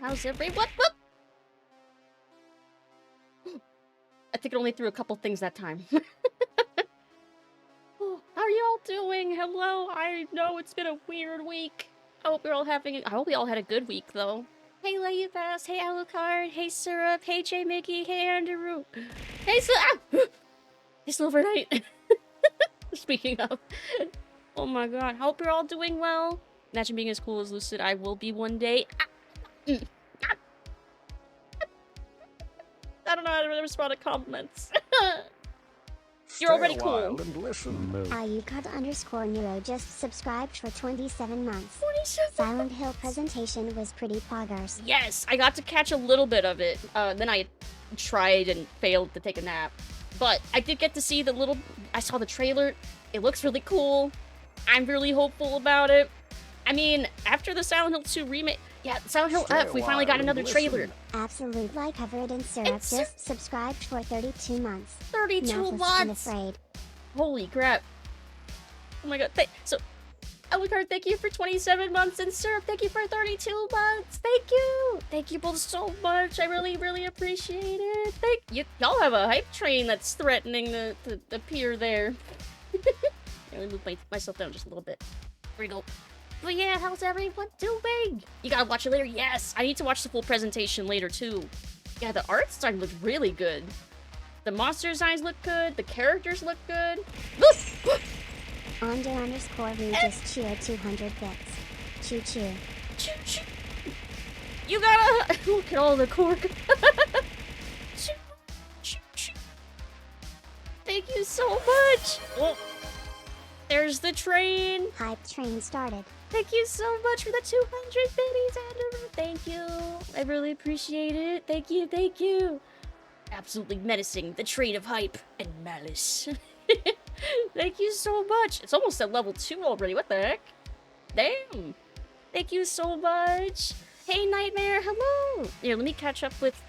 How's everyone? I think it only threw a couple things that time. How are you all doing? Hello. I know it's been a weird week. I hope we all had a good week though. Hey Layufast, hey Alucard, hey Syrup, hey J Mickey, hey Andrew. Hey Hey Silver Knight. Speaking of. Oh my god. Hope you're all doing well. Imagine being as cool as Lucid. I will be one day. I don't know how to really respond to compliments. You're already cool. Ayukata_Nero just subscribed for 27 months. 27 Silent Hill presentation was pretty poggers. Yes, I got to catch a little bit of it. Then I tried and failed to take a nap. But I did get to see I saw the trailer. It looks really cool. I'm really hopeful about it. I mean, after the Silent Hill 2 remake... Yeah, Silent Hill F, we finally got another trailer. Absolute like Covered in Syrup just subscribed for 32 months. 32 months! Afraid. Holy crap. Oh my god. So, Alucard, thank you for 27 months, and Syrup, thank you for 32 months. Thank you! Thank you both so much. I really, really appreciate it. Thank you. Y'all have a hype train that's threatening to appear there. Let me move myself down just a little bit. There we go. But yeah, how's everyone doing? You gotta watch it later? Yes! I need to watch the full presentation later, too. Yeah, the art design looks really good. The monster designs look good. The characters look good. _we just cheered 200 bits. Choo choo. Choo choo. You gotta look at all the cork. Choo choo choo. Thank you so much. Oh, there's the train. Hype train started. Thank you so much for the 200 biddies, Andrew. Thank you. I really appreciate it. Thank you, thank you. Absolutely menacing. The train of hype and malice. Thank you so much. It's almost at level 2 already. What the heck? Damn. Thank you so much. Hey, Nightmare. Hello. Here, let me catch up with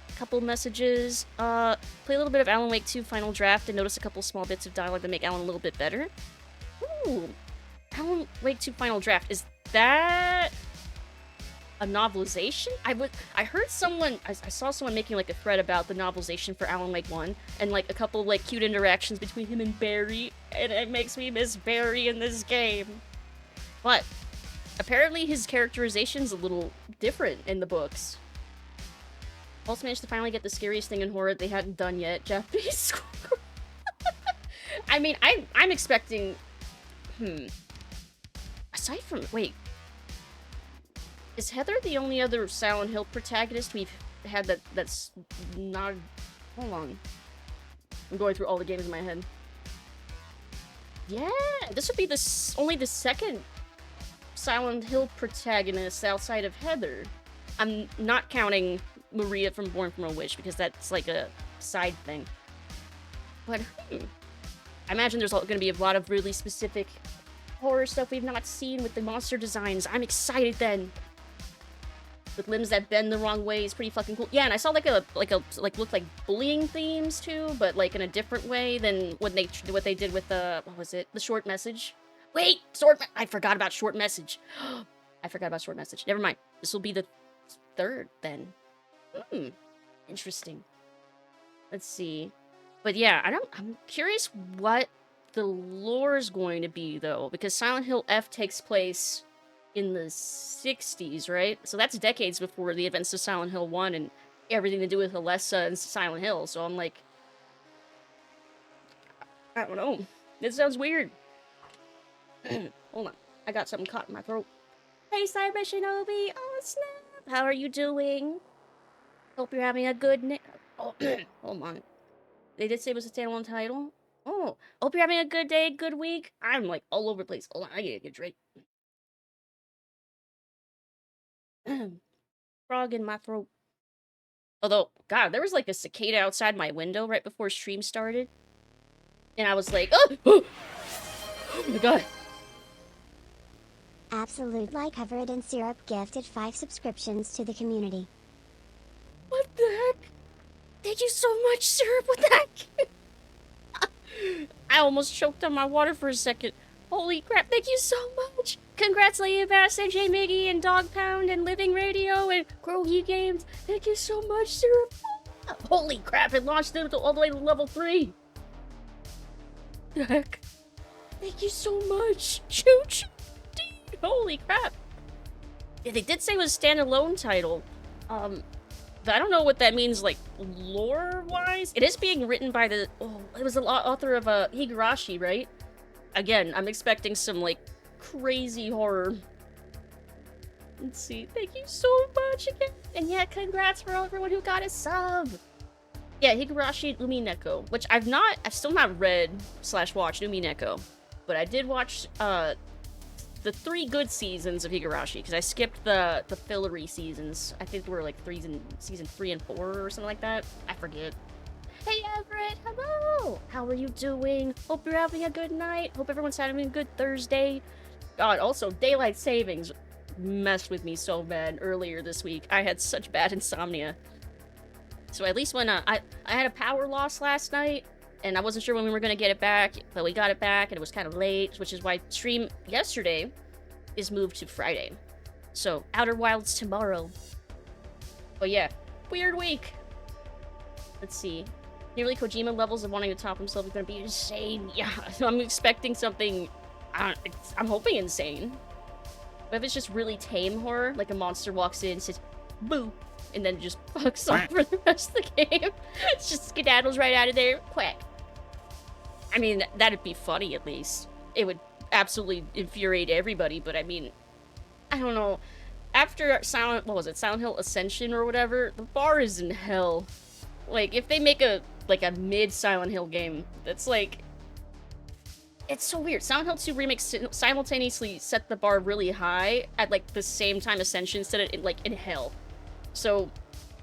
a couple messages. Play a little bit of Alan Wake 2 Final Draft and notice a couple small bits of dialogue that make Alan a little bit better. Ooh. Alan Wake 2 Final Draft. Is that a novelization? I heard someone, I saw someone making like a thread about the novelization for Alan Wake 1 and like a couple like cute interactions between him and Barry, and it makes me miss Barry in this game. But apparently his characterization's a little different in the books. Also managed to finally get the scariest thing in horror they hadn't done yet, Japanese school. I mean, I'm expecting aside from wait, is Heather the only other Silent Hill protagonist we've had that's not... Hold on. I'm going through all the games in my head. Yeah, this would be only the second Silent Hill protagonist outside of Heather. I'm not counting Maria from Born from a Witch because that's like a side thing. But I imagine there's going to be a lot of really specific horror stuff we've not seen with the monster designs. I'm excited then. With limbs that bend the wrong way is pretty fucking cool. Yeah, and I saw looked like bullying themes too, but like in a different way than what they did with the what was it? The short message. Wait, I forgot about short message. I forgot about short message. Never mind. This will be the third then. Interesting. Let's see. But yeah, I'm curious what the lore is going to be though, because Silent Hill F takes place in the 60s, right? So that's decades before the events of Silent Hill 1 and everything to do with Alessa and Silent Hill. So I'm like, I don't know. This sounds weird. Hold on. I got something caught in my throat. Hey, Cyber Shinobi. Oh, snap. How are you doing? Hope you're having a good Oh, hold on. They did say it was a standalone title. Oh, hope you're having a good day, good week. I'm like all over the place. Hold on, I get a good drink. Frog in my throat. Although, God, there was like a cicada outside my window right before stream started. And I was like, oh! Oh my god. Absolute like Covered in Syrup gifted 5 subscriptions to the community. What the heck? Thank you so much, Syrup. What the heck? I almost choked on my water for a second. Holy crap, thank you so much. congrats Lady Bass and J Miggy and Dog Pound and Living Radio and Croaky Games. Thank you so much, Syrup. Holy crap, it launched it all the way to level 3. The heck? Thank you so much. Choo-choo. Holy crap. Yeah, they did say it was a standalone title. But I don't know what that means, like, lore-wise. It is being written by the... Oh, it was the author of Higurashi, right? Again, I'm expecting some, like, crazy horror. Let's see. Thank you so much again. And yeah, congrats for everyone who got a sub. Yeah, Higurashi Umineko, which I've still not read / watched Umineko. But I did watch, the 3 good seasons of Higurashi, because I skipped the fillery seasons. I think there were like season 3 and 4 or something like that. I forget. Hey Everett, hello! How are you doing? Hope you're having a good night. Hope everyone's having a good Thursday. God, also, daylight savings messed with me so bad earlier this week. I had such bad insomnia. So at least when I had a power loss last night, and I wasn't sure when we were going to get it back, but we got it back, and it was kind of late, which is why stream yesterday is moved to Friday. So, Outer Wilds tomorrow. But yeah, weird week. Let's see. Nearly Kojima levels of wanting to top himself is going to be insane. Yeah, I'm expecting something, I'm hoping insane. But if it's just really tame horror, like a monster walks in, says, boo, and then just fucks off for the rest of the game. It's just skedaddles right out of there. Quack. I mean, that'd be funny at least. It would absolutely infuriate everybody, but I mean, I don't know. After Silent Hill Ascension or whatever, the bar is in hell. Like, if they make a mid Silent Hill game, that's like... It's so weird. Silent Hill 2 Remake simultaneously set the bar really high at, like, the same time Ascension set it, in hell. So,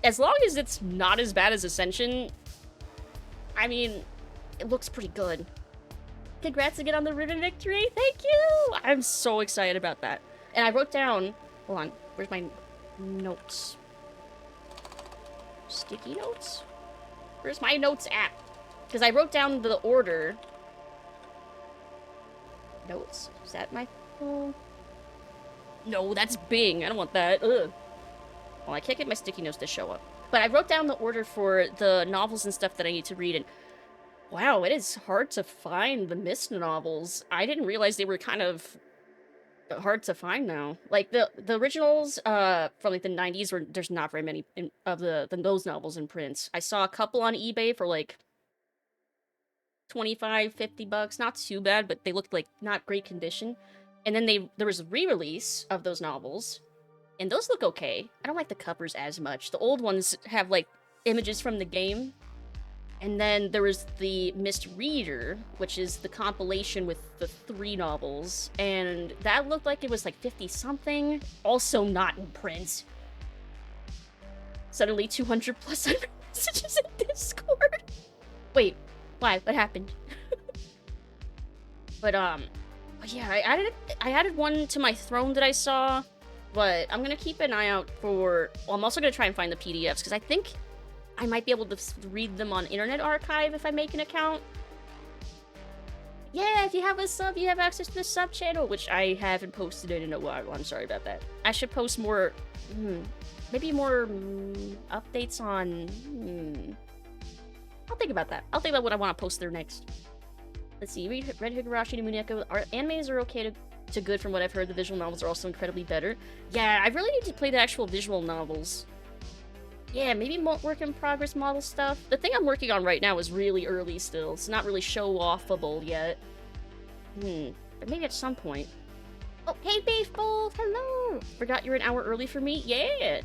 as long as it's not as bad as Ascension, I mean, it looks pretty good. Congrats again on the Ribbon Victory! Thank you! I'm so excited about that. And I wrote down... Hold on. Where's my notes? Sticky notes? Where's my notes at? Because I wrote down the order... Notes? Is that my phone? No, that's Bing. I don't want that. Ugh. Well, I can't get my sticky notes to show up. But I wrote down the order for the novels and stuff that I need to read, and wow, it is hard to find the Misc novels. I didn't realize they were kind of hard to find now. Like, the originals from, like, the 90s, there's not very many of those novels in print. I saw a couple on eBay for, like, 25, 50 bucks. Not too bad, but they looked like not great condition. And then there was a re-release of those novels, and those look okay. I don't like the covers as much. The old ones have, like, images from the game. And then there was the Misc Reader, which is the compilation with the 3 novels. And that looked like it was like 50-something. Also not in print. Suddenly 200 plus messages in Discord. Wait, why? What happened? But yeah, I added one to my throne that I saw. But I'm gonna keep an eye out for... Well, I'm also gonna try and find the PDFs, because I think I might be able to read them on Internet Archive if I make an account. Yeah, if you have a sub, you have access to the sub channel, which I haven't posted it in a while. I'm sorry about that. I should post more... maybe more updates on... I'll think about that. I'll think about what I want to post there next. Let's see. Read Higurashi and Muneko. Our animes are okay to good from what I've heard. The visual novels are also incredibly better. Yeah, I really need to play the actual visual novels. Yeah, maybe more work in progress model stuff. The thing I'm working on right now is really early still. It's not really show-offable yet. But maybe at some point. Oh, hey, Baseball! Hello! Forgot you're an hour early for me? Yeah!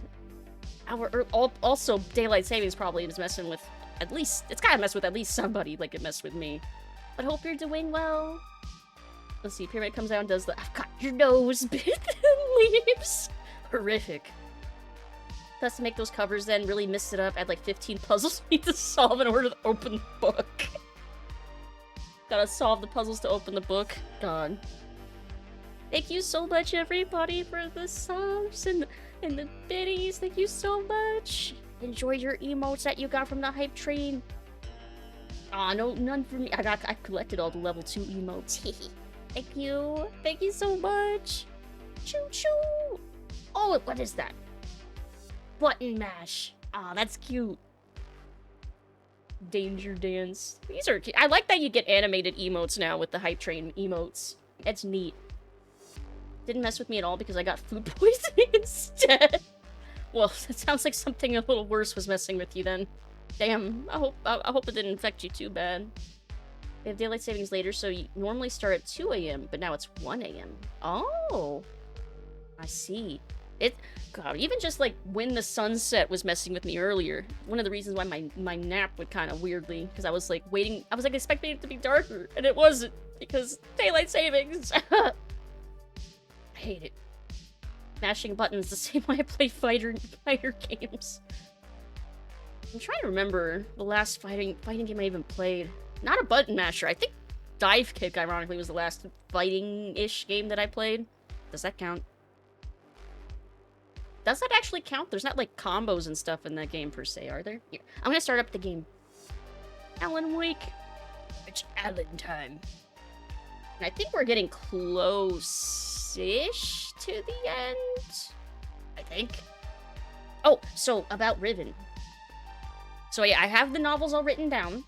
Also, daylight savings probably is messing with at least... It's gotta mess with at least somebody like it messed with me. But hope you're doing well. Let's see, Pyramid comes out and does the... I've got your nose bit and leaves. Horrific. Has to make those covers then, really mix it up, add like 15 puzzles we need to solve in order to open the book. Gotta solve the puzzles to open the book. God. Thank you so much, everybody, for the subs and the biddies. Thank you so much. Enjoy your emotes that you got from the hype train. Aw, no, none for me. I collected all the level 2 emotes. Thank you. Thank you so much. Choo choo! Oh, what is that? Button mash. Ah, that's cute. Danger dance. These are cute. I like that you get animated emotes now with the hype train emotes. It's neat. Didn't mess with me at all because I got food poisoning instead. Well, it sounds like something a little worse was messing with you then. Damn, I hope it didn't infect you too bad. We have daylight savings later, so you normally start at 2 a.m., but now it's 1 a.m. Oh, I see. God, even just like when the sunset was messing with me earlier. One of the reasons why my nap went kind of weirdly, because I was like waiting, I was like expecting it to be darker, and it wasn't, because daylight savings. I hate it. Mashing buttons the same way I play fighter games. I'm trying to remember the last fighting game I even played. Not a button masher. I think Dive Kick, ironically, was the last fighting-ish game that I played. Does that count? Does that actually count? There's not, like, combos and stuff in that game, per se, are there? Here, I'm gonna start up the game. Alan Wake. It's Alan time. And I think we're getting close-ish to the end. I think. Oh, so, about Riven. So, yeah, I have the novels all written down.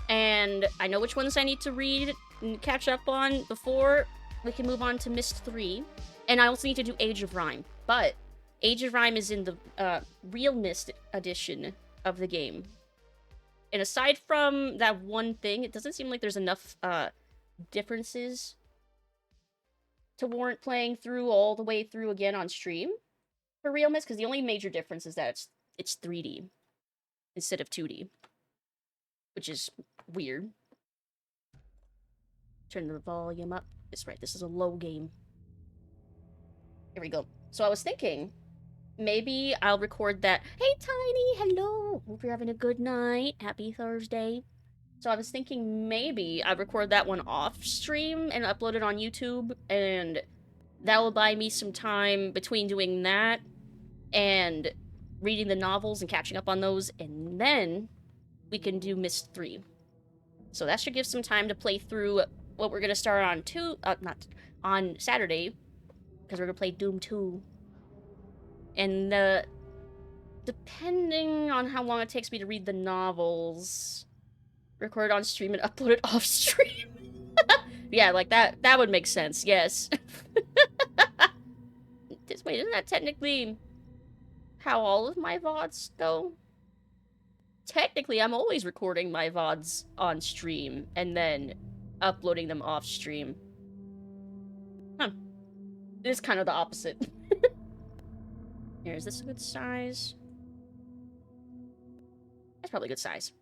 And I know which ones I need to read and catch up on before we can move on to Misc 3. And I also need to do Age of Rhyme. But Age of Rhyme is in the real Misc edition of the game. And aside from that one thing, it doesn't seem like there's enough differences to warrant playing through all the way through again on stream for real Misc. Because the only major difference is that it's 3D instead of 2D. Which is weird. Turn the volume up. That's right, this is a low game. Here we go. So I was thinking, maybe I'll record that. Hey, Tiny! Hello! Hope you're having a good night. Happy Thursday. So I was thinking maybe I'll record that one off stream and upload it on YouTube, and that will buy me some time between doing that and reading the novels and catching up on those, and then we can do Misc 3. So that should give some time to play through what we're gonna start on not on Saturday, because we're gonna play Doom 2. And depending on how long it takes me to read the novels, record on stream and upload it off stream. Yeah, like that would make sense. Yes. Wait, isn't that technically how all of my VODs go? Technically, I'm always recording my VODs on stream and then uploading them off stream. Huh. It is kind of the opposite. Here, is this a good size? That's probably a good size.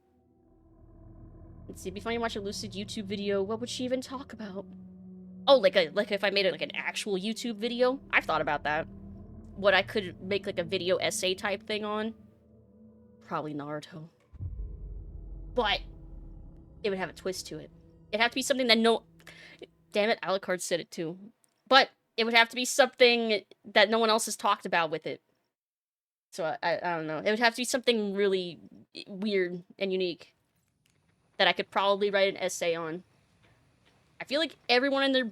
Let's see, it'd be funny to watch a Lucid YouTube video. What would she even talk about? Oh, like if I made it like an actual YouTube video? I've thought about that. What I could make like a video essay type thing on? Probably Naruto. But it would have a twist to it. It'd have to be something that damn it, Alucard said it too. But it would have to be something that no one else has talked about with it. So I don't know. It would have to be something really weird and unique that I could probably write an essay on. I feel like everyone and their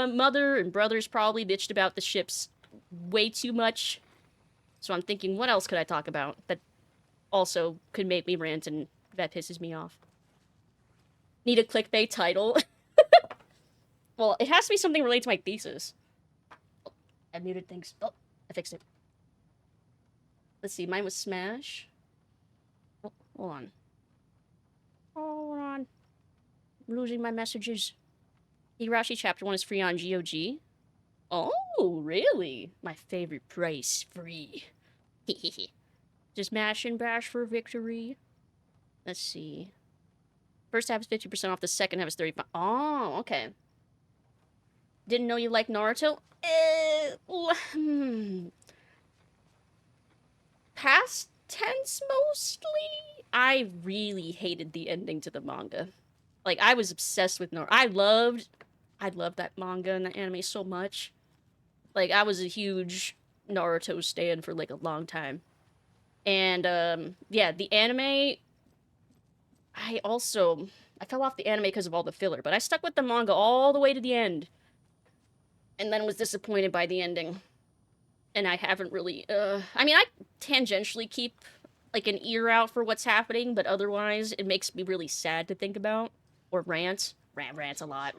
mother and brothers probably bitched about the ships way too much. So I'm thinking, what else could I talk about that also could make me rant and that pisses me off? Need a clickbait title. Well, it has to be something related to my thesis. Oh, I muted things. Oh, I fixed it. Let's see, mine was Smash. Oh, hold on. Hold on. I'm losing my messages. Higurashi Chapter 1 is free on GOG. Oh, really? My favorite price, free. Just mash and bash for victory. Let's see. First half is 50% off, the second half is 35%. Oh, okay. Didn't know you liked Naruto? Past tense, mostly? I really hated the ending to the manga. Like, I was obsessed with Naruto. I loved that manga and the anime so much. Like, I was a huge Naruto stan for, like, a long time. And, yeah, the anime... I fell off the anime because of all the filler, but I stuck with the manga all the way to the end. and then was disappointed by the ending. And I haven't really, I mean, I tangentially keep, like, an ear out for what's happening, but otherwise, it makes me really sad to think about. Or rant. Rants a lot.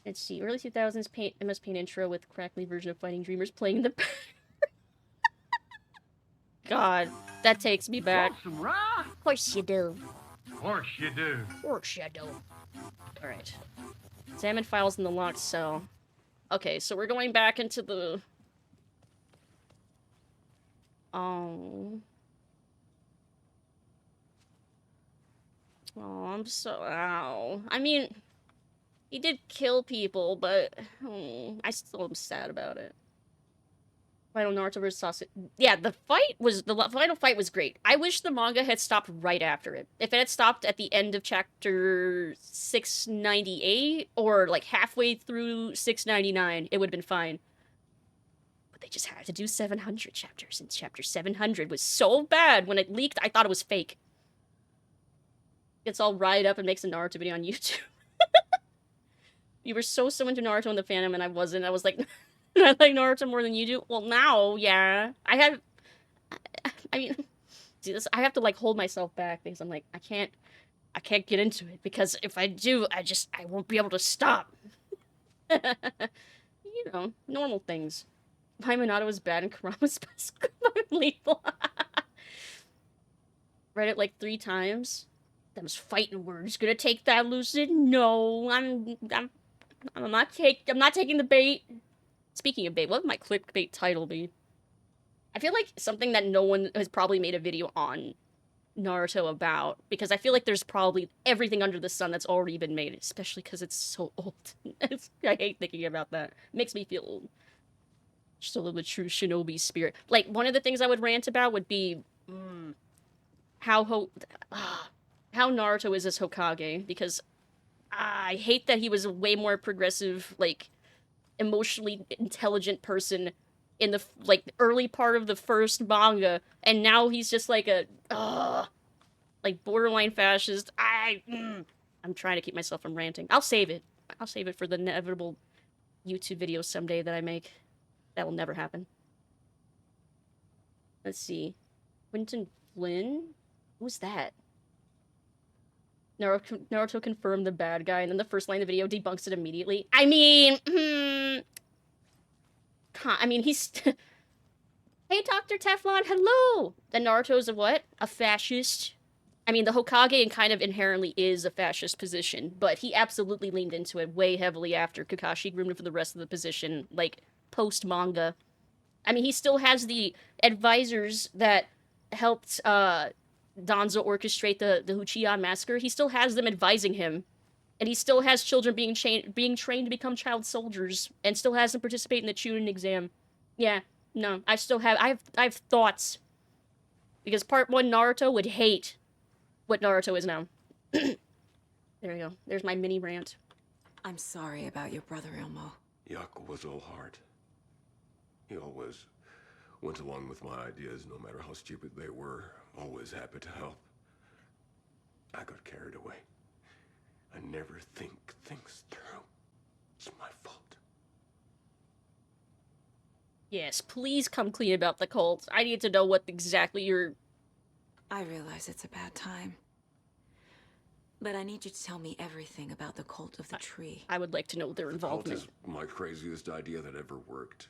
Let's see, early 2000s MS Paint intro with crackly version of Fighting Dreamers playing the... God, that takes me back. Some rye? Of course you do. Of course you do. Of course you do. Alright. Examine files in the locked cell. Okay, so we're going back into the... Oh, I'm so... Ow. I mean, he did kill people, but... I still am sad about it. Final Naruto vs. Sasuke. Yeah, the final fight was great. I wish the manga had stopped right after it. If it had stopped at the end of chapter 698, or like halfway through 699, it would have been fine. But they just had to do 700 chapters, and chapter 700 was so bad. When it leaked, I thought it was fake. Gets all riled up and makes a Naruto video on YouTube. You were so into Naruto in the fandom, and I wasn't. I was like, I like Naruto more than you do. Well, now, yeah. I mean, see this. I have to like hold myself back because I'm like, I can't get into it because if I do, I won't be able to stop. You know, normal things. My Minato was bad and Kurama's best. Lethal. Read it like 3 times. Them's fighting words. Gonna take that, Lucid? No, I'm not taking the bait. Speaking of bait, what would my clickbait title be? I feel like something that no one has probably made a video on Naruto about, because I feel like there's probably everything under the sun that's already been made, especially because it's so old. I hate thinking about that. It makes me feel old. Just a little bit true shinobi spirit. Like, one of the things I would rant about would be how Naruto is as Hokage, because I hate that he was a way more progressive, like, emotionally intelligent person in the like early part of the first manga, and now he's just like a like borderline fascist. I'm trying to keep myself from ranting. I'll save it for the inevitable YouTube video someday that I make. That will never happen. Let's see. Quentin Flynn? Who's that? Naruto confirmed the bad guy, and then the first line of the video debunks it immediately. I mean, he's... Hey, Dr. Teflon, hello! The Naruto's a what? A fascist? I mean, the Hokage kind of inherently is a fascist position, but he absolutely leaned into it way heavily after Kakashi groomed him for the rest of the position, like, post-manga. I mean, he still has the advisors that helped, Danzo orchestrate the Uchiha massacre. He still has them advising him, and he still has children being trained to become child soldiers, and still has them participate in the Chunin exam. Yeah, no, I have thoughts, because Part 1 Naruto would hate what Naruto is now. There we go. There's my mini rant. I'm sorry about your brother, Ilmo. Yaku was all heart. He always went along with my ideas, no matter how stupid they were. Always happy to help. I got carried away. I never think things through. It's my fault. Yes, please come clean about the cult. I need to know what exactly you're... I realize it's a bad time. But I need you to tell me everything about the cult of the tree. I would like to know their Cult involvement. is my craziest idea that ever worked.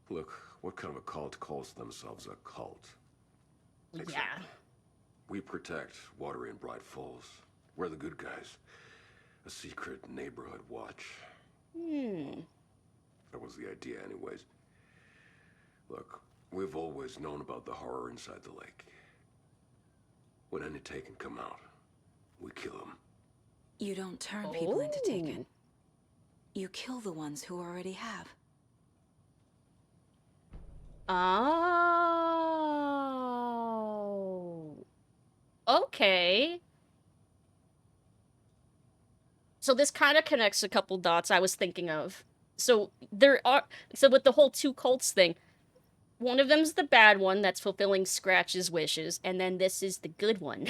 Look, what kind of a cult calls themselves a cult? Yeah. We protect Watery and Bright Falls. We're the good guys. A secret neighborhood watch. That was the idea anyways. Look, we've always known about the horror inside the lake. When any Taken come out, we kill them. You don't turn people into Taken. You kill the ones who already have. Oh. Okay. So this kind of connects a couple dots I was thinking of. So with the whole 2 cults thing, one of them's the bad one that's fulfilling Scratch's wishes, and then this is the good one.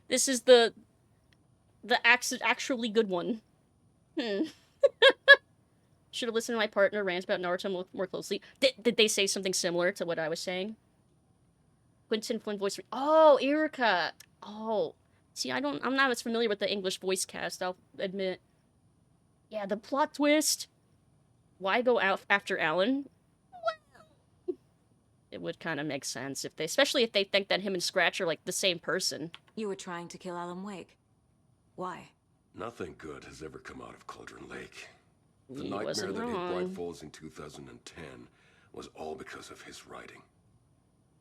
This is the The actually good one. Should have listened to my partner rant about Naruto more closely. Did they say something similar to what I was saying? Quentin Flynn voice. Oh, Erica. Oh, see, I'm not as familiar with the English voice cast. I'll admit. Yeah, the plot twist. Why go out after Alan? Well, it would kind of make sense if they, especially if they think that him and Scratch are like the same person. You were trying to kill Alan Wake. Why? Nothing good has ever come out of Cauldron Lake. The He nightmare wasn't that hit wrong. Bright Falls in 2010 was all because of his writing.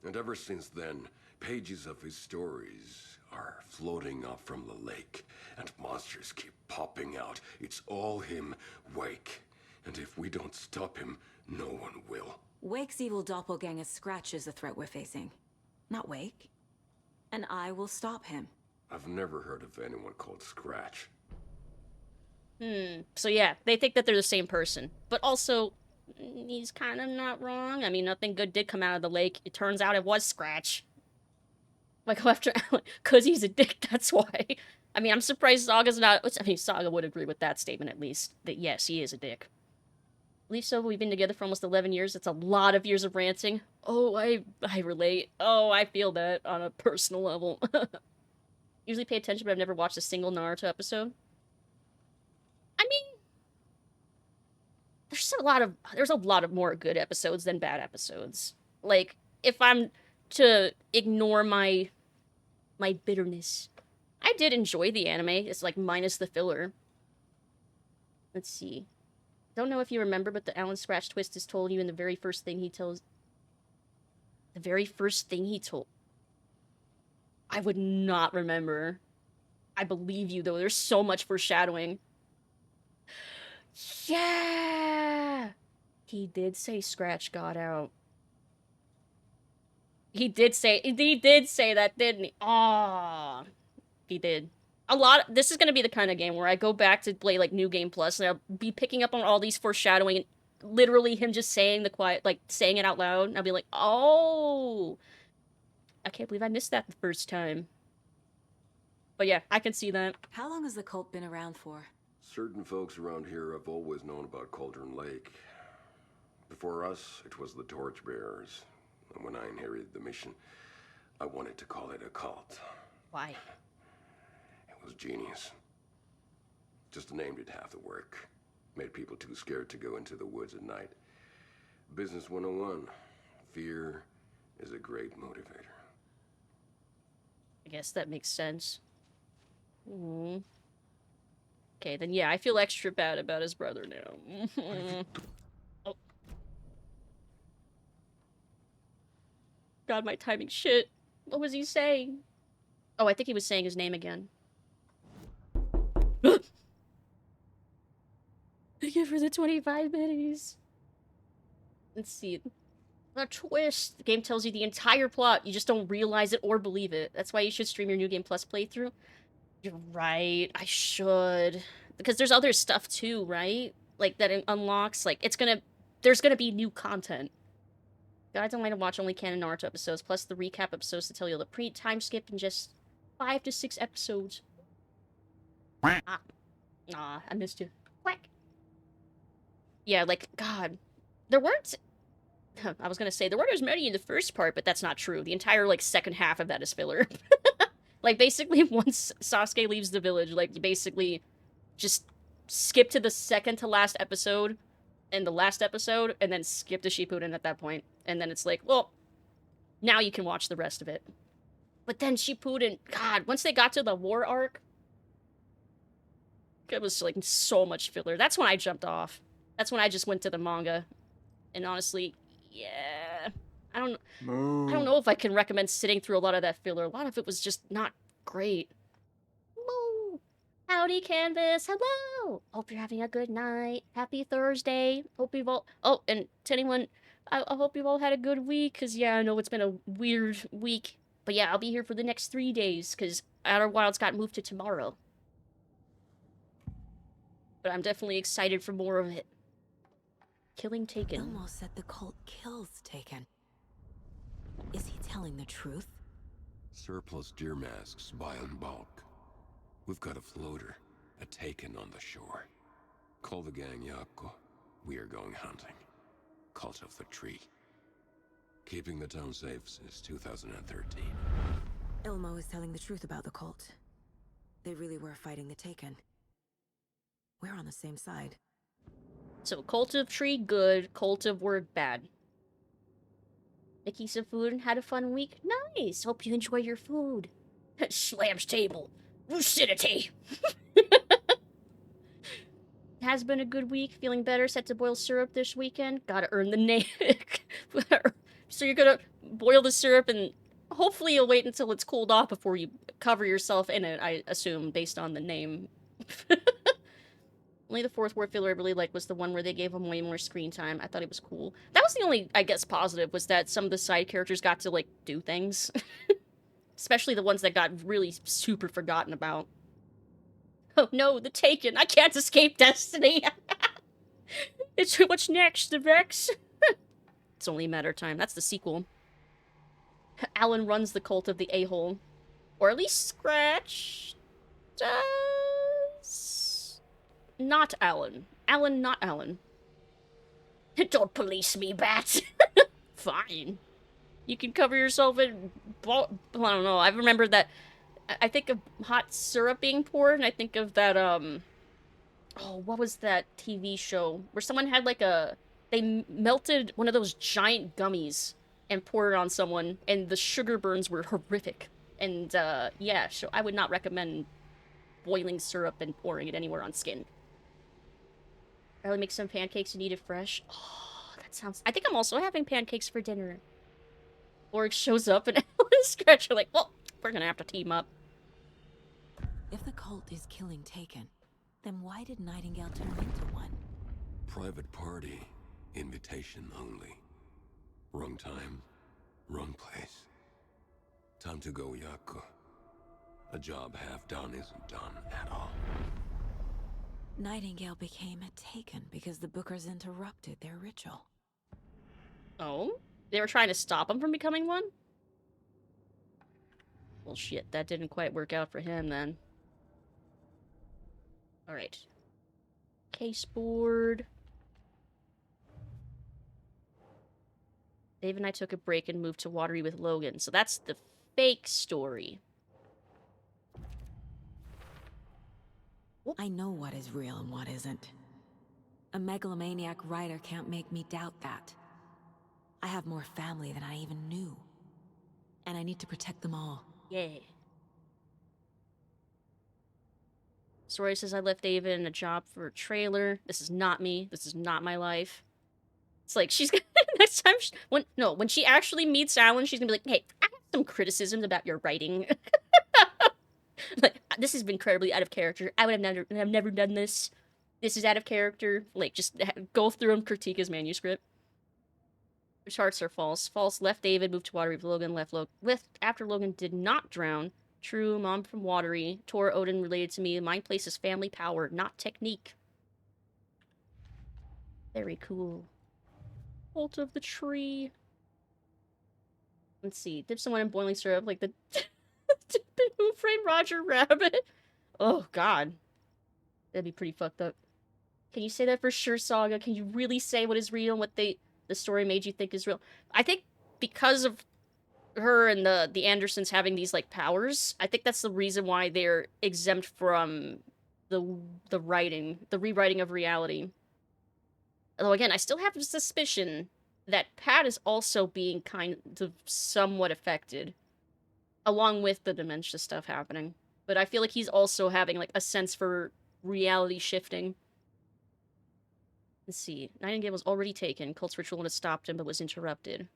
And ever since then, pages of his stories are floating up from the lake, and monsters keep popping out. It's all him, Wake. And if we don't stop him, no one will. Wake's evil doppelganger Scratch is the threat we're facing, not Wake. And I will stop him. I've never heard of anyone called Scratch. So yeah, they think that they're the same person. But also, he's kind of not wrong. I mean, nothing good did come out of the lake. It turns out it was Scratch. Like, go after Alan, because he's a dick, that's why. I mean, I'm surprised Saga's not... I mean, Saga would agree with that statement, at least. That, yes, he is a dick. At least so, we've been together for almost 11 years. That's a lot of years of ranting. Oh, I relate. Oh, I feel that on a personal level. Usually pay attention, but I've never watched a single Naruto episode. I mean, there's a lot of more good episodes than bad episodes. Like, if I'm to ignore my bitterness, I did enjoy the anime. It's like minus the filler. Let's see. Don't know if you remember, but the Alan Scratch twist is told you in the very first thing he tells. The very first thing he told. I would not remember. I believe you, though. There's so much foreshadowing. Yeah! He did say Scratch got out. He did say that, didn't he? Aw. He did. This is gonna be the kind of game where I go back to play, like, New Game Plus, and I'll be picking up on all these foreshadowing, and literally him just saying saying it out loud, and I'll be like, oh! I can't believe I missed that the first time. But yeah, I can see that. How long has the cult been around for? Certain folks around here have always known about Cauldron Lake. Before us, it was the Torchbearers. And when I inherited the mission, I wanted to call it a cult. Why? It was genius. Just the name did half the work. Made people too scared to go into the woods at night. Business 101. Fear is a great motivator. I guess that makes sense. Okay, then yeah, I feel extra bad about his brother now. Oh. God, my timing shit. What was he saying? Oh, I think he was saying his name again. Thank you for the 25 minis. Let's see. The twist. The game tells you the entire plot. You just don't realize it or believe it. That's why you should stream your New Game Plus playthrough. You're right. I should. Because there's other stuff too, right? Like, that it unlocks. Like, there's gonna be new content. Guides online to watch only canon Naruto episodes, plus the recap episodes to tell you the time skip in just 5 to 6 episodes. Aw, I missed you. Quack. Yeah, like, God. There weren't... I was gonna say, there weren't as many in the first part, but that's not true. The entire, like, second half of that is filler. Like, basically, once Sasuke leaves the village, like, you basically just skip to the second to last episode and the last episode, and then skip to Shippuden at that point. And then it's like, well, now you can watch the rest of it. But then Shippuden, God, once they got to the war arc, it was, like, so much filler. That's when I jumped off. That's when I just went to the manga. And honestly, yeah, I don't know if I can recommend sitting through a lot of that filler. A lot of it was just not great. Moo! Howdy, Canvas. Hello. Hope you're having a good night. Happy Thursday. Hope you've all... Oh, and to anyone, I hope you've all had a good week, because, yeah, I know it's been a weird week. But, yeah, I'll be here for the next 3 days, because Outer Wilds got moved to tomorrow. But I'm definitely excited for more of it. Killing Taken. Almost said the cult kills Taken. Is he telling the truth? Surplus deer masks buy in bulk. We've got a floater, a taken on the shore. Call the gang Yako. We are going hunting. Cult of the Tree. Keeping the town safe since 2013. Ilmo is telling the truth about the cult. They really were fighting the Taken. We're on the same side. So, Cult of Tree, good. Cult of Word, bad. Making some food and had a fun week? Nice! Hope you enjoy your food. Slams table. Lucidity! Has been a good week. Feeling better. Set to boil syrup this weekend. Gotta earn the name. So you're gonna boil the syrup and hopefully you'll wait until it's cooled off before you cover yourself in it, I assume, based on the name. Only the fourth word filler I really liked was the one where they gave him way more screen time. I thought it was cool. That was the only, I guess, positive, was that some of the side characters got to, like, do things. Especially the ones that got really super forgotten about. Oh no, the Taken! I can't escape destiny! It's what's next, the Vex? It's only a matter of time. That's the sequel. Alan runs the cult of the a-hole. Or at least Scratch does... Not Alan. Alan, not Alan. Don't police me, Bat. Fine. You can cover yourself in... I don't know. I remember that... I think of hot syrup being poured, and I think of that, Oh, what was that TV show? Where someone had, like, a... They melted one of those giant gummies and poured it on someone, and the sugar burns were horrific. And, yeah, so I would not recommend boiling syrup and pouring it anywhere on skin. I'll make some pancakes and eat it fresh. Oh, that sounds... I think I'm also having pancakes for dinner. Oryx shows up and Alan and Scratch are like, well, we're gonna have to team up. If the cult is killing Taken, then why did Nightingale turn into one? Private party. Invitation only. Wrong time, wrong place. Time to go, Yako. A job half done isn't done at all. Nightingale became a Taken because the Bookers interrupted their ritual. Oh? They were trying to stop him from becoming one? Well, shit, that didn't quite work out for him, then. Alright. Case board. Dave and I took a break and moved to Watery with Logan, so that's the fake story. I know what is real and what isn't. A megalomaniac writer can't make me doubt that. I have more family than I even knew. And I need to protect them all. Yeah. Story says I left David in a job for a trailer. This is not me. This is not my life. It's like, she's gonna... Next time... when she actually meets Alan, she's gonna be like, hey, I have some criticisms about your writing. Like, this has been incredibly out of character. I would have never done this. This is out of character. Like, just go through and critique his manuscript. Which hearts are false? False. Left David, moved to Watery with Logan. Left after Logan did not drown. True. Mom from Watery. Tor Odin related to me. Mind places family power, not technique. Very cool. Cult of the Tree. Let's see. Dip someone in boiling syrup like the... Who framed Roger Rabbit? Oh, God. That'd be pretty fucked up. Can you say that for sure, Saga? Can you really say what is real and what the story made you think is real? I think because of her and the Andersons having these, like, powers, I think that's the reason why they're exempt from the rewriting of reality. Although, again, I still have a suspicion that Pat is also being kind of somewhat affected, along with the dementia stuff happening. But I feel like he's also having, like, a sense for reality shifting. Let's see. Nightingale was already taken. Cult's ritual would have stopped him, but was interrupted.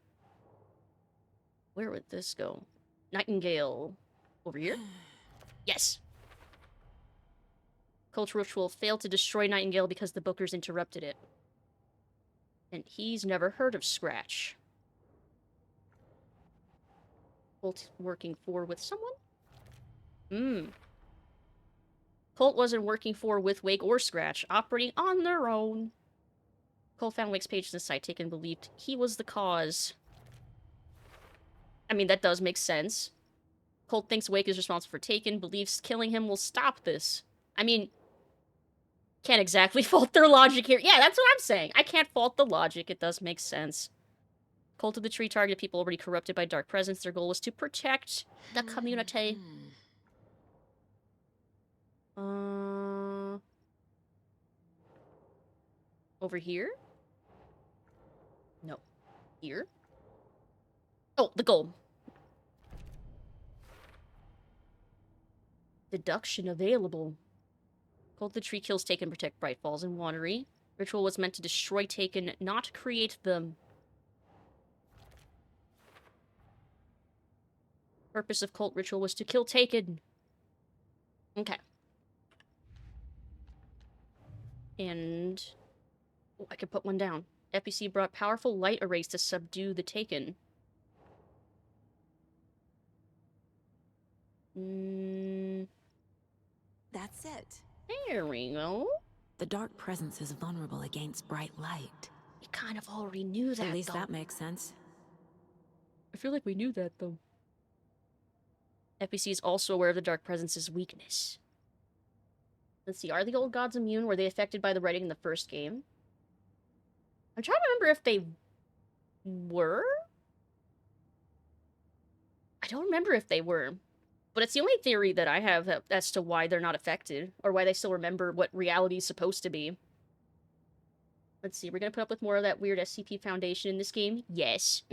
Where would this go? Nightingale. Over here? Yes! Cult's ritual failed to destroy Nightingale because the Bookers interrupted it. And he's never heard of Scratch. Colt working for with someone? Colt wasn't working for with Wake or Scratch, operating on their own. Colt found Wake's page in the site taken and believed he was the cause. I mean, that does make sense. Cult thinks Wake is responsible for Taken, believes killing him will stop this. I mean, can't exactly fault their logic here. Yeah, that's what I'm saying. I can't fault the logic. It does make sense. Cult of the Tree targeted people already corrupted by dark presence. Their goal was to protect the community. Over here? No. Here? Oh, the goal. Deduction available. Cult of the Tree kills Taken, protect Bright Falls and Watery. Ritual was meant to destroy Taken, not create them. Purpose of cult ritual was to kill Taken. Okay. And... oh, I could put one down. FBC brought powerful light arrays to subdue the Taken. That's it. There we go. The dark presence is vulnerable against bright light. We kind of already knew that, At least though. that makes sense. I feel like we knew that, though. FBC is also aware of the dark presence's weakness. Let's see, are the old gods immune? Were they affected by the writing in the first game? I'm trying to remember if they were? I don't remember if they were. But it's the only theory that I have as to why they're not affected, or why they still remember what reality is supposed to be. Let's see, we're gonna put up with more of that weird SCP Foundation in this game? Yes.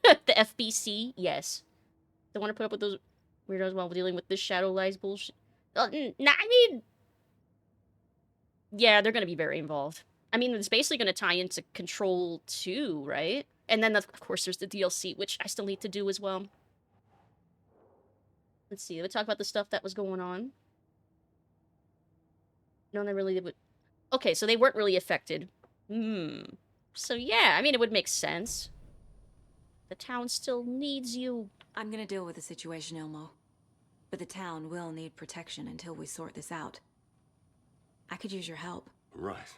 The FBC? Yes. Don't want to put up with those weirdos while dealing with this Shadow Lies bullshit. Nah, I mean... yeah, they're gonna be very involved. I mean, it's basically gonna tie into Control 2, right? And then, of course, there's the DLC, which I still need to do as well. Let's see, let's talk about the stuff that was going on. No, they really would... okay, so they weren't really affected. So yeah, I mean, it would make sense. The town still needs you. I'm gonna deal with the situation, Ilmo. But the town will need protection until we sort this out. I could use your help. Right.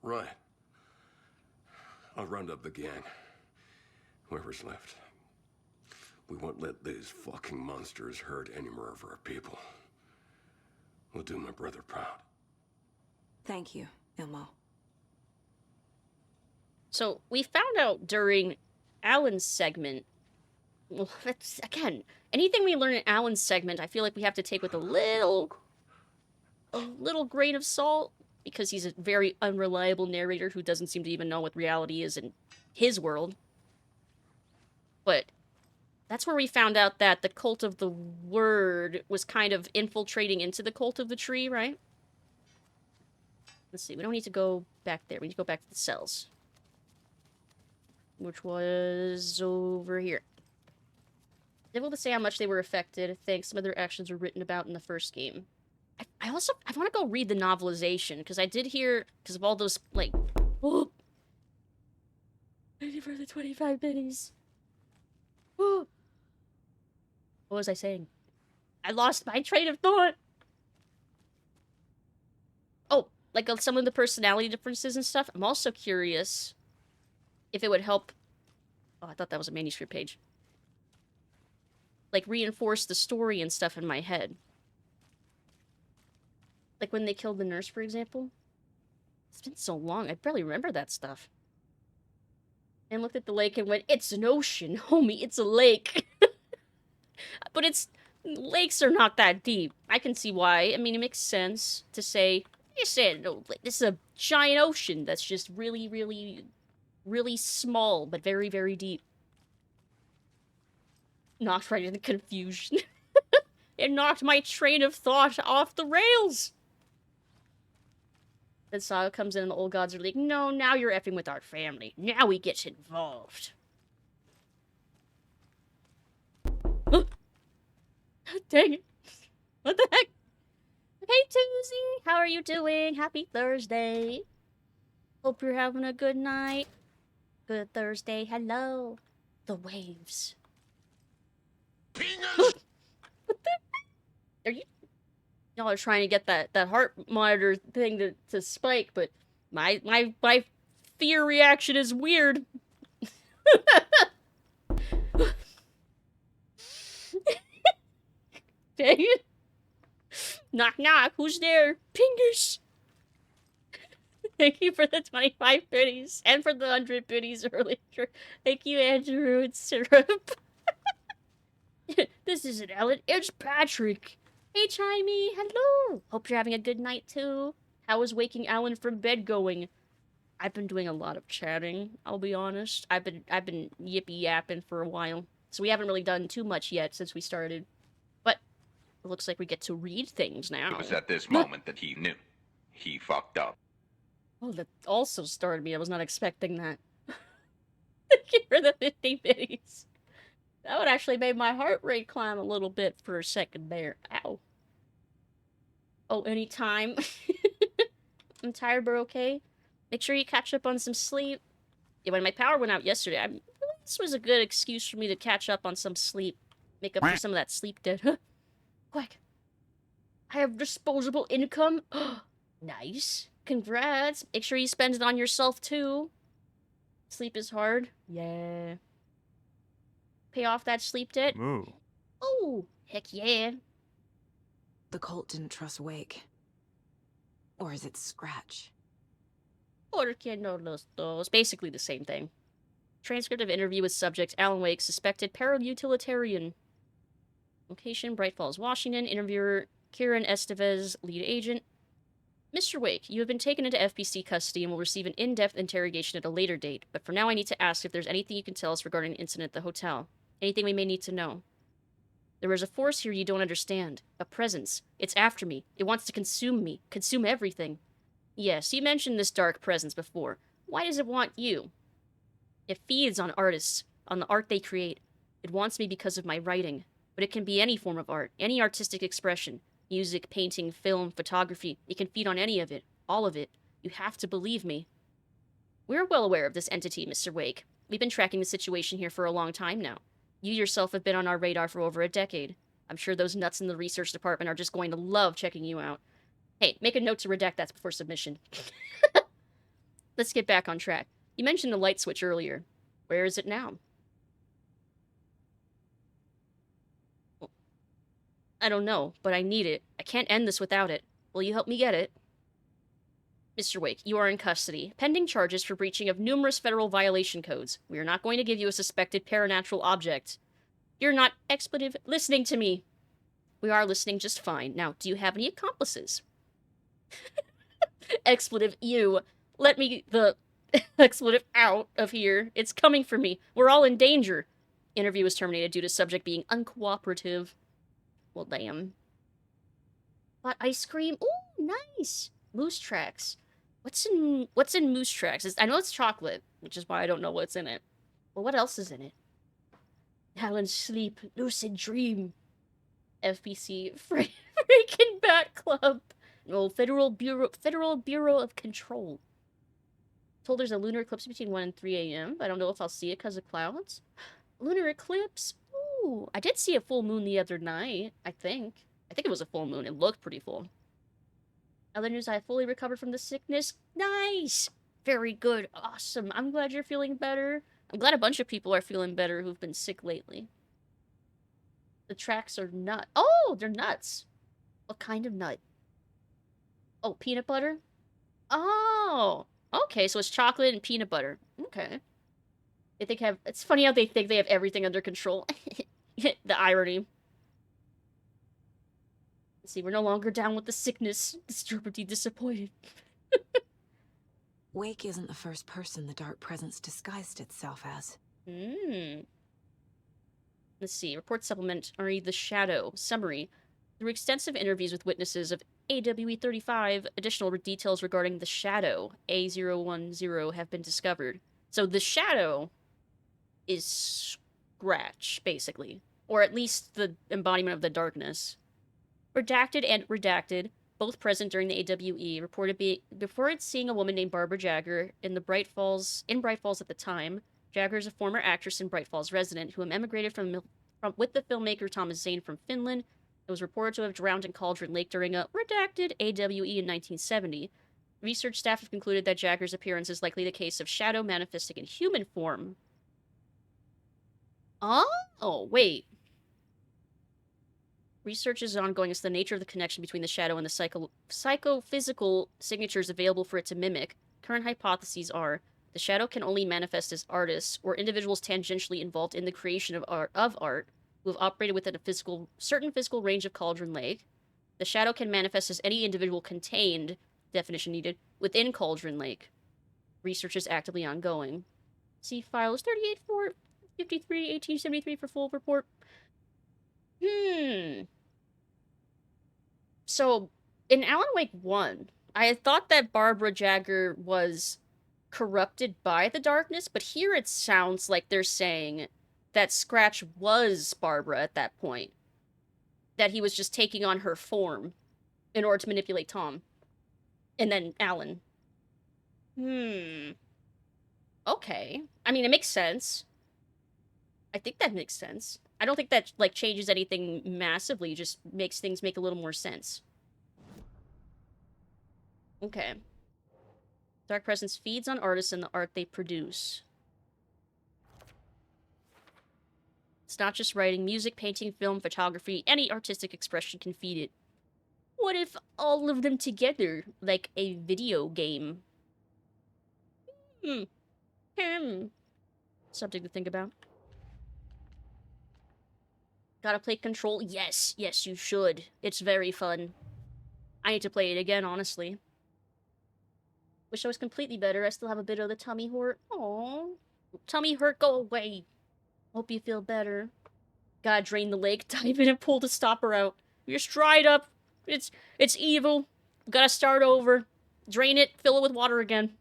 Right. I'll round up the gang. Whoever's left. We won't let these fucking monsters hurt any more of our people. We'll do my brother proud. Thank you, Ilmo. So, we found out during Alan's segment... well, that's, again, anything we learn in Alan's segment, I feel like we have to take with a little grain of salt, because he's a very unreliable narrator who doesn't seem to even know what reality is in his world. But that's where we found out that the Cult of the Word was kind of infiltrating into the Cult of the Tree, right? Let's see, we don't need to go back there. We need to go back to the cells. Which was over here. Difficult to say how much they were affected. I think some of their actions were written about in the first game. I want to go read the novelization, because I did hear, because of all those, like, oh, thank you for the 25 biddies. Oh. What was I saying? I lost my train of thought. Oh, like some of the personality differences and stuff. I'm also curious if it would help... oh, I thought that was a manuscript page. Like, reinforce the story and stuff in my head. Like when they killed the nurse, for example. It's been so long, I barely remember that stuff. And looked at the lake and went, it's an ocean, homie, it's a lake. But lakes are not that deep. I can see why. I mean, it makes sense to say, no, this is a giant ocean that's just really, really, really small, but very, very deep. Knocked right into confusion. It knocked my train of thought off the rails. Then Saga comes in and the old gods are like, no, now you're effing with our family. Now he gets involved. Dang it. What the heck? Hey, Tuesday. How are you doing? Happy Thursday. Hope you're having a good night. Good Thursday. Hello. The waves. What the? Are you... y'all are trying to get that heart monitor thing to spike, but my fear reaction is weird. Dang it. Knock knock, who's there? Pingers! Thank you for the 25 biddies and for the 100 biddies earlier. Thank you, Andrew and Syrup. This isn't Ellen, it's Patrick. Hey, Chimey, hello. Hope you're having a good night too. How is waking Alan from bed going? I've been doing a lot of chatting, I'll be honest. I've been yippy yapping for a while. So we haven't really done too much yet since we started. But it looks like we get to read things now. It was at this moment that he knew. He fucked up. Oh, that also started me. I was not expecting that. Thank you for the 50 biddies. That would actually made my heart rate climb a little bit for a second there. Ow. Oh, anytime. I'm tired, but okay. Make sure you catch up on some sleep. Yeah, when my power went out yesterday, this was a good excuse for me to catch up on some sleep. Make up for some of that sleep debt. Quack. I have disposable income. Nice. Congrats. Make sure you spend it on yourself, too. Sleep is hard. Yeah. Pay off that sleep debt. Moo. Oh, heck yeah. The cult didn't trust Wake. Or is it Scratch? Porque no los dos. Basically the same thing. Transcript of interview with subject Alan Wake, suspected paramilitarian. Location, Bright Falls, Washington. Interviewer, Kieran Estevez, lead agent. Mr. Wake, you have been taken into FBC custody and will receive an in-depth interrogation at a later date, but for now I need to ask if there's anything you can tell us regarding the incident at the hotel. Anything we may need to know. There is a force here you don't understand. A presence. It's after me. It wants to consume me. Consume everything. Yes, you mentioned this dark presence before. Why does it want you? It feeds on artists, on the art they create. It wants me because of my writing. But it can be any form of art, any artistic expression. Music, painting, film, photography. It can feed on any of it. All of it. You have to believe me. We're well aware of this entity, Mr. Wake. We've been tracking the situation here for a long time now. You yourself have been on our radar for over a decade. I'm sure those nuts in the research department are just going to love checking you out. Hey, make a note to redact that before submission. Let's get back on track. You mentioned the light switch earlier. Where is it now? I don't know, but I need it. I can't end this without it. Will you help me get it? Mr. Wake, you are in custody, pending charges for breaching of numerous federal violation codes. We are not going to give you a suspected paranatural object. You're not listening to me. We are listening just fine. Now, do you have any accomplices? Expletive, you. Let me the expletive out of here. It's coming for me. We're all in danger. Interview was terminated due to subject being uncooperative. Well, damn. But ice cream. Ooh, nice. Moose tracks. What's in moose tracks? I know it's chocolate, which is why I don't know what's in it. Well, what else is in it? Alan's sleep, lucid dream. FBC, freaking Bat Club. No, Federal Bureau of Control. Told there's a lunar eclipse between 1 and 3 a.m. I don't know if I'll see it because of clouds. Lunar eclipse? Ooh, I did see a full moon the other night, I think. I think it was a full moon. It looked pretty full. Other news, I fully recovered from the sickness. Nice! Very good. Awesome. I'm glad you're feeling better. I'm glad a bunch of people are feeling better who've been sick lately. The tracks are nut. Oh, they're nuts. What kind of nut? Oh, peanut butter? Oh, okay, so it's chocolate and peanut butter. Okay. It's funny how they think they have everything under control. The irony. Let's see, we're no longer down with the sickness. Disturbedly disappointed. Wake isn't the first person the dark presence disguised itself as. Let's see, report supplement, RE The Shadow. Summary. Through extensive interviews with witnesses of AWE 35, additional details regarding the Shadow, A010, have been discovered. So the Shadow is Scratch, basically. Or at least the embodiment of the darkness. Redacted and redacted, both present during the AWE, reported seeing a woman named Barbara Jagger in Bright Falls at the time. Jagger is a former actress and Bright Falls resident who emigrated with the filmmaker Thomas Zane from Finland. It was reported to have drowned in Cauldron Lake during a redacted AWE in 1970. Research staff have concluded that Jagger's appearance is likely the case of Shadow manifesting in human form. Oh, wait. Research is ongoing as to the nature of the connection between the shadow and the psychophysical signatures available for it to mimic. Current hypotheses are the shadow can only manifest as artists or individuals tangentially involved in the creation of art who have operated within a certain physical range of Cauldron Lake. The shadow can manifest as any individual contained, definition needed, within Cauldron Lake. Research is actively ongoing. See files 38-453, 1873 for full report. So, in Alan Wake 1, I had thought that Barbara Jagger was corrupted by the darkness, but here it sounds like they're saying that Scratch was Barbara at that point. That he was just taking on her form in order to manipulate Tom. And then Alan. Okay. I mean, it makes sense. I think that makes sense. I don't think that, like, changes anything massively, just makes things make a little more sense. Okay. Dark Presence feeds on artists and the art they produce. It's not just writing. Music, painting, film, photography, any artistic expression can feed it. What if all of them together, like a video game? Something to think about. Gotta play Control? Yes, you should. It's very fun. I need to play it again, honestly. Wish I was completely better. I still have a bit of the tummy hurt. Aww. Tummy hurt, go away. Hope you feel better. Gotta drain the lake, dive in and pull the stopper out. You're dried up. It's evil. Gotta start over. Drain it, fill it with water again.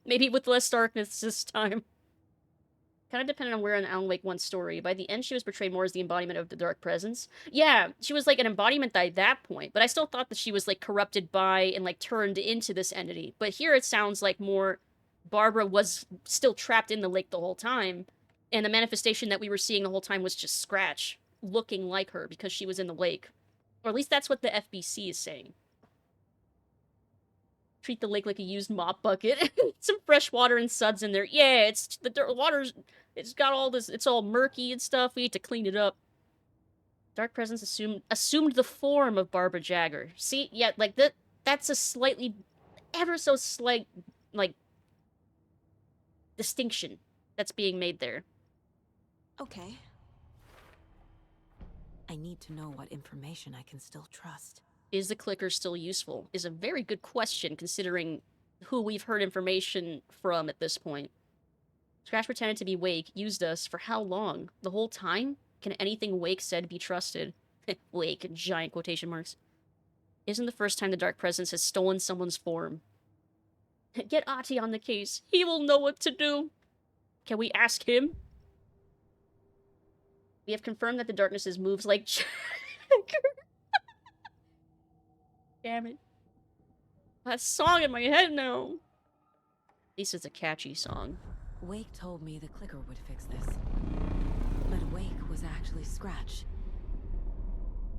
Maybe with less darkness this time. Kind of dependent on where in Alan Wake 1's story. By the end, she was portrayed more as the embodiment of the Dark Presence. Yeah, she was like an embodiment at that point, but I still thought that she was like corrupted by and like turned into this entity. But here it sounds like more Barbara was still trapped in the lake the whole time, and the manifestation that we were seeing the whole time was just Scratch, looking like her because she was in the lake. Or at least that's what the FBC is saying. Treat the lake like a used mop bucket. Some fresh water and suds in there. Yeah, it's the water's... It's got all this... It's all murky and stuff. We need to clean it up. Dark Presence assumed the form of Barbara Jagger. See? Yeah, like, that's a slightly... Ever so slight, like... distinction that's being made there. Okay. I need to know what information I can still trust. Is the clicker still useful? Is a very good question, considering who we've heard information from at this point. Scratch pretended to be Wake, used us for how long? The whole time? Can anything Wake said be trusted? Wake, in giant quotation marks. Isn't the first time the Dark Presence has stolen someone's form. Get Ati on the case. He will know what to do. Can we ask him? We have confirmed that the darknesses moves like Jagger. Damn it. That song in my head now. At least it's a catchy song. Wake told me the clicker would fix this. But Wake was actually Scratch.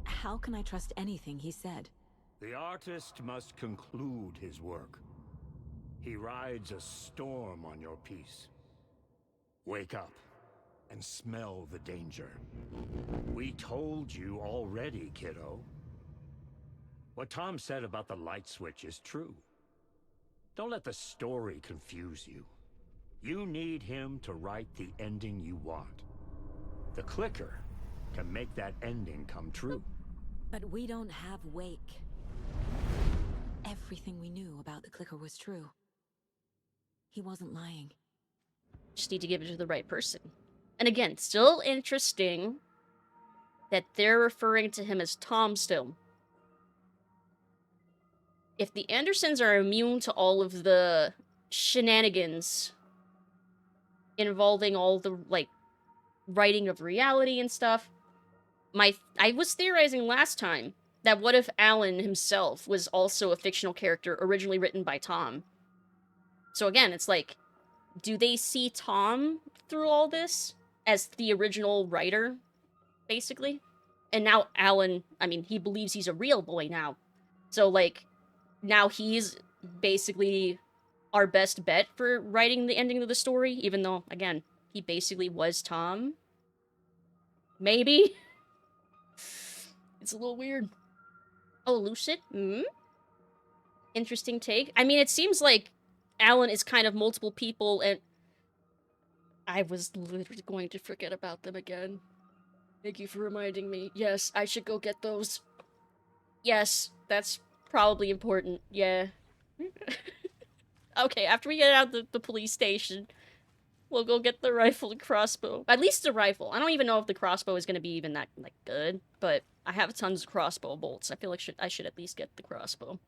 How can I trust anything he said? The artist must conclude his work. He rides a storm on your piece. Wake up and smell the danger. We told you already, kiddo. What Tom said about the light switch is true. Don't let the story confuse you. You need him to write the ending you want. The clicker can make that ending come true. But we don't have Wake. Everything we knew about the clicker was true. He wasn't lying. Just need to give it to the right person. And again, still interesting that they're referring to him as Tom still. If the Andersons are immune to all of the shenanigans involving all the, like, writing of reality and stuff, I was theorizing last time that what if Alan himself was also a fictional character originally written by Tom? So again, it's like, do they see Tom through all this as the original writer, basically? And now Alan, I mean, he believes he's a real boy now. So, like, now he's basically our best bet for writing the ending of the story, even though, again, he basically was Tom. Maybe? It's a little weird. Oh, Lucid? Hmm? Interesting take. I mean, it seems like Alan is kind of multiple people, and I was literally going to forget about them again. Thank you for reminding me. Yes, I should go get those. Yes, that's probably important. Yeah. Okay, after we get out the police station, we'll go get the rifle and crossbow. At least the rifle. I don't even know if the crossbow is gonna be even that, like, good, but I have tons of crossbow bolts. I feel like I should at least get the crossbow.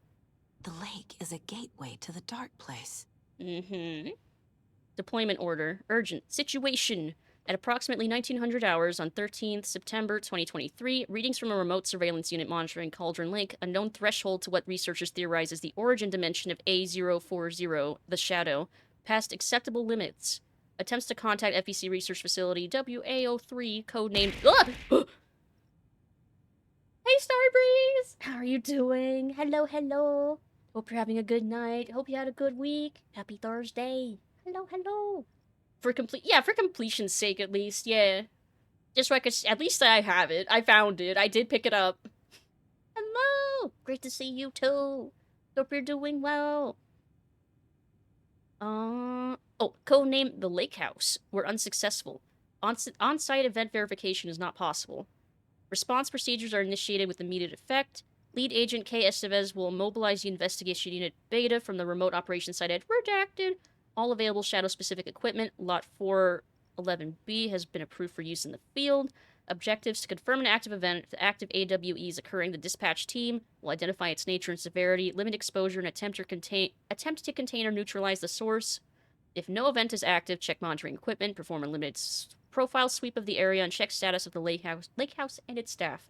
The lake is a gateway to the dark place. Mm-hmm. Deployment order. Urgent. Situation. At approximately 1900 hours on 13th September 2023, readings from a remote surveillance unit monitoring Cauldron Lake, a known threshold to what researchers theorize is the origin dimension of A040, the Shadow, past acceptable limits. Attempts to contact FEC Research Facility WA03, codenamed... Ugh! Hey, Starbreeze! How are you doing? Hello, hello. Hope you're having a good night. Hope you had a good week. Happy Thursday. Hello, hello. For completion's sake, at least, yeah. Just so I could, at least I have it. I found it. I did pick it up. Hello! Great to see you, too. Hope you're doing well. Oh, codename The Lake House. We're unsuccessful. On-site event verification is not possible. Response procedures are initiated with immediate effect. Lead agent K. Estevez will mobilize the investigation unit Beta from the remote operations site at Redacted. All available Shadow-specific equipment, Lot 411B, has been approved for use in the field. Objectives: to confirm an active event. If the active AWE is occurring, the dispatch team will identify its nature and severity, limit exposure, and attempt to contain or neutralize the source. If no event is active, check monitoring equipment, perform a limited profile sweep of the area, and check status of the lake house and its staff.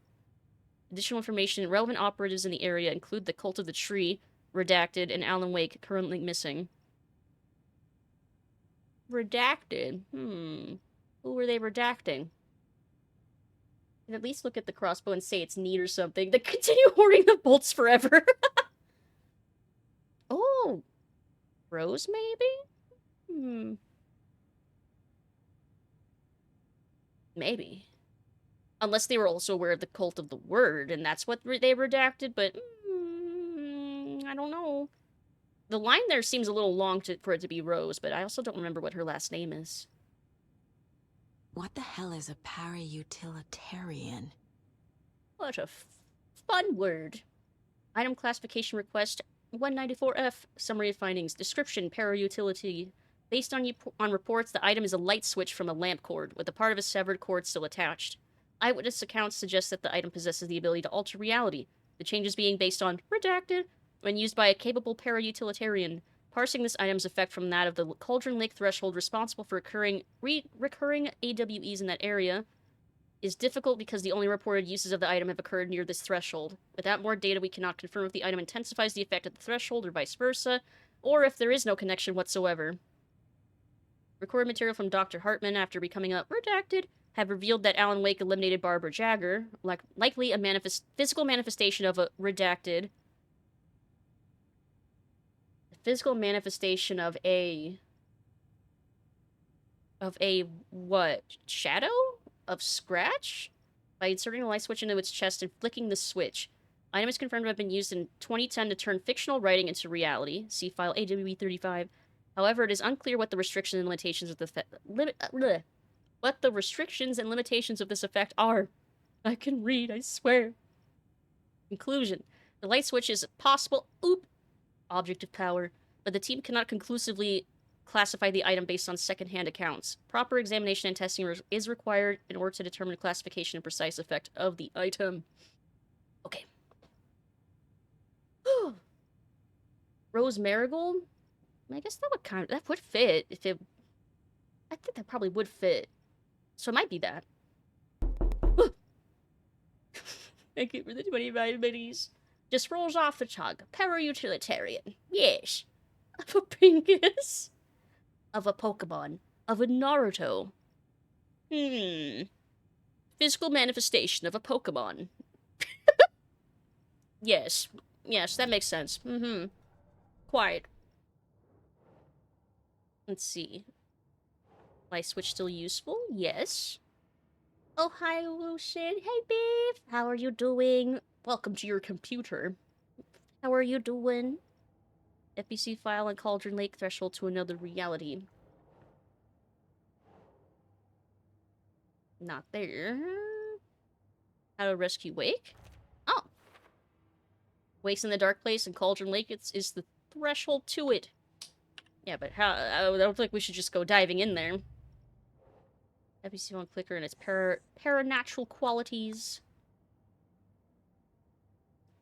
Additional information: relevant operatives in the area include the Cult of the Tree, Redacted, and Alan Wake, currently missing. Redacted? Who were they redacting? And at least look at the crossbow and say it's neat or something. They continue hoarding the bolts forever. Oh! Rose, maybe? Maybe. Unless they were also aware of the Cult of the Word, and that's what they redacted, but... I don't know. The line there seems a little long for it to be Rose, but I also don't remember what her last name is. What the hell is a para-utilitarian? What a fun word. Item classification request 194F. Summary of findings. Description: para-utility. Based on reports, the item is a light switch from a lamp cord, with a part of a severed cord still attached. Eyewitness accounts suggest that the item possesses the ability to alter reality, the changes being based on redacted when used by a capable para-utilitarian. Parsing this item's effect from that of the Cauldron Lake threshold responsible for recurring AWEs in that area is difficult because the only reported uses of the item have occurred near this threshold. Without more data, we cannot confirm if the item intensifies the effect at the threshold or vice versa, or if there is no connection whatsoever. Recorded material from Dr. Hartman after becoming redacted have revealed that Alan Wake eliminated Barbara Jagger, likely a physical manifestation of a redacted. A physical manifestation of a what? Shadow? Of Scratch? By inserting a light switch into its chest and flicking the switch. Item is confirmed to have been used in 2010 to turn fictional writing into reality. See file AWE35. However, it is unclear what the restrictions and limitations of this effect are. I can read, I swear. Conclusion: the light switch is a possible object of power, but the team cannot conclusively classify the item based on second-hand accounts. Proper examination and testing is required in order to determine the classification and precise effect of the item. Okay. Rose Marigold? I guess that would fit if it... I think that probably would fit. So it might be that. Thank you for the 25 minis. Just rolls off the tongue. Para-utilitarian. Yes. Of a Pingus. Of a Pokemon. Of a Naruto. Physical manifestation of a Pokemon. Yes. Yes, that makes sense. Quiet. Let's see. Light switch still useful? Yes. Oh, hi, Lucid. Hey, Beef. How are you doing? Welcome to your computer. How are you doing? FBC file and Cauldron Lake threshold to another reality. Not there. How to rescue Wake? Oh. Wake's in the dark place and Cauldron Lake is the threshold to it. Yeah, but how? I don't think we should just go diving in there. FBC1 clicker and its paranatural qualities.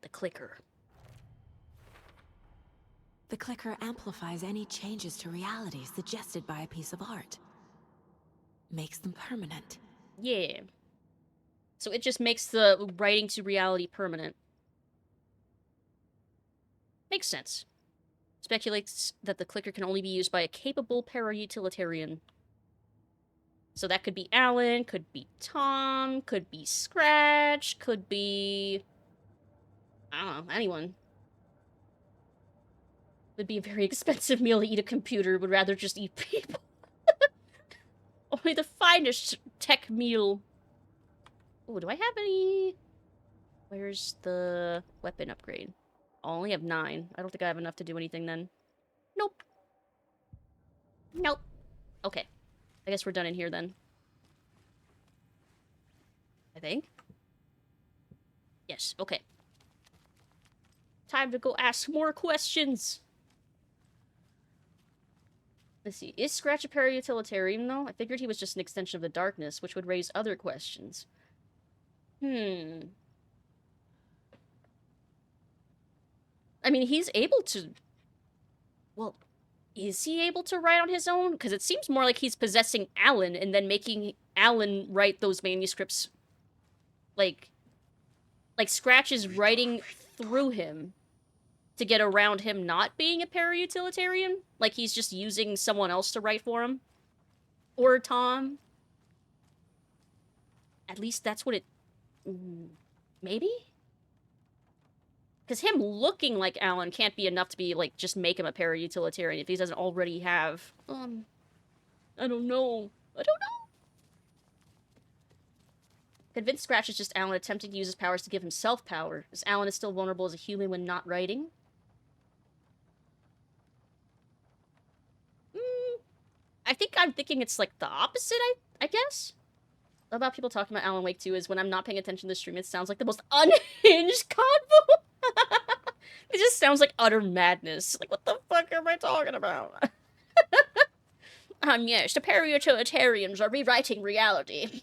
The clicker. The clicker amplifies any changes to reality suggested by a piece of art. Makes them permanent. Yeah. So it just makes the writing to reality permanent. Makes sense. Speculates that the clicker can only be used by a capable para-utilitarian. So that could be Alan, could be Tom, could be Scratch, could be... I don't know, anyone. Would be a very expensive meal to eat a computer, would rather just eat people. Only the finest tech meal. Oh, do I have any... Where's the weapon upgrade? I only have 9. I don't think I have enough to do anything then. Nope. Nope. Okay. I guess we're done in here then. I think. Yes, okay. Time to go ask more questions. Let's see. Is Scratch a para-utilitarian, though? I figured he was just an extension of the darkness, which would raise other questions. I mean, he's able to... Well, is he able to write on his own? Because it seems more like he's possessing Alan and then making Alan write those manuscripts. Like Scratch is writing through him to get around him not being a para-utilitarian. Like he's just using someone else to write for him. Or Tom. At least that's what it... Maybe? Because him looking like Alan can't be enough to be, like, just make him a para-utilitarian if he doesn't already have... I don't know. I don't know. Convinced Scratch is just Alan attempting to use his powers to give himself power, as Alan is still vulnerable as a human when not writing. I think I'm thinking it's, like, the opposite, I guess? About people talking about Alan Wake 2 is when I'm not paying attention to the stream, it sounds like the most unhinged convo. It just sounds like utter madness. Like, what the fuck am I talking about? Yes, the para-utilitarians are rewriting reality.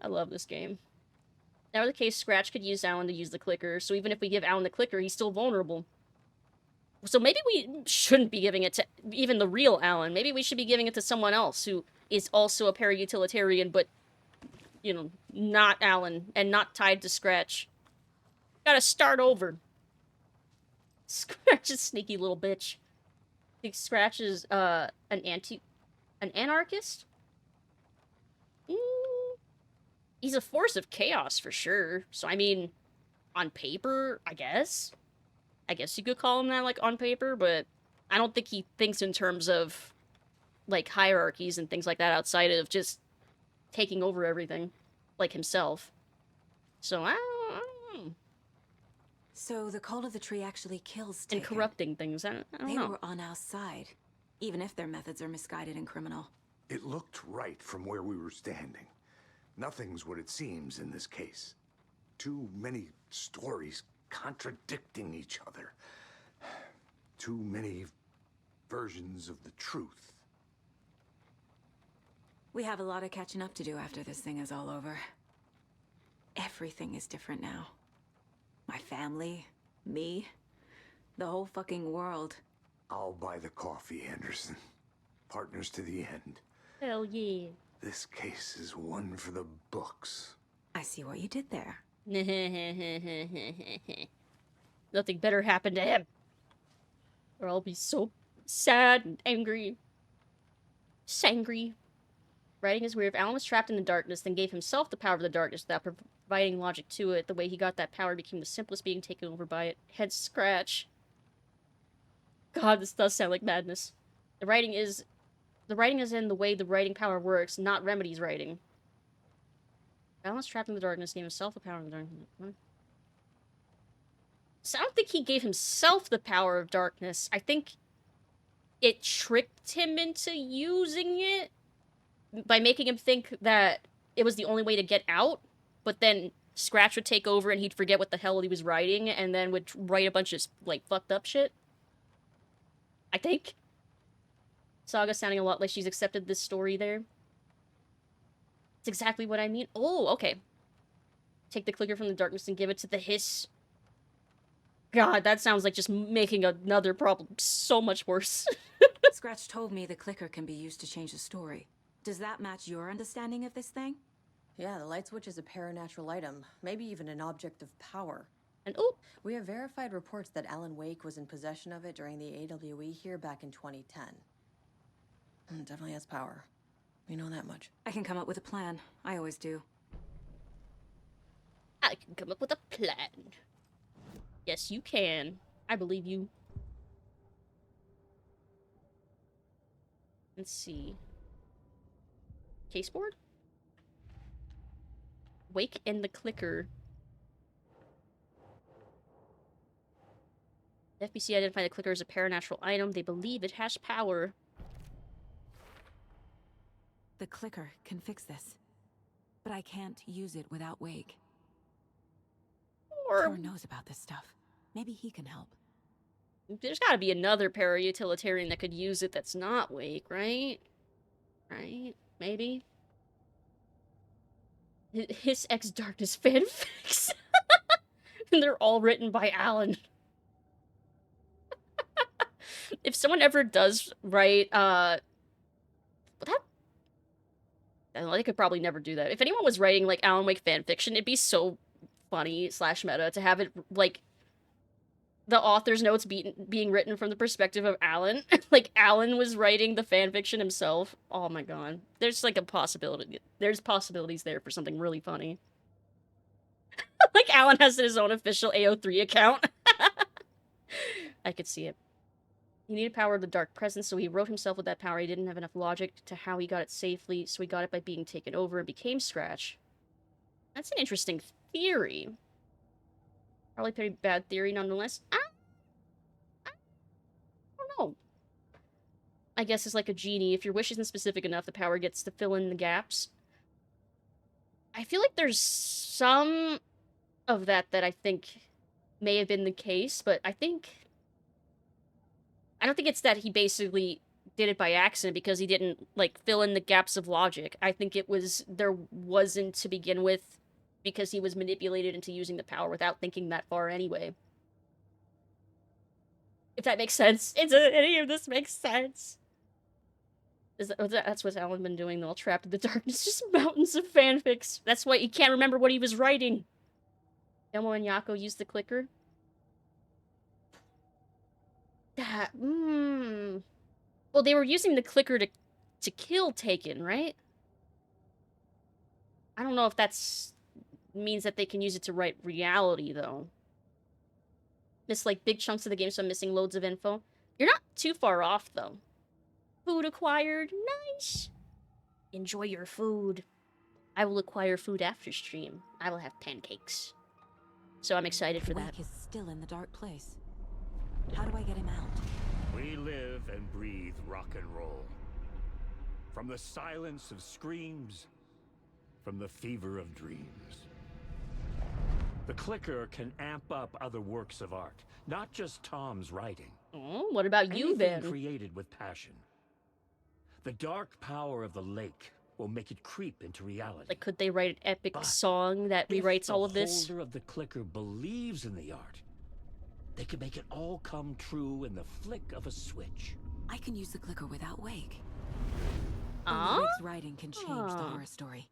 I love this game. Now, the case, Scratch could use Alan to use the clicker, so even if we give Alan the clicker, he's still vulnerable. So maybe we shouldn't be giving it to even the real Alan. Maybe we should be giving it to someone else who is also a para-utilitarian, but, you know, not Alan, and not tied to Scratch. Gotta start over. Scratch is sneaky little bitch. I think Scratch is, an anarchist? He's a force of chaos, for sure. So, I mean, on paper, I guess you could call him that, like, on paper, but I don't think he thinks in terms of, like, hierarchies and things like that outside of just taking over everything, like himself. So, I don't know. So the cult of the tree actually kills And Taken. corrupting things, I don't They know. were on our side, even if their methods are misguided and criminal. It looked right from where we were standing. Nothing's what it seems in this case. Too many stories contradicting each other. Too many versions of the truth. We have a lot of catching up to do after this thing is all over. Everything is different now. My family, me, the whole fucking world. I'll buy the coffee, Anderson. Partners to the end. Hell yeah. This case is one for the books. I see what you did there. Nothing better happened to him. Or I'll be so sad and angry. Sangry. Writing is weird. If Alan was trapped in the darkness, then gave himself the power of the darkness without providing logic to it, the way he got that power became the simplest being taken over by it. Head Scratch. God, this does sound like madness. The writing is The writing is in the way the writing power works, not Remedy's writing. Balance trapped in the darkness gave himself the power of the darkness. So I don't think he gave himself the power of darkness. I think it tricked him into using it by making him think that it was the only way to get out, but then Scratch would take over and he'd forget what the hell he was writing and then would write a bunch of, like, fucked up shit. I think. Saga sounding a lot like she's accepted this story there. It's exactly what I mean. Oh, okay. Take the clicker from the darkness and give it to the hiss. God, that sounds like just making another problem so much worse. Scratch told me the clicker can be used to change the story. Does that match your understanding of this thing? Yeah, the light switch is a paranatural item, maybe even an object of power. And oh, We have verified reports that Alan Wake was in possession of it during the AWE here back in 2010. It definitely has power. We know that much. I can come up with a plan. I always do. I can come up with a plan. Yes, you can. I believe you. Let's see. Caseboard? Wake and the clicker. The FBC identified the clicker as a paranatural item. They believe it has power. The clicker can fix this. But I can't use it without Wake. Or Thor knows about this stuff. Maybe he can help. there's gotta be another para-utilitarian that could use it that's not Wake, right? Right? Maybe? His ex-Darkness fanfics. And they're all written by Alan. If someone ever does write, that... I don't know, they could probably never do that. If anyone was writing, like, Alan Wake fanfiction, it'd be so funny / meta to have it, like, the author's notes being written from the perspective of Alan. Like, Alan was writing the fanfiction himself. Oh my god. There's, like, a possibility. There's possibilities there for something really funny. Like, Alan has his own official AO3 account. I could see it. He needed power of the dark presence, so he wrote himself with that power. He didn't have enough logic to how he got it safely, so he got it by being taken over and became Scratch. That's an interesting theory. Probably pretty bad theory nonetheless. I don't know. I guess it's like a genie. If your wish isn't specific enough, the power gets to fill in the gaps. I feel like there's some of that I think may have been the case, but I don't think it's that he basically did it by accident because he didn't, like, fill in the gaps of logic. I think it was, there wasn't to begin with because he was manipulated into using the power without thinking that far anyway. If that makes sense. Any of this makes sense. That's what Alan been doing, all trapped in the darkness. Just mountains of fanfics. That's why he can't remember what he was writing. Elmo and Yako used the clicker. Well, they were using the clicker to kill Taken, right? I don't know if that's means that they can use it to write reality, though. Miss, like, big chunks of the game, so I'm missing loads of info. You're not too far off, though. Food acquired. Nice! Enjoy your food. I will acquire food after stream. I will have pancakes. So I'm excited for that. Wake is still in the dark place. How do I get him out? We live and breathe rock and roll. From the silence of screams, from the fever of dreams. The clicker can amp up other works of art, not just Tom's writing. Oh, what about you, Anything then? created with passion. The dark power of the lake will make it creep into reality. Like, could they write an epic But song that rewrites all of this? If the holder of the clicker believes in the art, they can make it all come true in the flick of a switch. I can use the clicker without Wake. Ah? Only Wake's writing can change the horror story.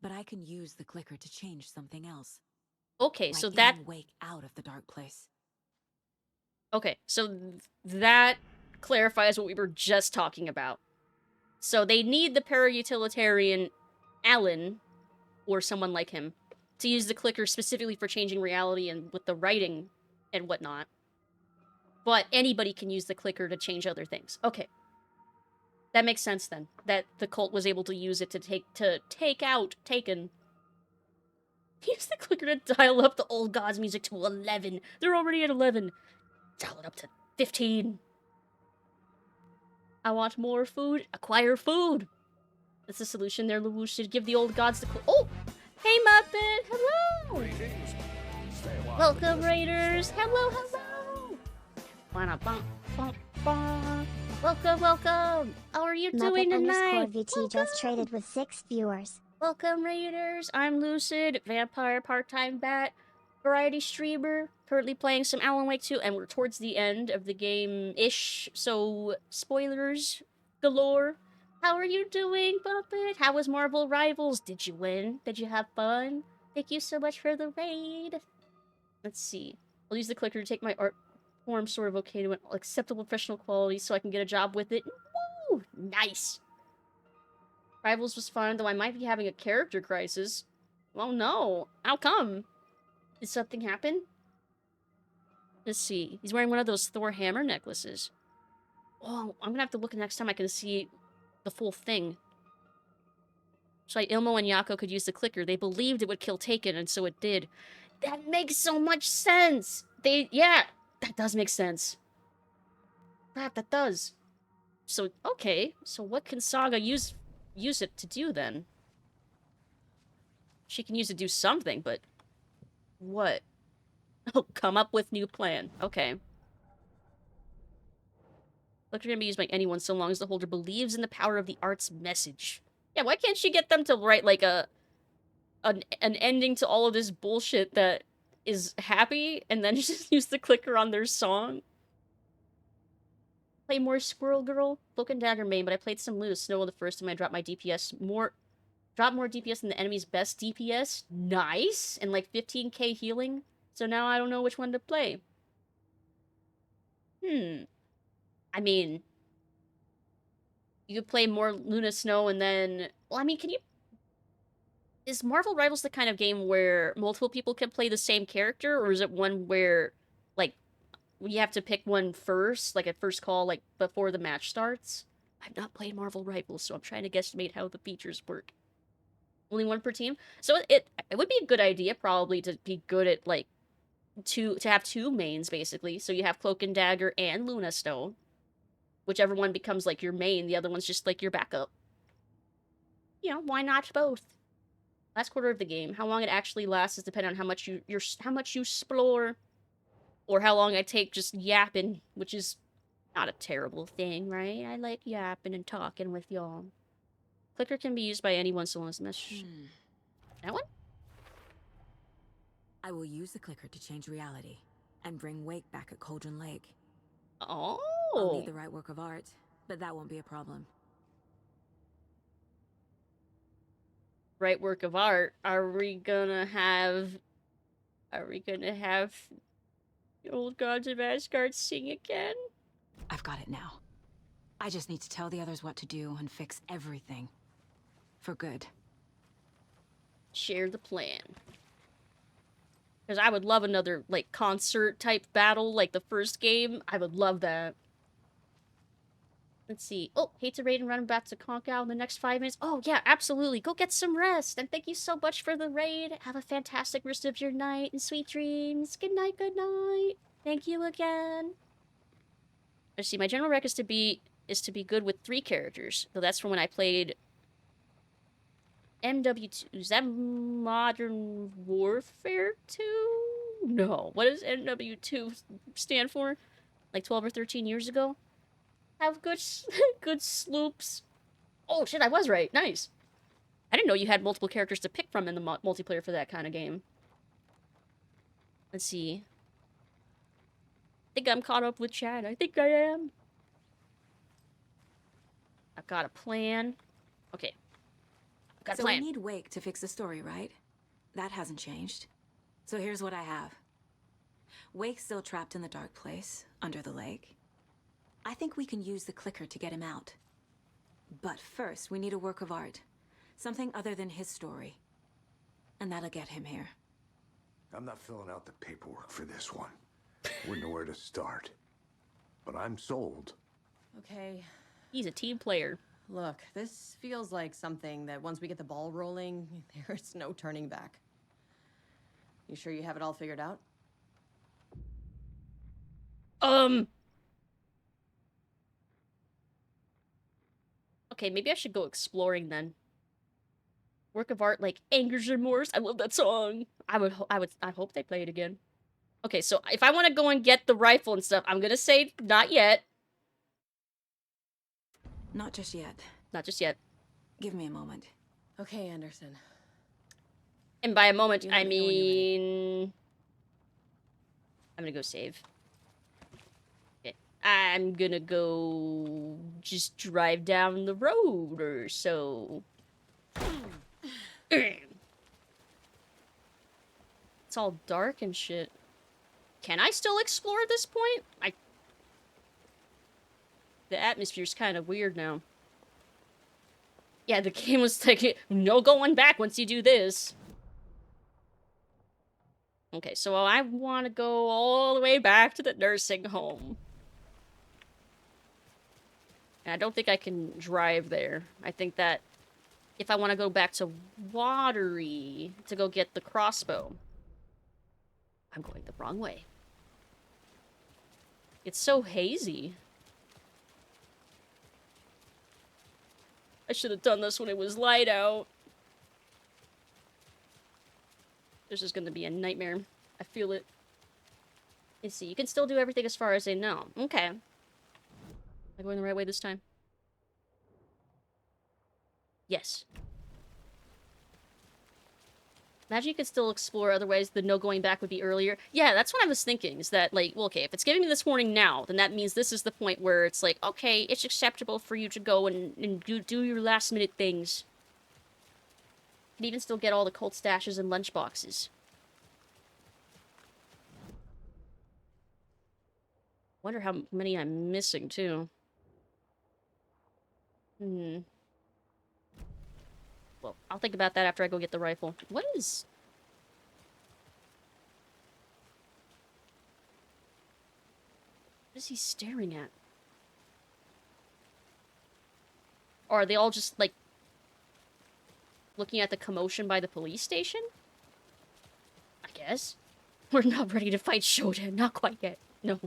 But I can use the clicker to change something else. Okay, Like so getting Wake out of the dark place. Okay, so that clarifies what we were just talking about. So they need the para-utilitarian Alan, or someone like him, to use the clicker specifically for changing reality and with the writing and whatnot. But anybody can use the clicker to change other things. Okay. That makes sense then. That the cult was able to use it to take out Taken. Use the clicker to dial up the old gods music to 11. They're already at 11. Dial it up to 15. I want more food. Acquire food. That's the solution there, Lucid. Give the old gods the oh! Hey, Muppet! Hello! Welcome, Raiders! Hello, hello! Welcome, welcome! How are you doing tonight? _VT just traded with 6 viewers. Welcome, Raiders! I'm Lucid, vampire part-time bat, variety streamer, currently playing some Alan Wake 2, and we're towards the end of the game-ish, so spoilers galore. How are you doing, Puppet? How was Marvel Rivals? Did you win? Did you have fun? Thank you so much for the raid. Let's see. I'll use the clicker to take my art form sort of okay to an acceptable professional quality so I can get a job with it. Woo! Nice! Rivals was fun, though I might be having a character crisis. Well, no. How come? Did something happen? Let's see. He's wearing one of those Thor hammer necklaces. Oh, I'm gonna have to look next time I can see the full thing. So Ilmo and Yako could use the clicker. They believed it would kill Taken, and so it did. That makes so much sense! Yeah, that does make sense. Crap, that does. So, okay. So what can Saga use it to do, then? She can use it to do something, but... what? Oh, come up with new plan. Okay. Clicker can be used by anyone so long as the holder believes in the power of the art's message. Yeah, why can't she get them to write, like, an ending to all of this bullshit that is happy, and then just use the clicker on their song? Play more Squirrel Girl? Cloak and Dagger main, but I played some Loose Snow the first time I dropped my DPS. Drop more DPS than the enemy's best DPS? Nice! And like 15k healing? So now I don't know which one to play. I mean... you could play more Luna Snow and then... well, I mean, can you... is Marvel Rivals the kind of game where multiple people can play the same character? Or is it one where, like, you have to pick one first, like at first call, like, before the match starts? I've not played Marvel Rivals, so I'm trying to guesstimate how the features work. Only one per team? So it would be a good idea, probably, to be good at, like, to have two mains, basically. So you have Cloak and Dagger and Luna Snow. Whichever one becomes, like, your main, the other one's just, like, your backup. You know, why not both? Last quarter of the game. How long it actually lasts is dependent on how much you explore, or how long I take just yapping, which is not a terrible thing, right? I like yapping and talking with y'all. Clicker can be used by anyone so long as the message... that one? I will use the clicker to change reality and bring Wake back at Cauldron Lake. Oh. I'll need the right work of art, but that won't be a problem. Right work of art? Are we gonna have the old gods of Asgard sing again? I've got it now. I just need to tell the others what to do and fix everything. For good. Share the plan. Because I would love another, like, concert-type battle, like the first game. I would love that. Let's see. Oh, hate to raid and run back to conk out in the next 5 minutes. Oh, yeah, absolutely. Go get some rest. And thank you so much for the raid. Have a fantastic rest of your night and sweet dreams. Good night, good night. Thank you again. Let's see. My general rec is to be good with 3 characters. So that's from when I played MW2. Is that Modern Warfare 2? No. What does MW2 stand for? Like 12 or 13 years ago? Have good good sloops. Oh, shit, I was right. Nice. I didn't know you had multiple characters to pick from in the multiplayer for that kind of game. Let's see. I think I'm caught up with chat. I think I am. I've got a plan. Okay. I've got a So plan. we need Wake to fix the story, right? That hasn't changed. So here's what I have. Wake's still trapped in the dark place, under the lake. I think we can use the clicker to get him out. But first, we need a work of art. Something other than his story. And that'll get him here. I'm not filling out the paperwork for this one. Wouldn't know where to start. But I'm sold. Okay, He's a team player. Look, this feels like something that once we get the ball rolling, there's no turning back. You sure you have it all figured out? Okay, maybe I should go exploring then. Work of art like Anger's Remorse. I love that song. I hope they play it again. Okay, so if I want to go and get the rifle and stuff, I'm gonna say not yet. Not just yet. Not just yet. Give me a moment. Okay, Anderson. And by a moment, You I let me know when you're ready. mean... I'm gonna go save. Okay. I'm gonna go just drive down the road or so. It's all dark and shit. Can I still explore at this point? The atmosphere's kind of weird now. Yeah, the game was like, no going back once you do this. Okay, so I want to go all the way back to the nursing home. And I don't think I can drive there. I think that if I want to go back to Watery to go get the crossbow, I'm going the wrong way. It's so hazy. I should have done this when it was light out. This is gonna be a nightmare. I feel it. Let's see, you can still do everything as far as I know. Okay. Am I going the right way this time? Yes. Imagine you could still explore other ways, the no going back would be earlier. Yeah, that's what I was thinking, is that, like, well, okay, if it's giving me this warning now, then that means this is the point where it's like, okay, it's acceptable for you to go and do your last minute things. You can even still get all the cult stashes and lunchboxes. Wonder how many I'm missing, too. Well, I'll think about that after I go get the rifle. What is... What is he staring at? Or are they all just, like, looking at the commotion by the police station? I guess. We're not ready to fight Shodan. Not quite yet. No.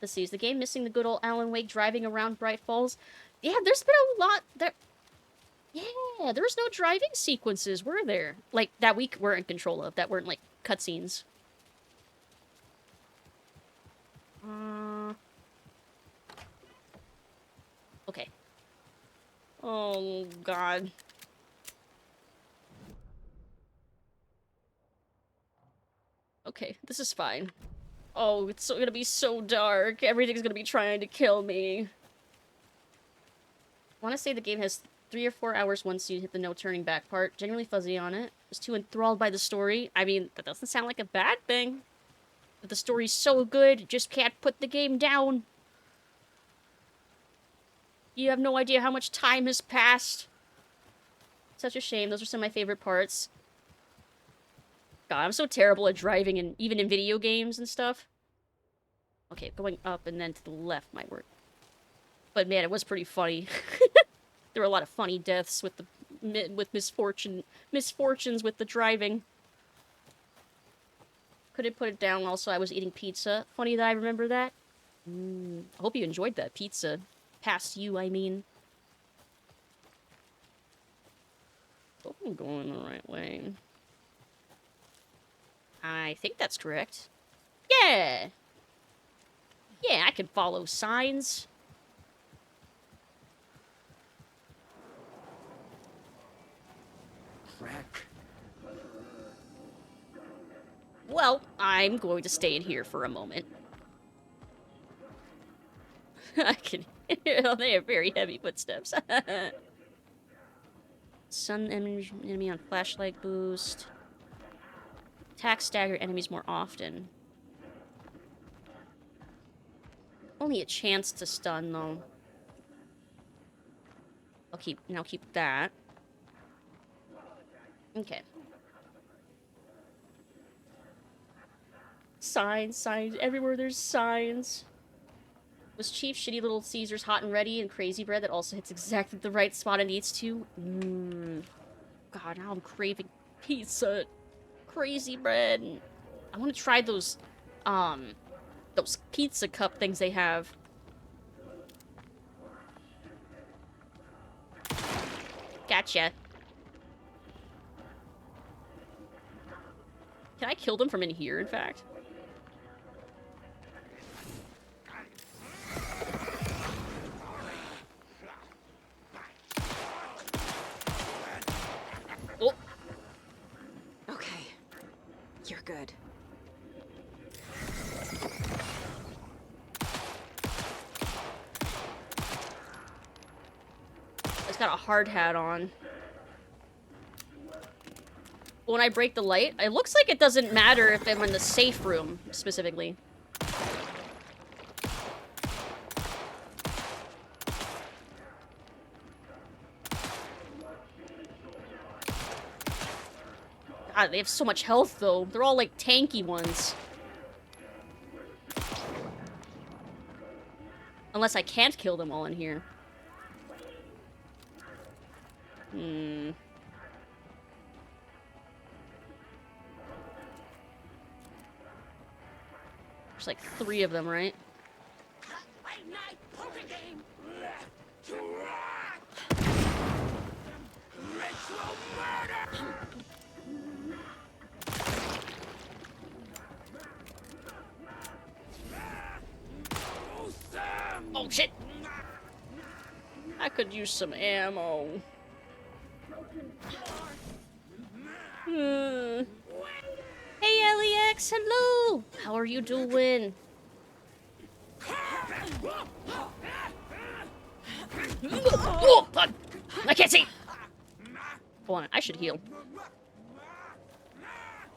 Let's see, is the game missing the good old Alan Wake driving around Bright Falls? Yeah, there's been a lot there. Yeah, there was no driving sequences, were there? Like, that we were in control of, that weren't, like, cutscenes. Okay. Oh, God. Okay, this is fine. Oh, it's gonna be so dark. Everything's gonna be trying to kill me. I want to say the game has 3 or 4 hours once you hit the no turning back part. Genuinely fuzzy on it. Was too enthralled by the story. I mean, that doesn't sound like a bad thing. But the story's so good, just can't put the game down. You have no idea how much time has passed. Such a shame. Those are some of my favorite parts. God, I'm so terrible at driving, and even in video games and stuff. Okay, going up and then to the left might work. But man, it was pretty funny. There were a lot of funny deaths with misfortunes with the driving. Couldn't put it down. Also, I was eating pizza. Funny that I remember that. I hope you enjoyed that pizza. Past you, I mean. Hope I'm going the right way. I think that's correct. Yeah! Yeah, I can follow signs. Crack. Well, I'm going to stay in here for a moment. I can hear they have very heavy footsteps. Sun enemy on flashlight boost. Attack stagger enemies more often. Only a chance to stun though. I'll keep that. Okay. Signs, everywhere there's signs. Was Chief shitty little Caesar's hot and ready and crazy bread that also hits exactly the right spot it needs to? God, now I'm craving pizza. Crazy bread. I want to try those pizza cup things they have. Gotcha. Can I kill them from in here, in fact? Oh. Okay. You're good. It's got a hard hat on. When I break the light, it looks like it doesn't matter if I'm in the safe room, specifically. God, they have so much health, though. They're all, like, tanky ones. Unless I can't kill them all in here. There's like 3 of them, right? Oh, shit! I could use some ammo. Hey, LEX, hello! How are you doing? Oh, fuck! I can't see! Hold on, I should heal.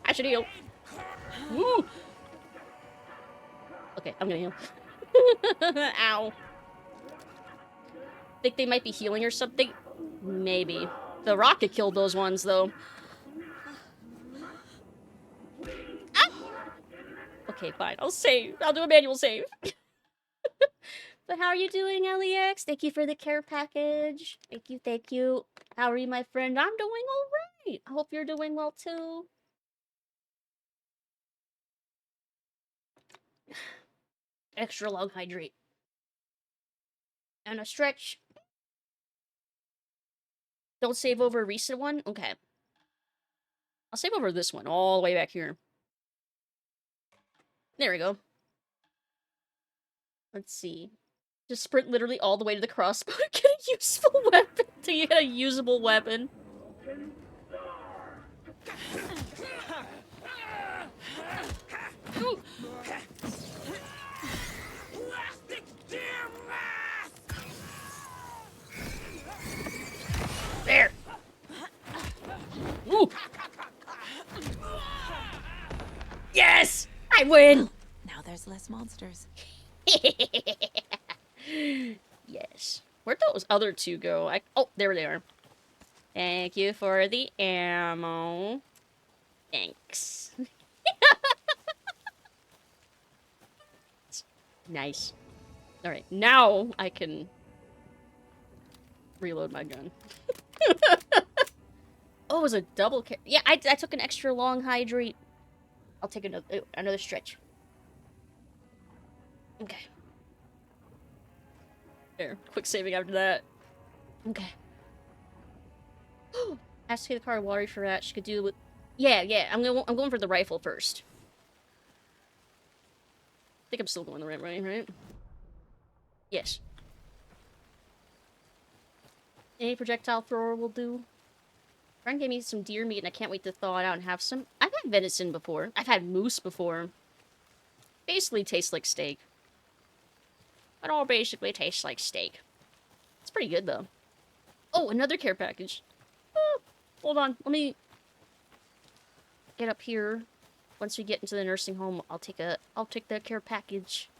I should heal. Woo! Okay, I'm gonna heal. Ow. Think they might be healing or something? Maybe. The rocket killed those ones, though. Ah! Okay, fine. I'll save. I'll do a manual save. But how are you doing, LEX? Thank you for the care package. Thank you, thank you. How are you, my friend? I'm doing alright. I hope you're doing well, too. Extra long hydrate. And a stretch. Don't save over a recent one? Okay. I'll save over this one, all the way back here. There we go. Let's see. Just sprint literally all the way to the crossbow to get a useful weapon. To get a usable weapon. Ooh. There! Ooh. Yes! I win! Now there's less monsters. Yes. Where'd those other 2 go? Oh, there they are. Thank you for the ammo. Thanks. Nice. Alright, now I can reload my gun. Oh, it was a double carry. Yeah, I took an extra long hydrate. I'll take another stretch. Okay. There, quick saving after that. Okay. Asked to pay the car water for that. She could do with. Yeah. I'm going for the rifle first. I think I'm still going the right way, right? Yes. Any projectile thrower will do. Friend gave me some deer meat and I can't wait to thaw it out and have some. I've had venison before. I've had moose before. Basically tastes like steak. It all basically tastes like steak. It's pretty good though. Oh, another care package. Oh, hold on. Let me get up here. Once we get into the nursing home, I'll take that care package.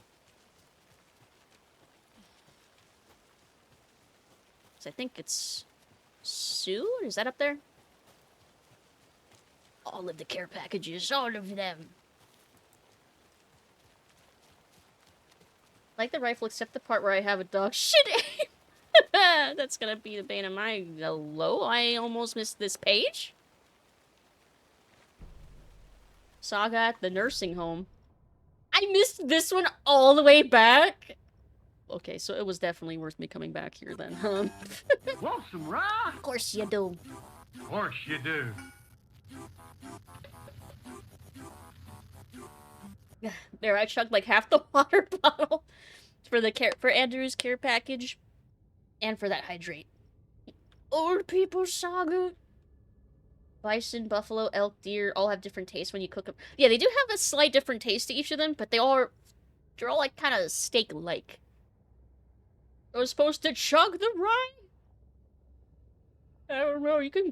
So I think it's Sue? Is that up there? All of the care packages, all of them. Like the rifle, except the part where I have a dog shit aim. That's gonna be the bane of my hello. I almost missed this page. Saga at the nursing home. I missed this one all the way back. Okay, so it was definitely worth me coming back here then. Want some rye? Of course you do. Of course you do. There, I chugged like half the water bottle for Andrew's care package, and for that hydrate. Old people saga. Bison, buffalo, elk, deer all have different tastes when you cook them. Yeah, they do have a slight different taste to each of them, but they're all like kind of steak-like. I was supposed to chug the rye? I don't know. You can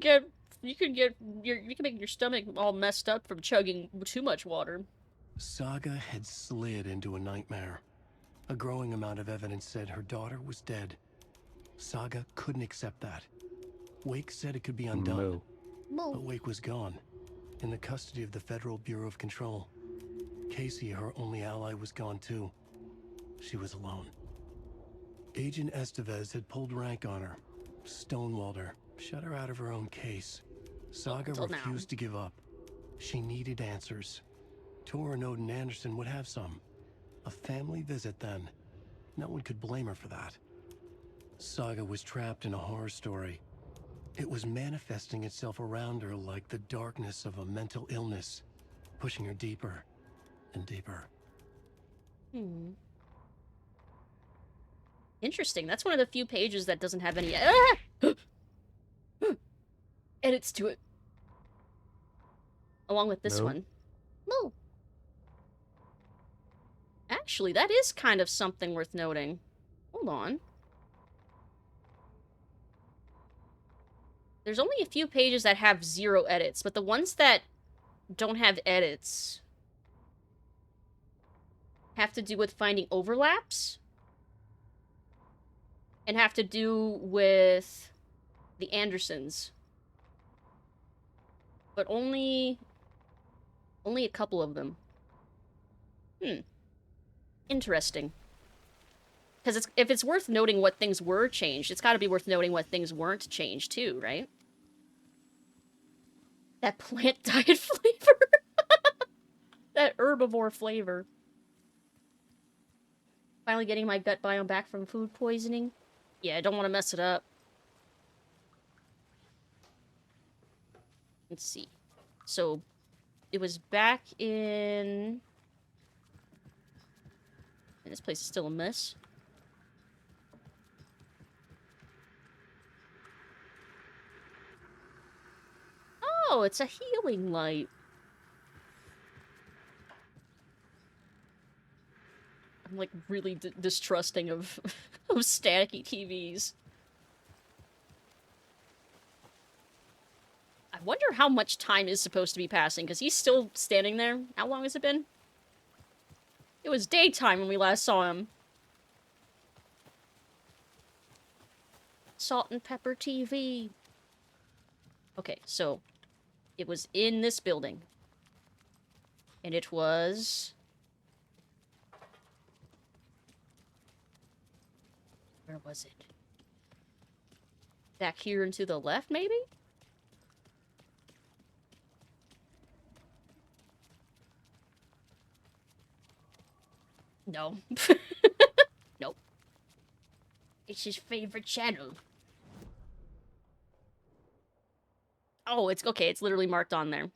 make your stomach all messed up from chugging too much water. Saga had slid into a nightmare. A growing amount of evidence said her daughter was dead. Saga couldn't accept that. Wake said it could be undone. But Wake was gone, in the custody of the Federal Bureau of Control. Casey, her only ally, was gone too. She was alone. Agent Estevez had pulled rank on her, stonewalled her, shut her out of her own case. Saga refused to give up. She needed answers. Tor and Odin Anderson would have some. A family visit then. No one could blame her for that. Saga was trapped in a horror story. It was manifesting itself around her like the darkness of a mental illness, pushing her deeper and deeper. Interesting. That's one of the few pages that doesn't have any edits to it. Along with this one. No. Actually, that is kind of something worth noting. Hold on. There's only a few pages that have 0 edits, but the ones that don't have edits have to do with finding overlaps and have to do with the Andersons. But only a couple of them. Interesting. Because if it's worth noting what things were changed, it's got to be worth noting what things weren't changed too, right? That plant diet flavor. That herbivore flavor. Finally getting my gut biome back from food poisoning. Yeah, I don't want to mess it up. Let's see. So, it was back in... And this place is still a mess. Oh, it's a healing light. I'm like really distrusting of of staticky TVs. I wonder how much time is supposed to be passing, because he's still standing there. How long has it been? It was daytime when we last saw him. Salt and Pepper TV. Okay, so it was in this building. And it was... Where was it? Back here and to the left, maybe? No. Nope. It's his favorite channel. Oh, it's okay. It's literally marked on there.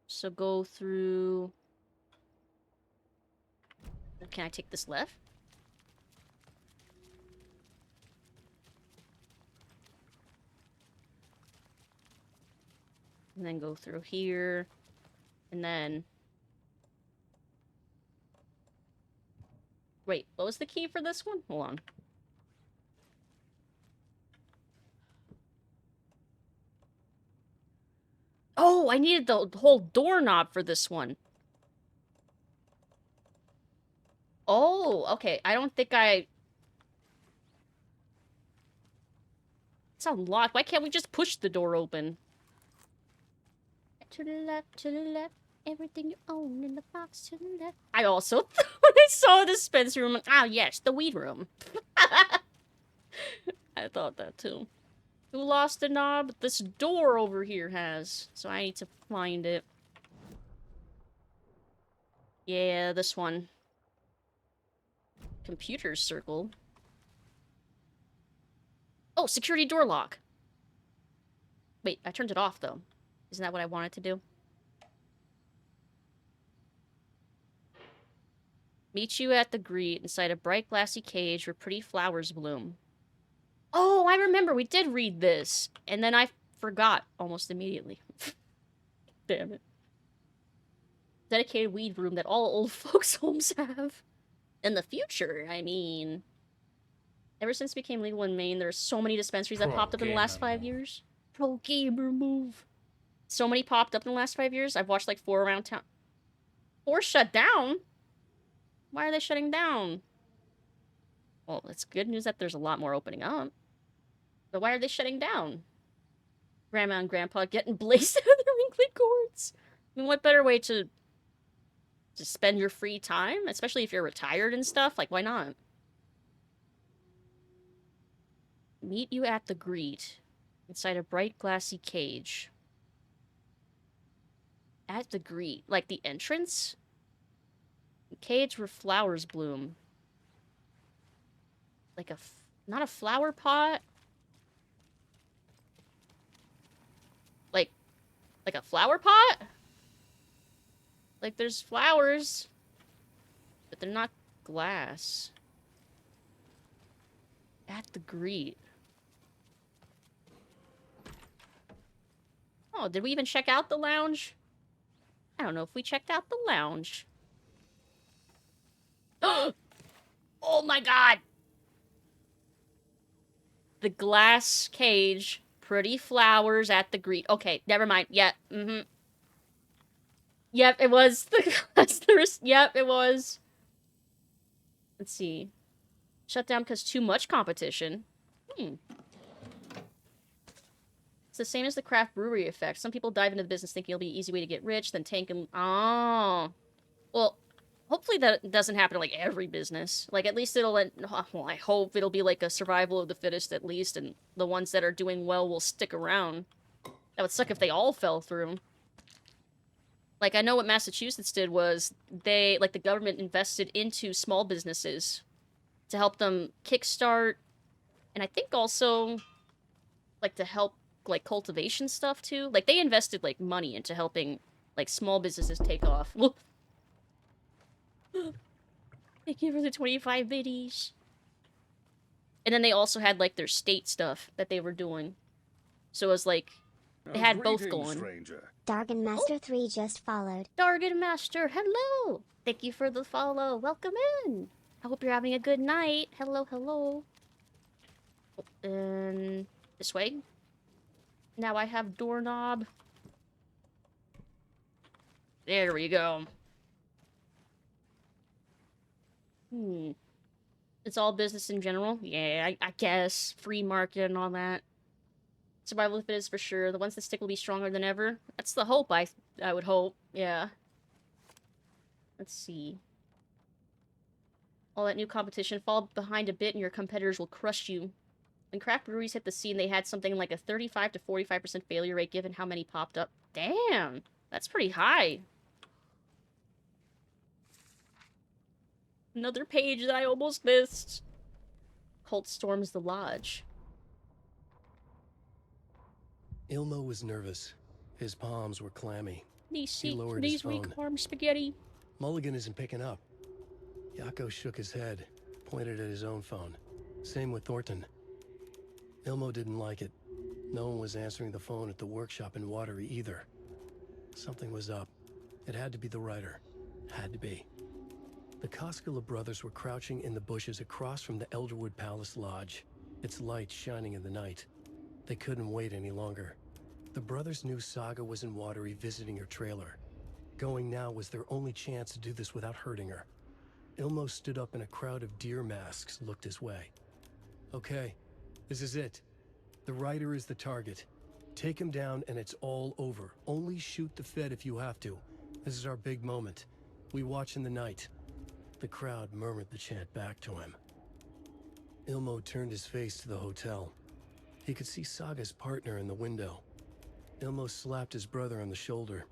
So go through... Can I take this left? And then go through here. And then... Wait, what was the key for this one? Hold on. Oh, I needed the whole doorknob for this one. Oh, okay. I don't think I... It's unlocked. Why can't we just push the door open? To the left, to the left. Everything you own in the box to the left. I also, when I saw the dispensary room, ah, yes, the weed room. I thought that too. Who lost the knob? This door over here has. So I need to find it. Yeah, this one. Computer circle. Oh, security door lock. Wait, I turned it off, though. Isn't that what I wanted to do? Meet you at the greet inside a bright glassy cage where pretty flowers bloom. Oh, I remember. We did read this. And then I forgot almost immediately. Damn it. Dedicated weed room that all old folks' homes have. In the future, I mean... Ever since it became legal in Maine, there are so many dispensaries that popped up in the last 5 years. Pro gamer move. So many popped up in the last 5 years. I've watched like 4 around town. 4 shut down? Why are they shutting down? Well, it's good news that there's a lot more opening up. But why are they shutting down? Grandma and Grandpa getting blazed out of their wrinkly cords. I mean, what better way to spend your free time? Especially if you're retired and stuff. Like, why not? Meet you at the greet. Inside a bright glassy cage. At the greet. Like the entrance? Cage where flowers bloom. Like a... not a flower pot? Like a flower pot? Like there's flowers. But they're not glass. At the greet. Oh, did we even check out the lounge? I don't know if we checked out the lounge. Oh my god! The glass cage. Pretty flowers at the greet. Okay, never mind. Yeah, Yep, it was the glass. Yep, it was. Let's see. Shut down because too much competition. It's the same as the craft brewery effect. Some people dive into the business thinking it'll be an easy way to get rich, then tank and... Oh. Well, hopefully that doesn't happen to, like, every business. Like, at least it'll... Well, I hope it'll be, like, a survival of the fittest, at least, and the ones that are doing well will stick around. That would suck if they all fell through. Like, I know what Massachusetts did was they... Like, the government invested into small businesses to help them kickstart, and I think also, like, to help like cultivation stuff too. Like they invested like money into helping like small businesses take off. Thank you for the 25 biddies. And then they also had like their state stuff that they were doing. So it was like they had both going. Stranger. Dargan Master 3 just followed. Dargan Master, hello. Thank you for the follow. Welcome in. I hope you're having a good night. Hello, hello. And this way. Now I have doorknob. There we go. It's all business in general? Yeah, I guess. Free market and all that. Survival of it is for sure. The ones that stick will be stronger than ever. That's the hope, I would hope. Yeah. Let's see. All that new competition. Fall behind a bit and your competitors will crush you. When craft breweries hit the scene, they had something like a 35 to 45% failure rate given how many popped up. Damn! That's pretty high. Another page that I almost missed. Cult storms the lodge. Ilmo was nervous. His palms were clammy. He These lowered his phone. weak-armed spaghetti. Mulligan isn't picking up. Yako shook his head, pointed at his own phone. Same with Thornton. Ilmo didn't like it. No one was answering the phone at the workshop in Watery either. Something was up. It had to be the writer. Had to be. The Koskela brothers were crouching in the bushes across from the Elderwood Palace Lodge, its light shining in the night. They couldn't wait any longer. The brothers knew Saga was in Watery visiting her trailer. Going now was their only chance to do this without hurting her. Ilmo stood up and a crowd of deer masks looked his way. Okay. This is it. The writer is the target. Take him down and it's all over. Only shoot the Fed if you have to. This is our big moment. We watch in the night. The crowd murmured the chant back to him. Ilmo turned his face to the hotel. He could see Saga's partner in the window. Ilmo slapped his brother on the shoulder.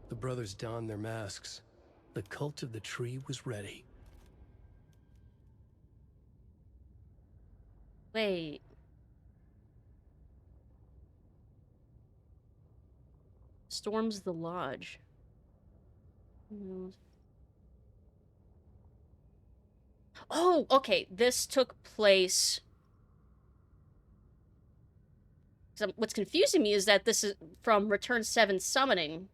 The brothers donned their masks. The cult of the tree was ready. Wait. Storms the lodge. Oh, okay. This took place. What's confusing me is that this is from Return 7 Summoning,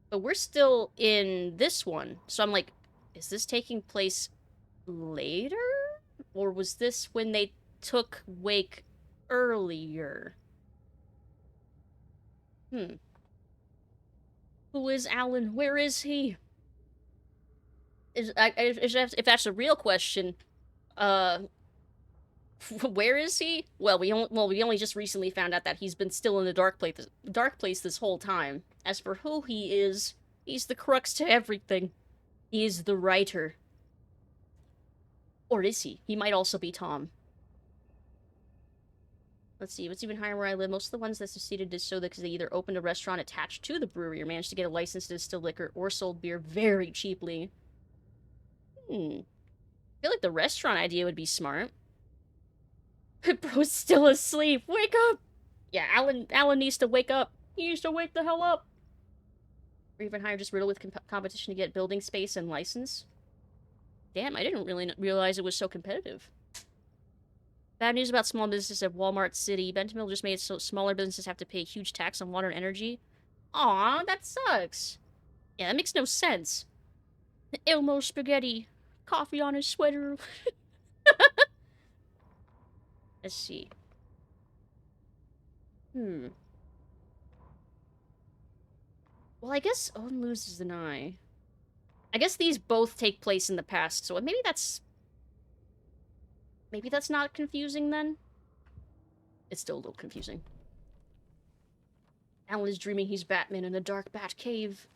but we're still in this one. So I'm like, is this taking place later? Or was this when they took Wake earlier? Who is Alan? Where is he? If that's a real question, where is he? Well, we only just recently found out that he's been still in the dark place this whole time. As for who he is, he's the crux to everything. He is the writer. Or is he? He might also be Tom. Let's see, what's even higher where I live? Most of the ones that succeeded did so because they either opened a restaurant attached to the brewery or managed to get a license to distill liquor or sold beer very cheaply. I feel like the restaurant idea would be smart. Bro's still asleep. Wake up! Yeah, Alan needs to wake up. He needs to wake the hell up. Or even higher, just riddled with competition to get building space and license. Damn, I didn't really realize it was so competitive. Bad news about small businesses at Walmart City. Bentonville just made it so smaller businesses have to pay a huge tax on water and energy. Aw, that sucks. Yeah, that makes no sense. Ilmo spaghetti. Coffee on his sweater. Let's see. Well, I guess Owen loses an eye. I guess these both take place in the past, so maybe that's... Maybe that's not confusing, then? It's still a little confusing. Alan is dreaming he's Batman in a dark bat cave.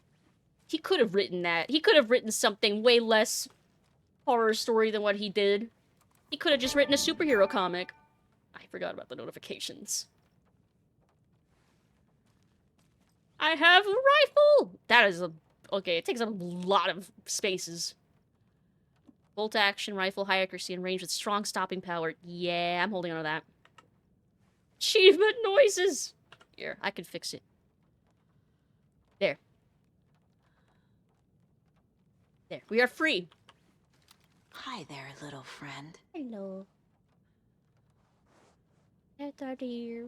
He could have written that. He could have written something way less horror story than what he did. He could have just written a superhero comic. I forgot about the notifications. I have a rifle! That is a... Okay, it takes up a lot of spaces. Bolt action, rifle, high accuracy, and range with strong stopping power. Yeah, I'm holding on to that. Achievement noises! Here, I can fix it. There. There, we are free. Hi there, little friend. Hello. That's our deer.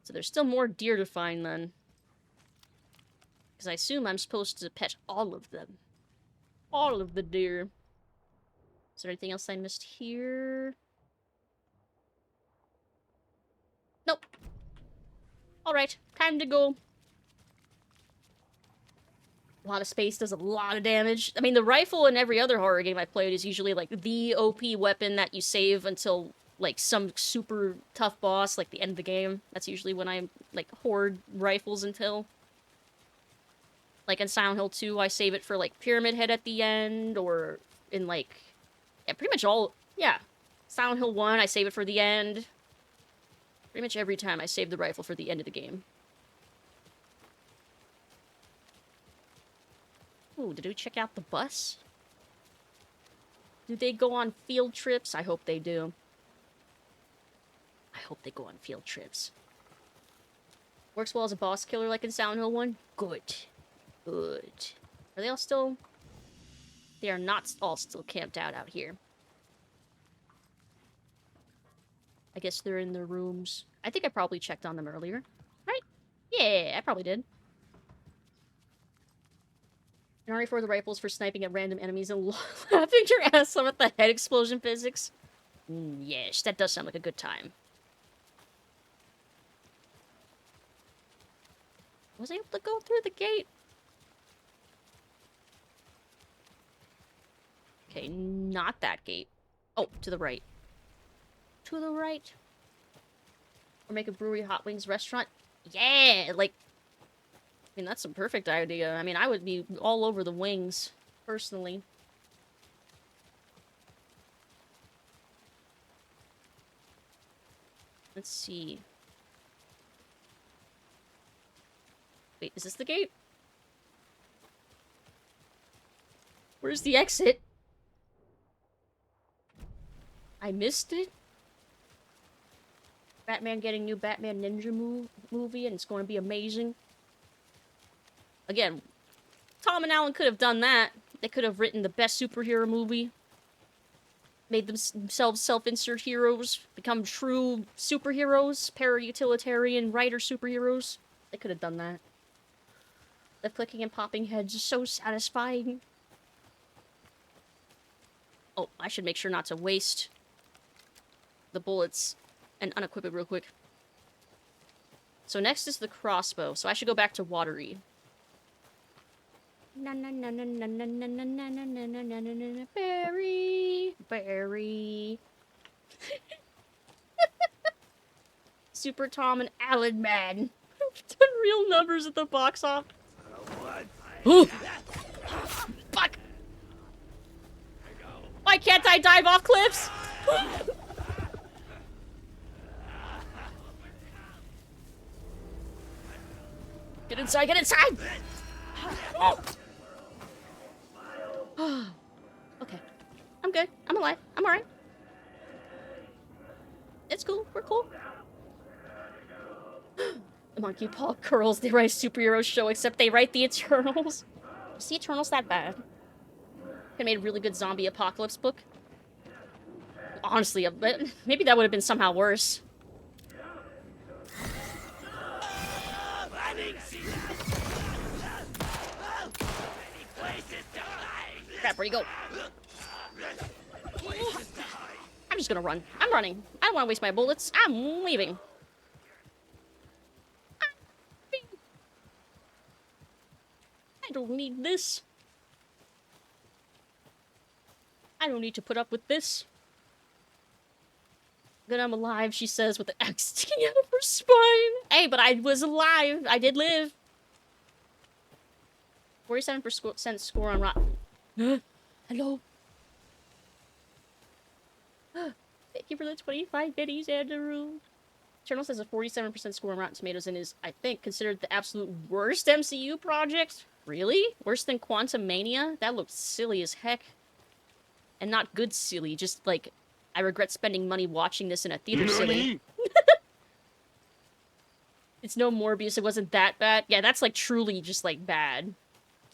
So there's still more deer to find, then. Because I assume I'm supposed to pet all of them. All of the deer. Is there anything else I missed here? Nope. Alright, time to go. A lot of space does a lot of damage. I mean, the rifle in every other horror game I played is usually, like, the OP weapon that you save until, like, some super tough boss, like, the end of the game. That's usually when I, like, hoard rifles until. Like, in Silent Hill 2, I save it for, like, Pyramid Head at the end, or in, like... Yeah, pretty much all... Yeah. Silent Hill 1, I save it for the end. Pretty much every time I save the rifle for the end of the game. Ooh, did we check out the bus? Do they go on field trips? I hope they do. I hope they go on field trips. Works well as a boss killer like in Silent Hill 1? Good. Good. Are they all still... They are not all still camped out here. I guess they're in their rooms. I think I probably checked on them earlier. Right? Yeah, I probably did. An RE4 the rifles for sniping at random enemies and laughing your ass off at the head explosion physics. Yes, that does sound like a good time. Was I able to go through the gate? Okay, not that gate. Oh, to the right. To the right. Or make a brewery hot wings restaurant. Yeah, like... mean, that's a perfect idea. I mean, I would be all over the wings, personally. Let's see. Wait, is this the gate? Where's the exit? I missed it? Batman getting new Batman Ninja movie, and it's going to be amazing. Again, Tom and Alan could have done that. They could have written the best superhero movie. Made themselves self-insert heroes. Become true superheroes. Para-utilitarian writer superheroes. They could have done that. The clicking and popping heads is so satisfying. Oh, I should make sure not to waste the bullets and unequip it real quick. So next is the crossbow. So I should go back to watery. Berry, berry. Super Tom and Alan Man. Done real numbers at the box office. Ooh. Fuck! Why can't I dive off cliffs? Get inside, get inside! Oh. Okay. I'm good. I'm alive. I'm alright. It's cool. We're cool. The Monkey Paw Girls, they write a superhero show, except they write the Eternals. Is the Eternals that bad? Could have made a really good zombie apocalypse book. Honestly, maybe that would have been somehow worse. Crap, where'd he go? I'm just gonna run. I'm running. I don't want to waste my bullets. I'm leaving. I don't need this. I don't need to put up with this. Good, I'm alive, she says with an X sticking out of her spine. Hey, but I was alive. I did live. 47% score on Rotten. Hello. Thank you for the 25 biddies, Andrew. Eternal says a 47% score on Rotten Tomatoes and is, I think, considered the absolute worst MCU project. Really? Worse than Quantum Mania? That looked silly as heck. And not good silly, just like, I regret spending money watching this in a theater silly. It's no Morbius, it wasn't that bad. Yeah, that's like truly just like bad.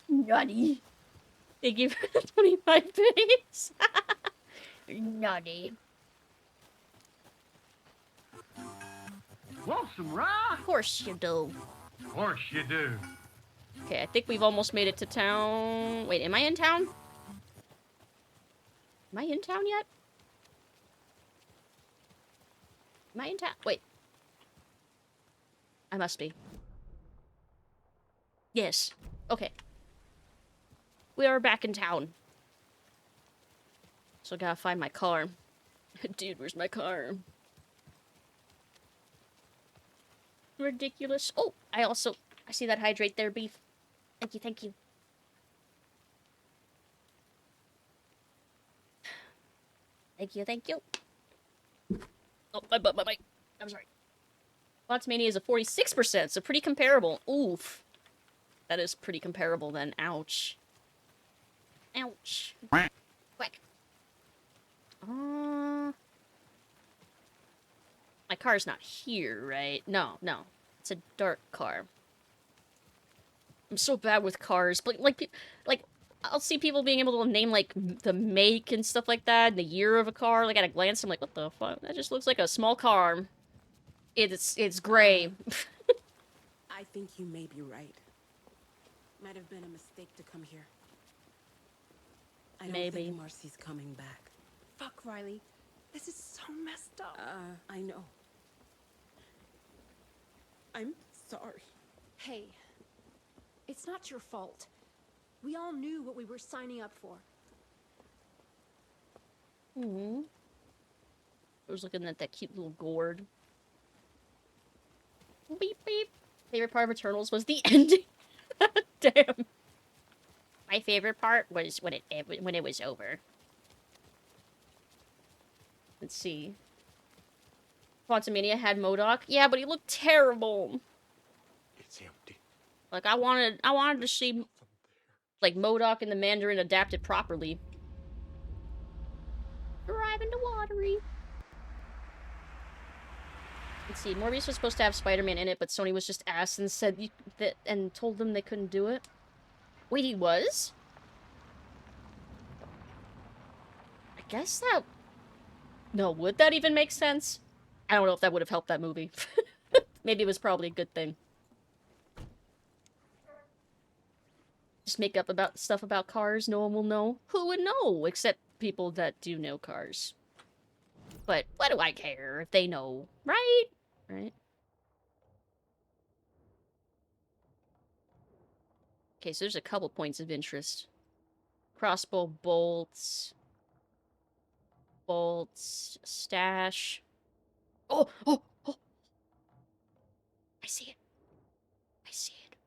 Nutty. Thank you for the 25 pennies. Nutty. Want some rye? Of course you do. Of course you do. Okay, I think we've almost made it to town. Wait, am I in town? Am I in town yet? Am I in town? Wait. I must be. Yes. Okay. We are back in town. So I gotta find my car. Dude, where's my car? Ridiculous. Oh, I see that hydrate there, beef. Thank you, thank you. Thank you, thank you. Oh, my butt, my mic. I'm sorry. Quantumania is a 46%, so pretty comparable. Oof. That is pretty comparable then. Ouch. Ouch. Quick. My car's not here, right? No, no. It's a dark car. I'm so bad with cars, but like I'll see people being able to name like the make and stuff like that, and the year of a car. Like at a glance, I'm like, what the fuck? That just looks like a small car. It's gray. I think you may be right. Might have been a mistake to come here. I don't Maybe. think Marcy's coming back. Fuck, Riley. This is so messed up. I know. I'm sorry. Hey, it's not your fault. We all knew what we were signing up for. I was looking at that cute little gourd. Beep beep. Favorite part of Eternals was the ending. Damn. My favorite part was when it was over. Let's see. Quantumania had MODOK. Yeah, but he looked terrible. It's empty. Like I wanted to see like MODOK and the Mandarin adapted properly. Driving to Watery. Let's see. Morbius was supposed to have Spider-Man in it, but Sony was just asked and said that and told them they couldn't do it. Wait, he was? I guess that. No, would that even make sense? I don't know if that would have helped that movie. Maybe it was probably a good thing. Just make up about stuff about cars, no one will know. Who would know? Except people that do know cars. But what do I care if they know, right? Right? Okay, so there's a couple points of interest. Crossbow bolts. Bolts. Stash. Oh! Oh! Oh! I see it. I see it.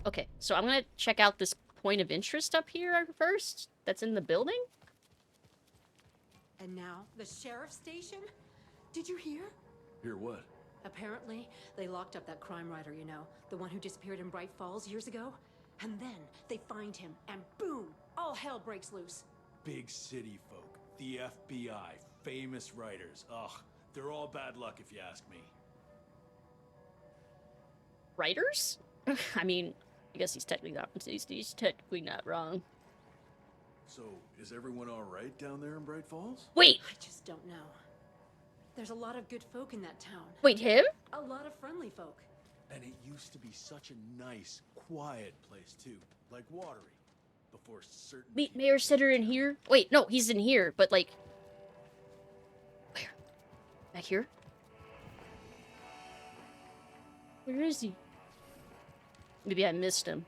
Okay, so I'm gonna check out this point of interest up here first. That's in the building. And now, the sheriff's station? Did you hear? Hear what? Apparently, they locked up that crime writer, you know, the one who disappeared in Bright Falls years ago. And then they find him, and boom, all hell breaks loose. Big city folk, the FBI, famous writers. Ugh, they're all bad luck if you ask me. Writers? I mean, I guess he's technically not wrong. So, is everyone all right down there in Bright Falls? Wait! I just don't know. There's a lot of good folk in that town. Wait, him? A lot of friendly folk. And it used to be such a nice, quiet place too, like Watery, before certain. Meet Mayor Sitter in here? Wait, no, he's in here, but like... Where? Back here? Where is he? Maybe I missed him.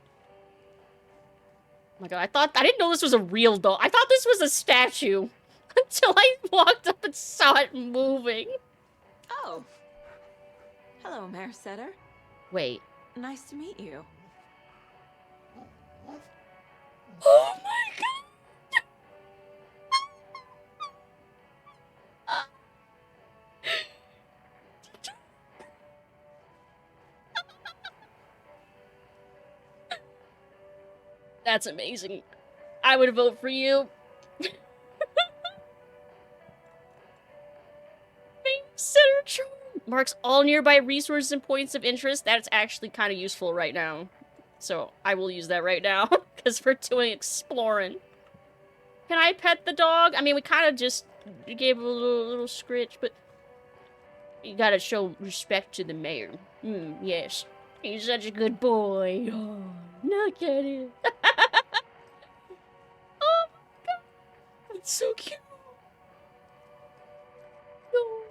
Oh my god, I didn't know this was a real dog. I thought this was a statue. Until I walked up and saw it moving. Oh. Hello, Mayor Setter. Wait. Nice to meet you. Oh my god! That's amazing. I would vote for you. Center charm marks all nearby resources and points of interest. That's actually kind of useful right now. So I will use that right now because we're doing exploring. Can I pet the dog? I mean, we kind of just gave a little scritch, but you gotta show respect to the mayor. Yes. He's such a good boy. Oh, look at him. Oh my god. That's so cute. Oh.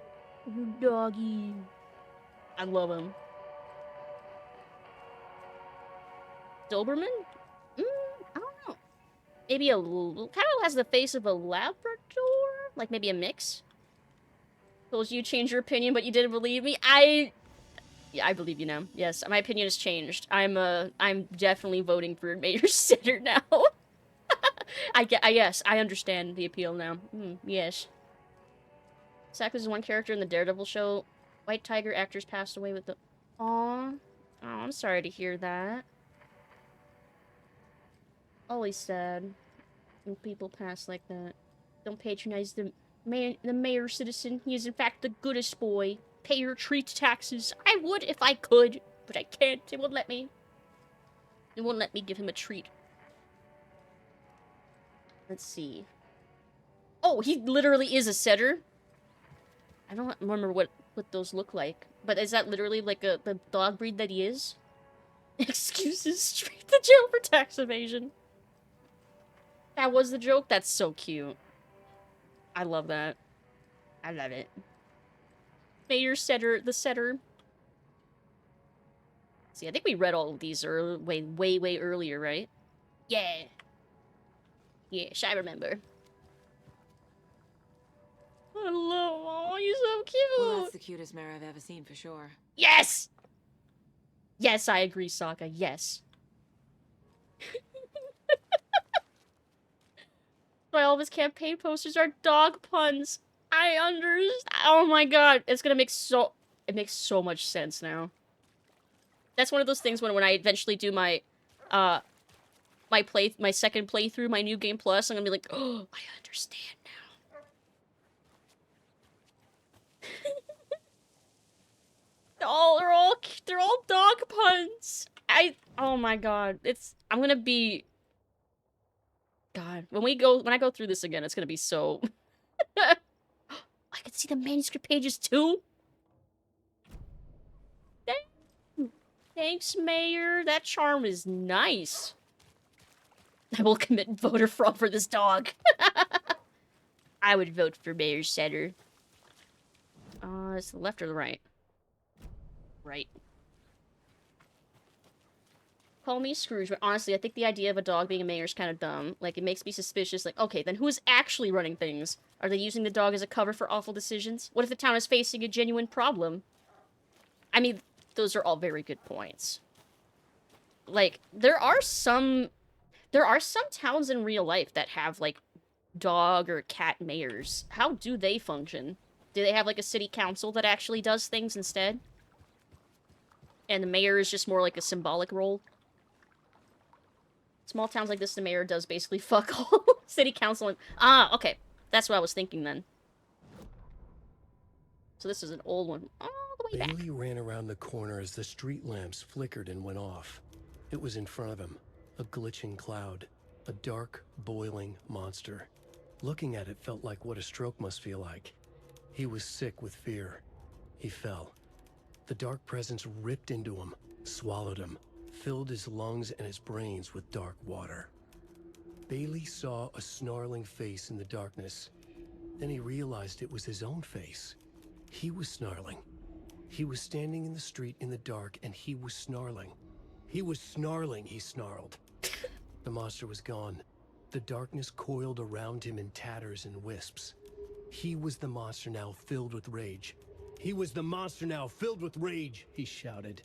Doggy. I love him. Doberman? I don't know. Maybe kind of has the face of a Labrador? Like maybe a mix? Suppose you changed your opinion, but you didn't believe me? Yeah, I believe you now. Yes, my opinion has changed. I'm definitely voting for Mayor Sitter now. Yes, I understand the appeal now. Yes. Sack was one character in the Daredevil show. White Tiger actors passed away with the... Aww. Oh, I'm sorry to hear that. Always sad when people pass like that. Don't patronize the mayor citizen. He is in fact the goodest boy. Pay your treat taxes. I would if I could, but I can't. It won't let me. It won't let me give him a treat. Let's see. Oh, he literally is a setter. I don't remember what those look like. But is that literally like the dog breed that he is? Excuses, straight to jail for tax evasion. That was the joke? That's so cute. I love that. I love it. Mayor Setter, the setter. See, I think we read all of these way earlier, right? Yeah. Yes, I remember. I love, oh, you're so cute. Well, that's the cutest mare I've ever seen for sure. Yes! Yes, I agree, Sokka, yes. why all of his campaign posters are dog puns. I understand. Oh my god, it's gonna make so... It makes so much sense now. That's one of those things when I eventually do my, my second playthrough, my New Game Plus, I'm gonna be like, oh, I understand now. They're all dog puns. Oh my god, I'm gonna be... God, when I go through this again, it's gonna be so... I can see the manuscript pages too? Thanks, Mayor. That charm is nice. I will commit voter fraud for this dog. I would vote for Mayor Setter. It's the left or the right? Right. Call me Scrooge, but honestly, I think the idea of a dog being a mayor is kind of dumb. Like, it makes me suspicious. Like, okay, then who is actually running things? Are they using the dog as a cover for awful decisions? What if the town is facing a genuine problem? I mean, those are all very good points. Like, there are some towns in real life that have, like, dog or cat mayors. How do they function? Do they have, like, a city council that actually does things instead? And the mayor is just more like a symbolic role? Small towns like this, the mayor does basically fuck all. City council and... Ah, okay. That's what I was thinking then. So this is an old one. All the way back. Bailey ran around the corner as the street lamps flickered and went off. It was in front of him, a glitching cloud, a dark, boiling monster. Looking at it felt like what a stroke must feel like. He was sick with fear. He fell. The dark presence ripped into him, swallowed him, filled his lungs and his brains with dark water. Bailey saw a snarling face in the darkness. Then he realized it was his own face. He was snarling. He was standing in the street in the dark, and he was snarling. He was snarling, he snarled. The monster was gone. The darkness coiled around him in tatters and wisps. He was the monster now, filled with rage. He was the monster now, filled with rage, he shouted.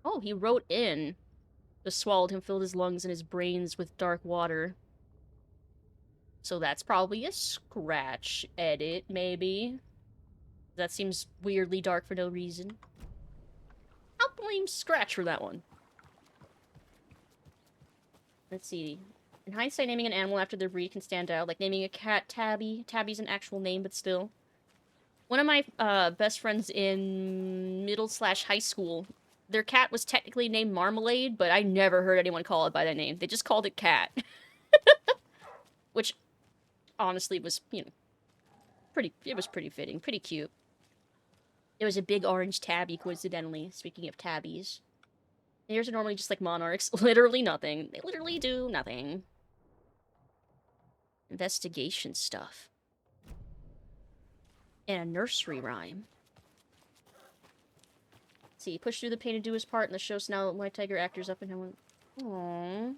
Oh, he wrote in. The swallowed him, filled his lungs and his brains with dark water. So that's probably a scratch edit, maybe. That seems weirdly dark for no reason. I'll blame Scratch for that one. Let's see. In hindsight, naming an animal after their breed can stand out, like naming a cat Tabby. Tabby's an actual name, but still. One of my best friends in middle/high school, their cat was technically named Marmalade, but I never heard anyone call it by that name. They just called it Cat. Which, honestly, was, you know, it was pretty fitting, pretty cute. It was a big orange tabby, coincidentally, speaking of tabbies. Theirs are normally just like monarchs. Literally nothing. They literally do nothing. Investigation stuff. And a nursery rhyme. Let's see, push through the pain to do his part, and the show's now White Tiger actors up and down. Aww.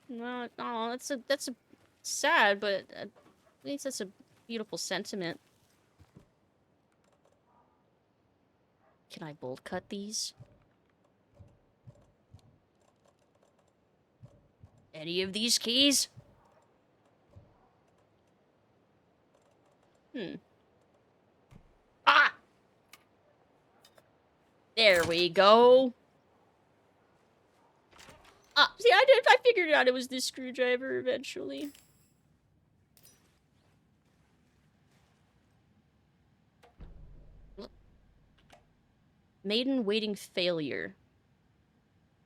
No, oh, that's a sad, but at least that's a beautiful sentiment. Can I bold cut these? Any of these keys? Ah! There we go. Ah, see, I figured out it was this screwdriver eventually. Maiden waiting failure.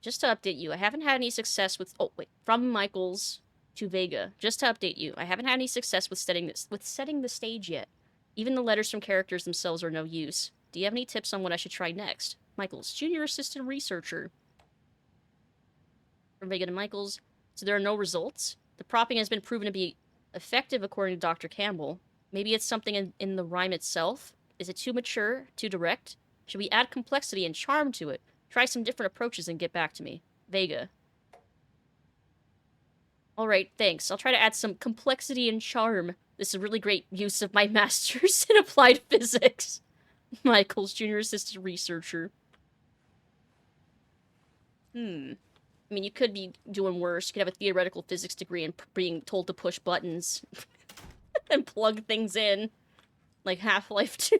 Just to update you, I haven't had any success with... Oh, wait. From Michaels to Vega. Just to update you, I haven't had any success with setting the stage yet. Even the letters from characters themselves are no use. Do you have any tips on what I should try next? Michaels, Junior Assistant Researcher. From Vega to Michaels. So there are no results? The propping has been proven to be effective according to Dr. Campbell. Maybe it's something in the rhyme itself? Is it too mature? Too direct? Should we add complexity and charm to it? Try some different approaches and get back to me. Vega. Alright, thanks. I'll try to add some complexity and charm. This is a really great use of my master's in applied physics. Michaels, Junior Assistant Researcher. I mean, you could be doing worse. You could have a theoretical physics degree and being told to push buttons and plug things in. Like Half-Life 2.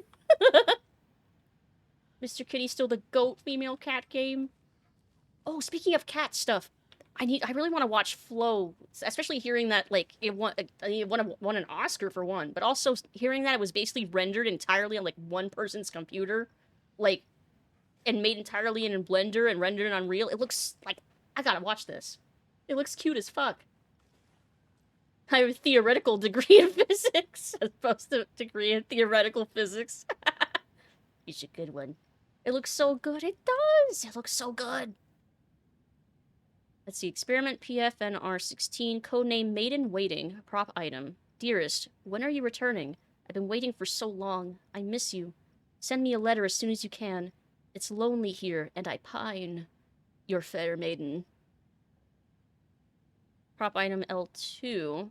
Mr. Kitty's still the GOAT female cat game. Oh, speaking of cat stuff, I really want to watch Flow, especially hearing that, like, it won an Oscar for one, but also hearing that it was basically rendered entirely on, like, one person's computer, like, and made entirely in Blender and rendered in Unreal. It looks like, I gotta watch this. It looks cute as fuck. I have a theoretical degree in physics, as opposed to a degree in theoretical physics. It's a good one. It looks so good. It does! It looks so good. Let's see. Experiment PFNR16. Codename Maiden Waiting. Prop item. Dearest, when are you returning? I've been waiting for so long. I miss you. Send me a letter as soon as you can. It's lonely here, and I pine. Your fair maiden. Prop item L2.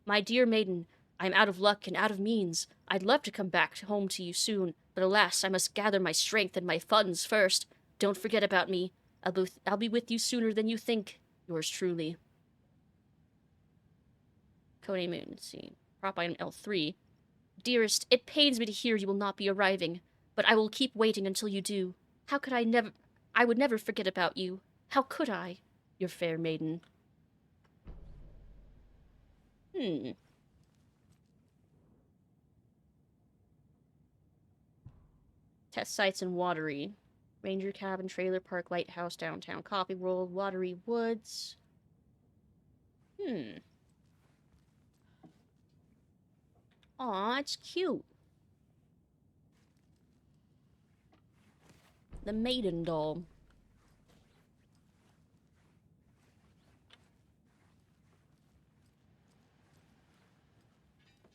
My dear maiden, I am out of luck and out of means. I'd love to come back home to you soon, but alas, I must gather my strength and my funds first. Don't forget about me. I'll be with you sooner than you think. Yours truly. Codename, let's see. Prop item L3. Dearest, it pains me to hear you will not be arriving, but I will keep waiting until you do. How could I would never forget about you. How could I? Your fair maiden. Test sites in Watery. Ranger cabin, trailer park, lighthouse, downtown, coffee world, Watery woods. Aw, it's cute. The maiden doll.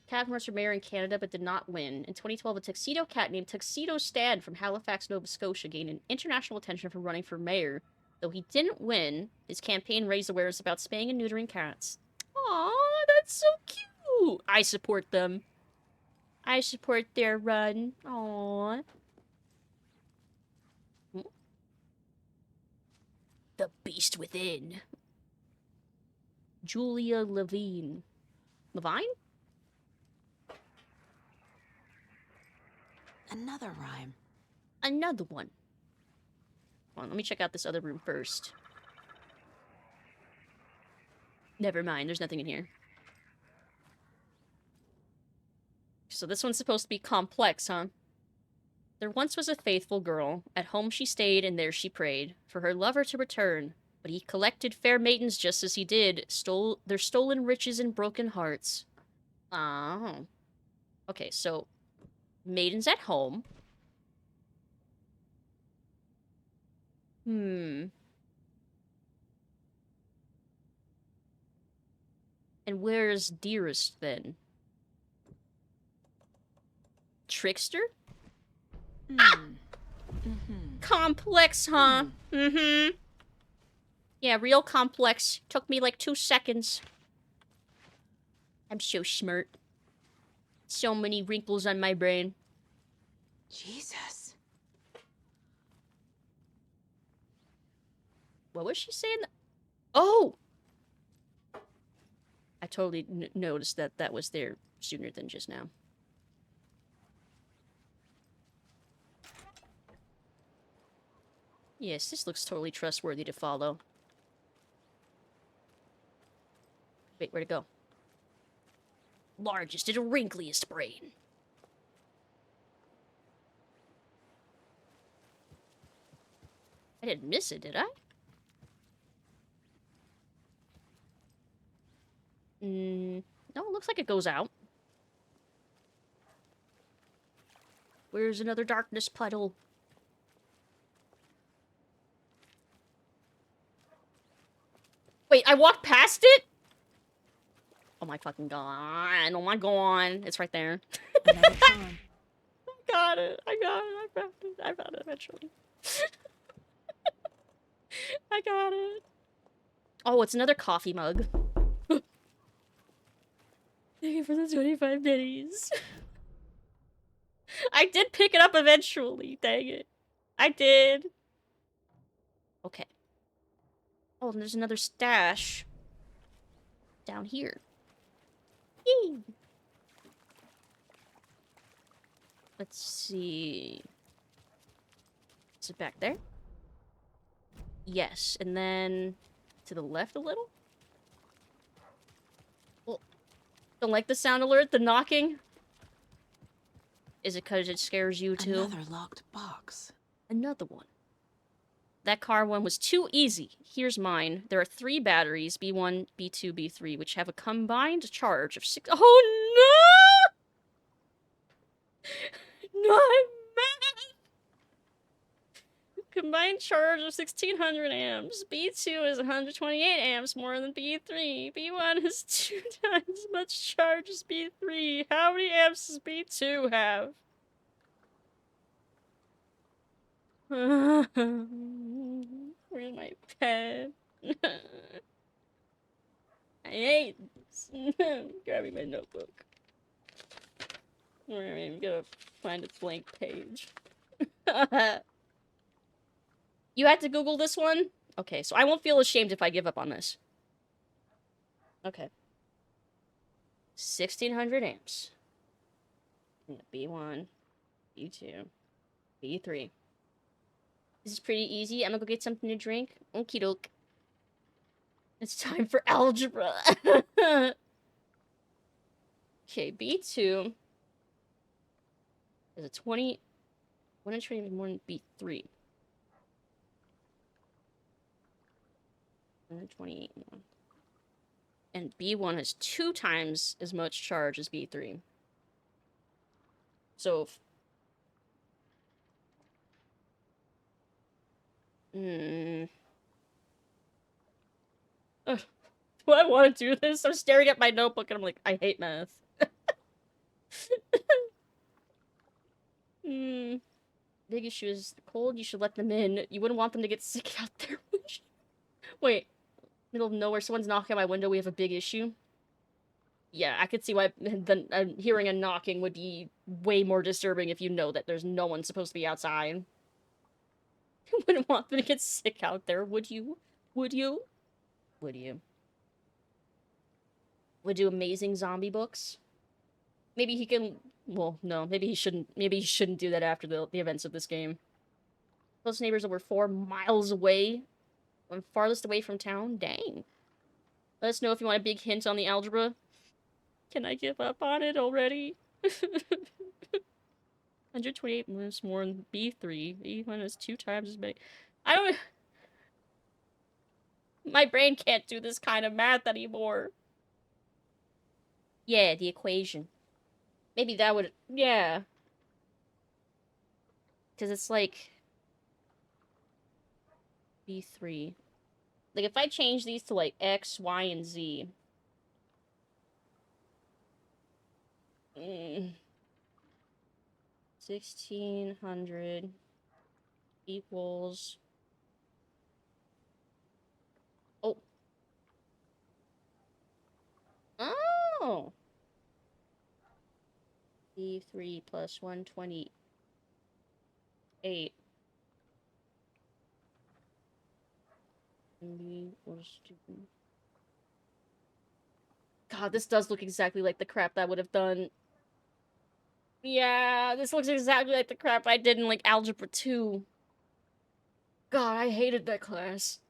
Cat runs for mayor in Canada but did not win. In 2012, a tuxedo cat named Tuxedo Stan from Halifax, Nova Scotia gained an international attention for running for mayor. Though he didn't win, his campaign raised awareness about spaying and neutering cats. Aw, that's so cute! I support them. I support their run. Aw. The Beast Within. Julia Levine. Levine? Another rhyme. Another one. Hold on, let me check out this other room first. Never mind, there's nothing in here. So this one's supposed to be complex, huh? There once was a faithful girl. At home she stayed, and there she prayed for her lover to return. But he collected fair maidens just as he did, stole their stolen riches and broken hearts. Oh. Okay, so maidens at home. And where's Dearest, then? Trickster? Complex, huh? Yeah, real complex. Took me like 2 seconds. I'm so smart. So many wrinkles on my brain. Jesus. What was she saying? Oh! I totally noticed that that was there sooner than just now. Yes, this looks totally trustworthy to follow. Wait, where'd it go? Largest and wrinkliest brain. I didn't miss it, did I? No, it looks like it goes out. Where's another darkness puddle? Wait, I walked past it? Oh my fucking god. Oh my god. It's right there. Another charm. I got it. I got it. I found it. I found it eventually. I got it. Oh, it's another coffee mug. Thank you for the 25 pennies. I did pick it up eventually. Dang it. I did. Okay. Oh, and there's another stash down here. Yee! Let's see. Is it back there? Yes, and then to the left a little? Well, don't like the sound alert, the knocking? Is it because it scares you too? Another locked box. Another one. That car one was too easy. Here's mine. There are 3 batteries, B1, B2, B3, which have a combined charge of 6... Oh, no! Not math! Combined charge of 1600 amps. B2 is 128 amps more than B3. B1 is 2 times as much charge as B3. How many amps does B2 have? Where's my pen? I hate this. Grabbing my notebook. I'm gonna find a blank page. You had to Google this one? Okay, so I won't feel ashamed if I give up on this. Okay. 1600 amps. B1, B2, B3. This is pretty easy. I'm gonna go get something to drink. Okie doke. It's time for algebra. Okay, B2 is a 20... 120 more than B3. 128 more. And B1 has 2 times as much charge as B3. So... Ugh. Do I want to do this? I'm staring at my notebook and I'm like, I hate math. Big issue is cold, you should let them in. You wouldn't want them to get sick out there. Wait. Middle of nowhere, someone's knocking on my window, we have a big issue? Yeah, I could see why hearing a knocking would be way more disturbing if you know that there's no one supposed to be outside. You wouldn't want them to get sick out there, would you? Would you? Would you? Would do amazing zombie books? Maybe he can... Well, no, maybe he shouldn't do that after the events of this game. Close neighbors over 4 miles away. I'm farthest away from town? Dang. Let us know if you want a big hint on the algebra. Can I give up on it already? 128 moves more than B3. B1 is 2 times as many. I don't... My brain can't do this kind of math anymore. Yeah, the equation. Maybe that would... Yeah. Because it's like... B3. Like, if I change these to, like, X, Y, and Z... 1600 equals... Oh. Oh! B3 plus 128. God, this does look exactly like the crap that would have done. Yeah, this looks exactly like the crap I did in, like, Algebra 2. God, I hated that class.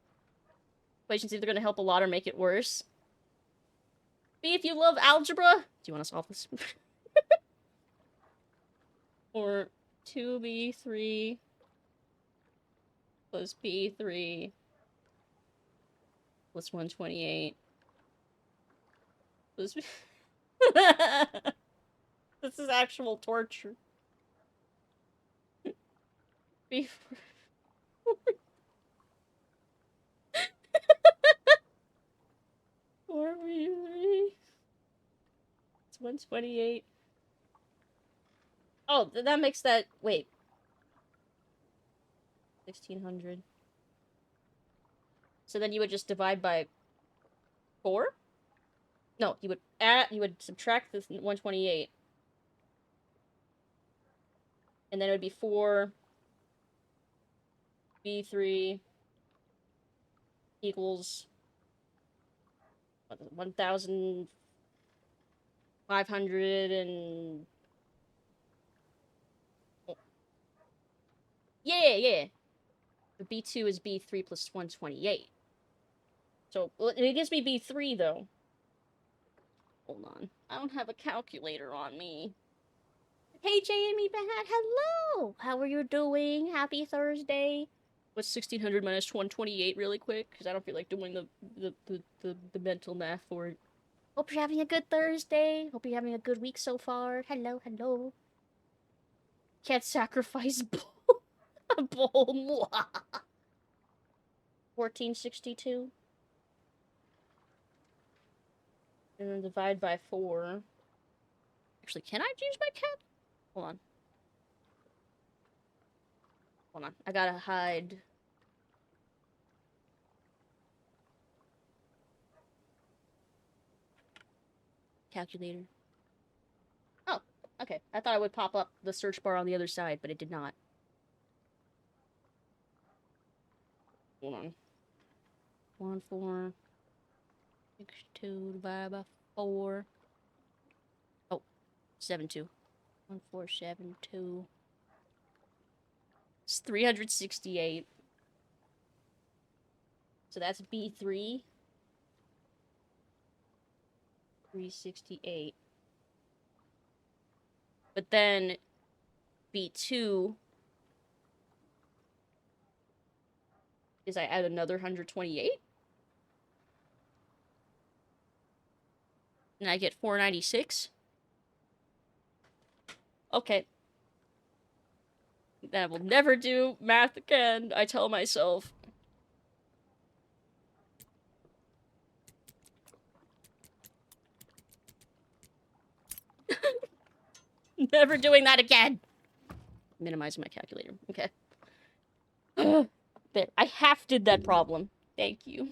Equations either gonna help a lot or make it worse. B, if you love algebra... Do you want to solve this? Or 2B3 plus B3 plus 128 plus... This is actual torture. B4... 4B3... It's 128. Oh, that makes that... Wait. 1600. So then you would just divide by 4? No, you would subtract this 128. And then it would be 4 B3. equals 1,500 and... Yeah. The B2 is B3 plus 128. So, well, it gives me B3, though. Hold on. I don't have a calculator on me. Hey, Jamie Bad, hello! How are you doing? Happy Thursday. What's 1,600 minus 128 really quick? Because I don't feel like doing the mental math for it. Hope you're having a good Thursday. Hope you're having a good week so far. Hello. Can't sacrifice a bowl. 1462. And then divide by 4. Actually, can I use my cat? Hold on. I gotta hide. Calculator. Oh, okay. I thought it would pop up the search bar on the other side, but it did not. Hold on. 1462 divided by 4. Oh, 72. 1472. It's 368. So that's B3. 368. But then B2 is I add another 128. And I get 496. Okay. I will never do math again, I tell myself. Never doing that again. Minimizing my calculator. Okay. There. I half did that problem. Thank you.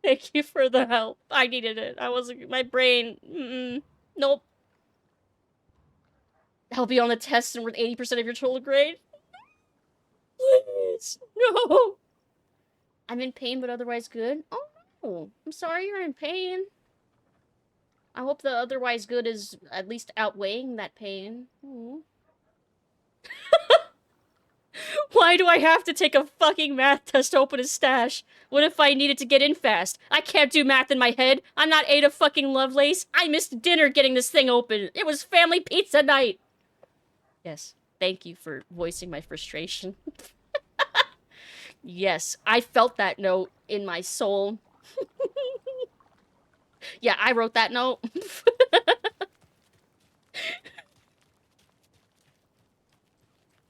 Thank you for the help. I needed it. I wasn't... My brain... Nope. I'll be on the test and worth 80% of your total grade. Please. No. I'm in pain, but otherwise good. Oh, no. I'm sorry you're in pain. I hope the otherwise good is at least outweighing that pain. Aww. Why do I have to take a fucking math test to open a stash? What if I needed to get in fast? I can't do math in my head. I'm not Ada fucking Lovelace. I missed dinner getting this thing open. It was family pizza night. Yes, thank you for voicing my frustration. Yes, I felt that note in my soul. Yeah, I wrote that note.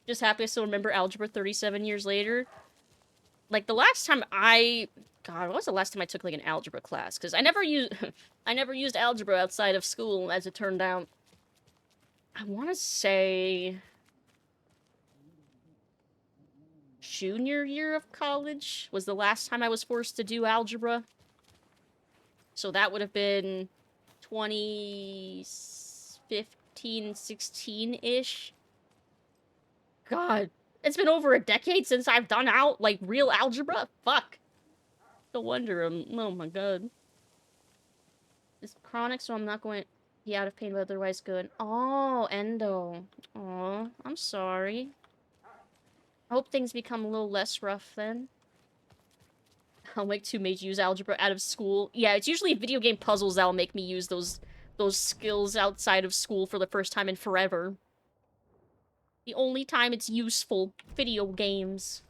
Just happy I still remember algebra 37 years later. Like, the last time God, what was the last time I took, like, an algebra class? Because I never used algebra outside of school, as it turned out. I want to say... junior year of college was the last time I was forced to do algebra. So that would have been 2015, 16-ish. God, it's been over a decade since I've done real algebra. Fuck. No wonder oh my god. It's chronic, so I'm not going to be out of pain, but otherwise good. Oh, endo. Oh, I'm sorry. I hope things become a little less rough then. I'll make 2 made use algebra out of school. Yeah, it's usually video game puzzles that'll make me use those skills outside of school for the first time in forever. The only time it's useful. Video games.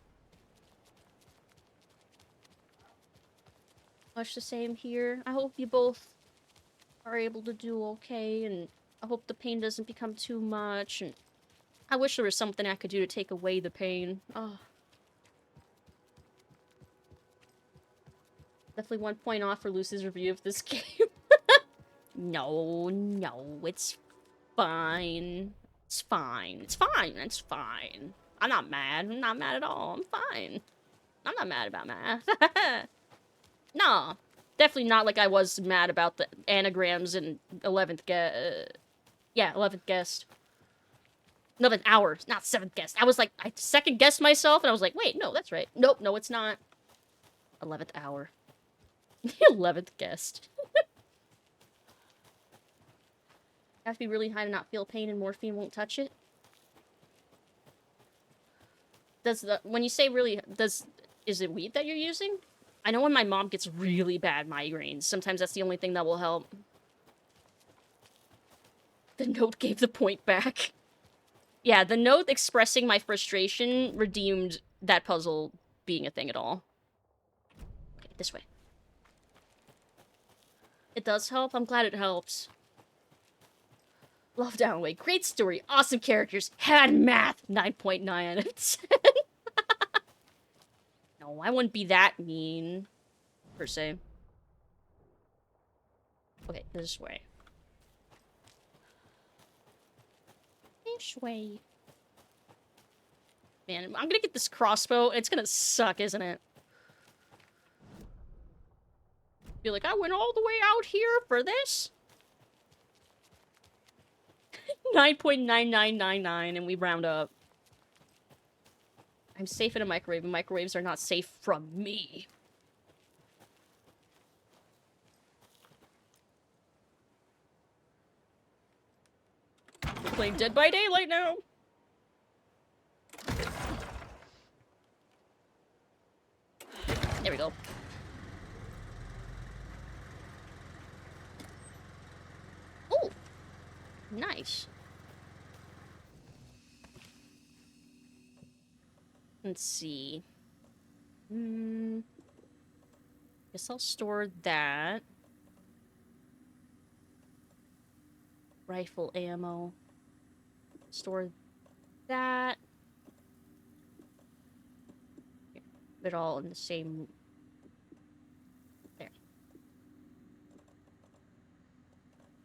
Much the same here. I hope you both are able to do okay, and I hope the pain doesn't become too much, and I wish there was something I could do to take away the pain. Oh. Definitely 1 point off for Lucy's review of this game. No, it's fine. It's fine. It's fine. It's fine. I'm not mad. I'm not mad at all. I'm fine. I'm not mad about math. No. Definitely not like I was mad about the anagrams in 11th guest. Yeah, 11th guest. 11th hour, not 7th guest. I was like, I second guessed myself, and I was like, wait, no, that's right. Nope, no, it's not. 11th hour. 11th guest. Have to be really high to not feel pain and morphine won't touch it? When you say really, is it weed that you're using? I know when my mom gets really bad migraines, sometimes that's the only thing that will help. The note gave the point back. Yeah, the note expressing my frustration redeemed that puzzle being a thing at all. Okay, this way. It does help? I'm glad it helps. Love Down Way. Great story. Awesome characters. Had math. 9.9 out of 10. No, I wouldn't be that mean. Per se. Okay, this way. This way. Man, I'm gonna get this crossbow. It's gonna suck, isn't it? Be like, I went all the way out here for this? 9.9999 and we round up. I'm safe in a microwave, and microwaves are not safe from me. We're playing Dead by Daylight now. There we go. Oh, nice. Let's see. Guess I'll store that. Rifle ammo. Store that. Here, put it all in the same. There.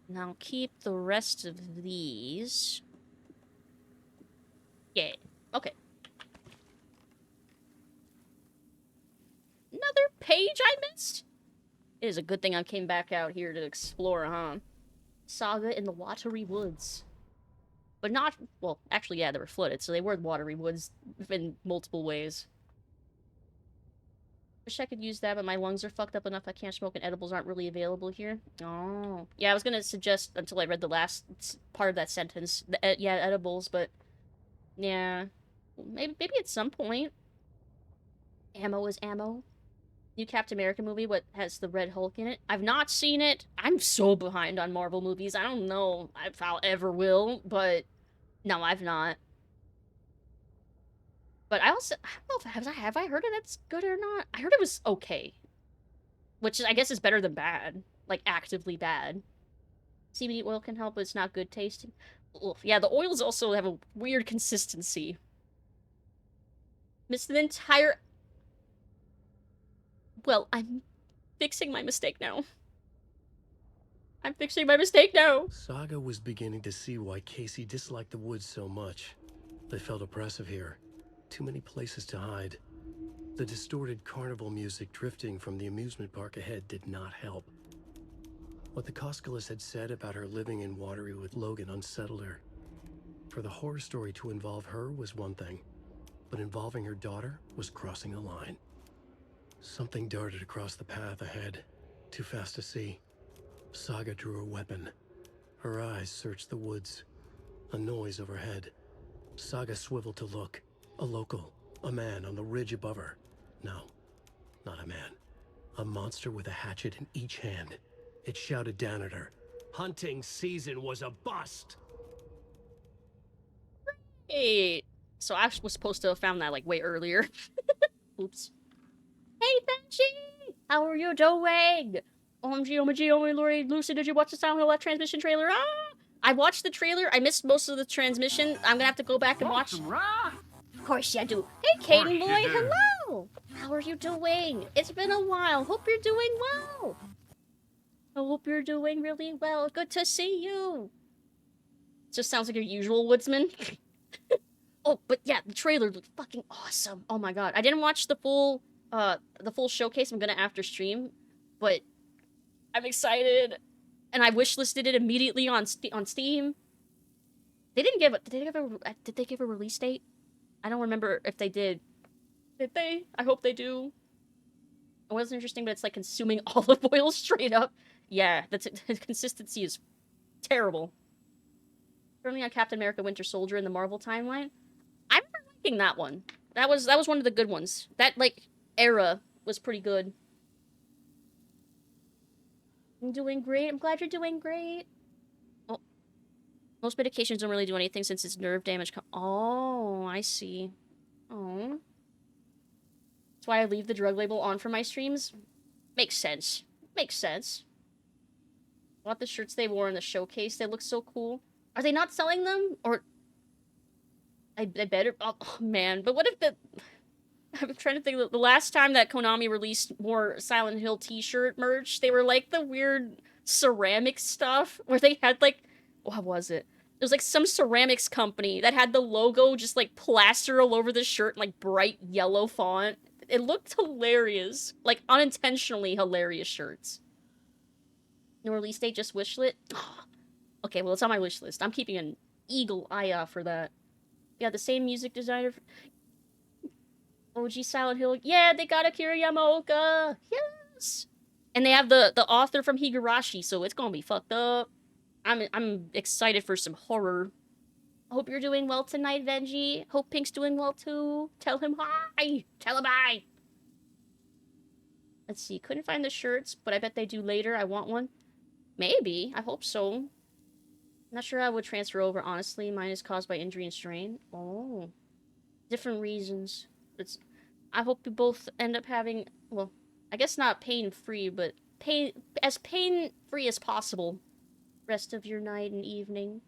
Now keep the rest of these. Yeah. Okay. Another page I missed? It is a good thing I came back out here to explore, huh? Saga in the watery woods. But not... Well, actually, yeah, they were flooded, so they were watery woods in multiple ways. Wish I could use that, but my lungs are fucked up enough I can't smoke and edibles aren't really available here. Oh. Yeah, I was gonna suggest, until I read the last part of that sentence, yeah, edibles, but... Yeah. Maybe at some point. Ammo is ammo. New Captain America movie, what has the Red Hulk in it? I've not seen it. I'm so behind on Marvel movies. I don't know if I'll ever will, but no, I've not. But I also, I don't know if have I heard it that's good or not? I heard it was okay. Which I guess is better than bad. Like, actively bad. CBD oil can help, but it's not good tasting. Ugh. Yeah, the oils also have a weird consistency. Missed an entire... Well, I'm fixing my mistake now. I'm fixing my mistake now. Saga was beginning to see why Casey disliked the woods so much. They felt oppressive here. Too many places to hide. The distorted carnival music drifting from the amusement park ahead did not help. What the Koskalis had said about her living in Watery with Logan unsettled her. For the horror story to involve her was one thing, but involving her daughter was crossing a line. Something darted across the path ahead, too fast to see. Saga drew her weapon. Her eyes searched the woods. A noise overhead. Saga swiveled to look. A local. A man on the ridge above her. No, not a man. A monster with a hatchet in each hand. It shouted down at her. Hunting season was a bust! Hey, so I was supposed to have found that, like, way earlier. Oops. Hey, Benji! How are you doing? OMG, Lori, Lucid, did you watch the Silent Hill transmission trailer? Ah! I watched the trailer. I missed most of the transmission. I'm gonna have to go back and watch. Of course you do. Hey, Caden boy, hello! How are you doing? It's been a while. Hope you're doing well. I hope you're doing really well. Good to see you. Just sounds like your usual woodsman. Oh, but yeah, the trailer looked fucking awesome. Oh my god. I didn't watch the full showcase. I'm gonna after stream, but I'm excited. And I wishlisted it immediately on Steam. They didn't give it. Did they give a release date? I don't remember if they did. Did they? I hope they do. It wasn't interesting, but it's like consuming olive oil straight up. Yeah, the consistency is terrible. Currently on Captain America Winter Soldier in the Marvel timeline. I remember liking that one. That was one of the good ones. That, like, era was pretty good. I'm doing great. I'm glad you're doing great. Oh. Most medications don't really do anything since it's nerve damage. Oh, I see. Oh. That's why I leave the drug label on for my streams. Makes sense. Makes sense. I bought the shirts they wore in the showcase. They look so cool. Are they not selling them? Or... I better... Oh, man. But what if the... I'm trying to think. The last time that Konami released more Silent Hill t-shirt merch, they were like the weird ceramic stuff where they had like... What was it? It was like some ceramics company that had the logo just like plastered all over the shirt in like bright yellow font. It looked hilarious. Like unintentionally hilarious shirts. No release date, just wishlit. Okay, well, it's on my wish list. I'm keeping an eagle eye out for that. Yeah, the same music designer. OG Silent Hill. Yeah, they got Akira Yamaoka. Yes. And they have the author from Higurashi, so it's gonna be fucked up. I'm excited for some horror. I hope you're doing well tonight, Venji. Hope Pink's doing well too. Tell him hi. Tell him hi. Let's see. Couldn't find the shirts, but I bet they do later. I want one. Maybe. I hope so. Not sure I would transfer over, honestly. Mine is caused by injury and strain. Oh. Different reasons. I hope you both end up having, well, I guess not pain-free, but as pain-free as possible. Rest of your night and evening.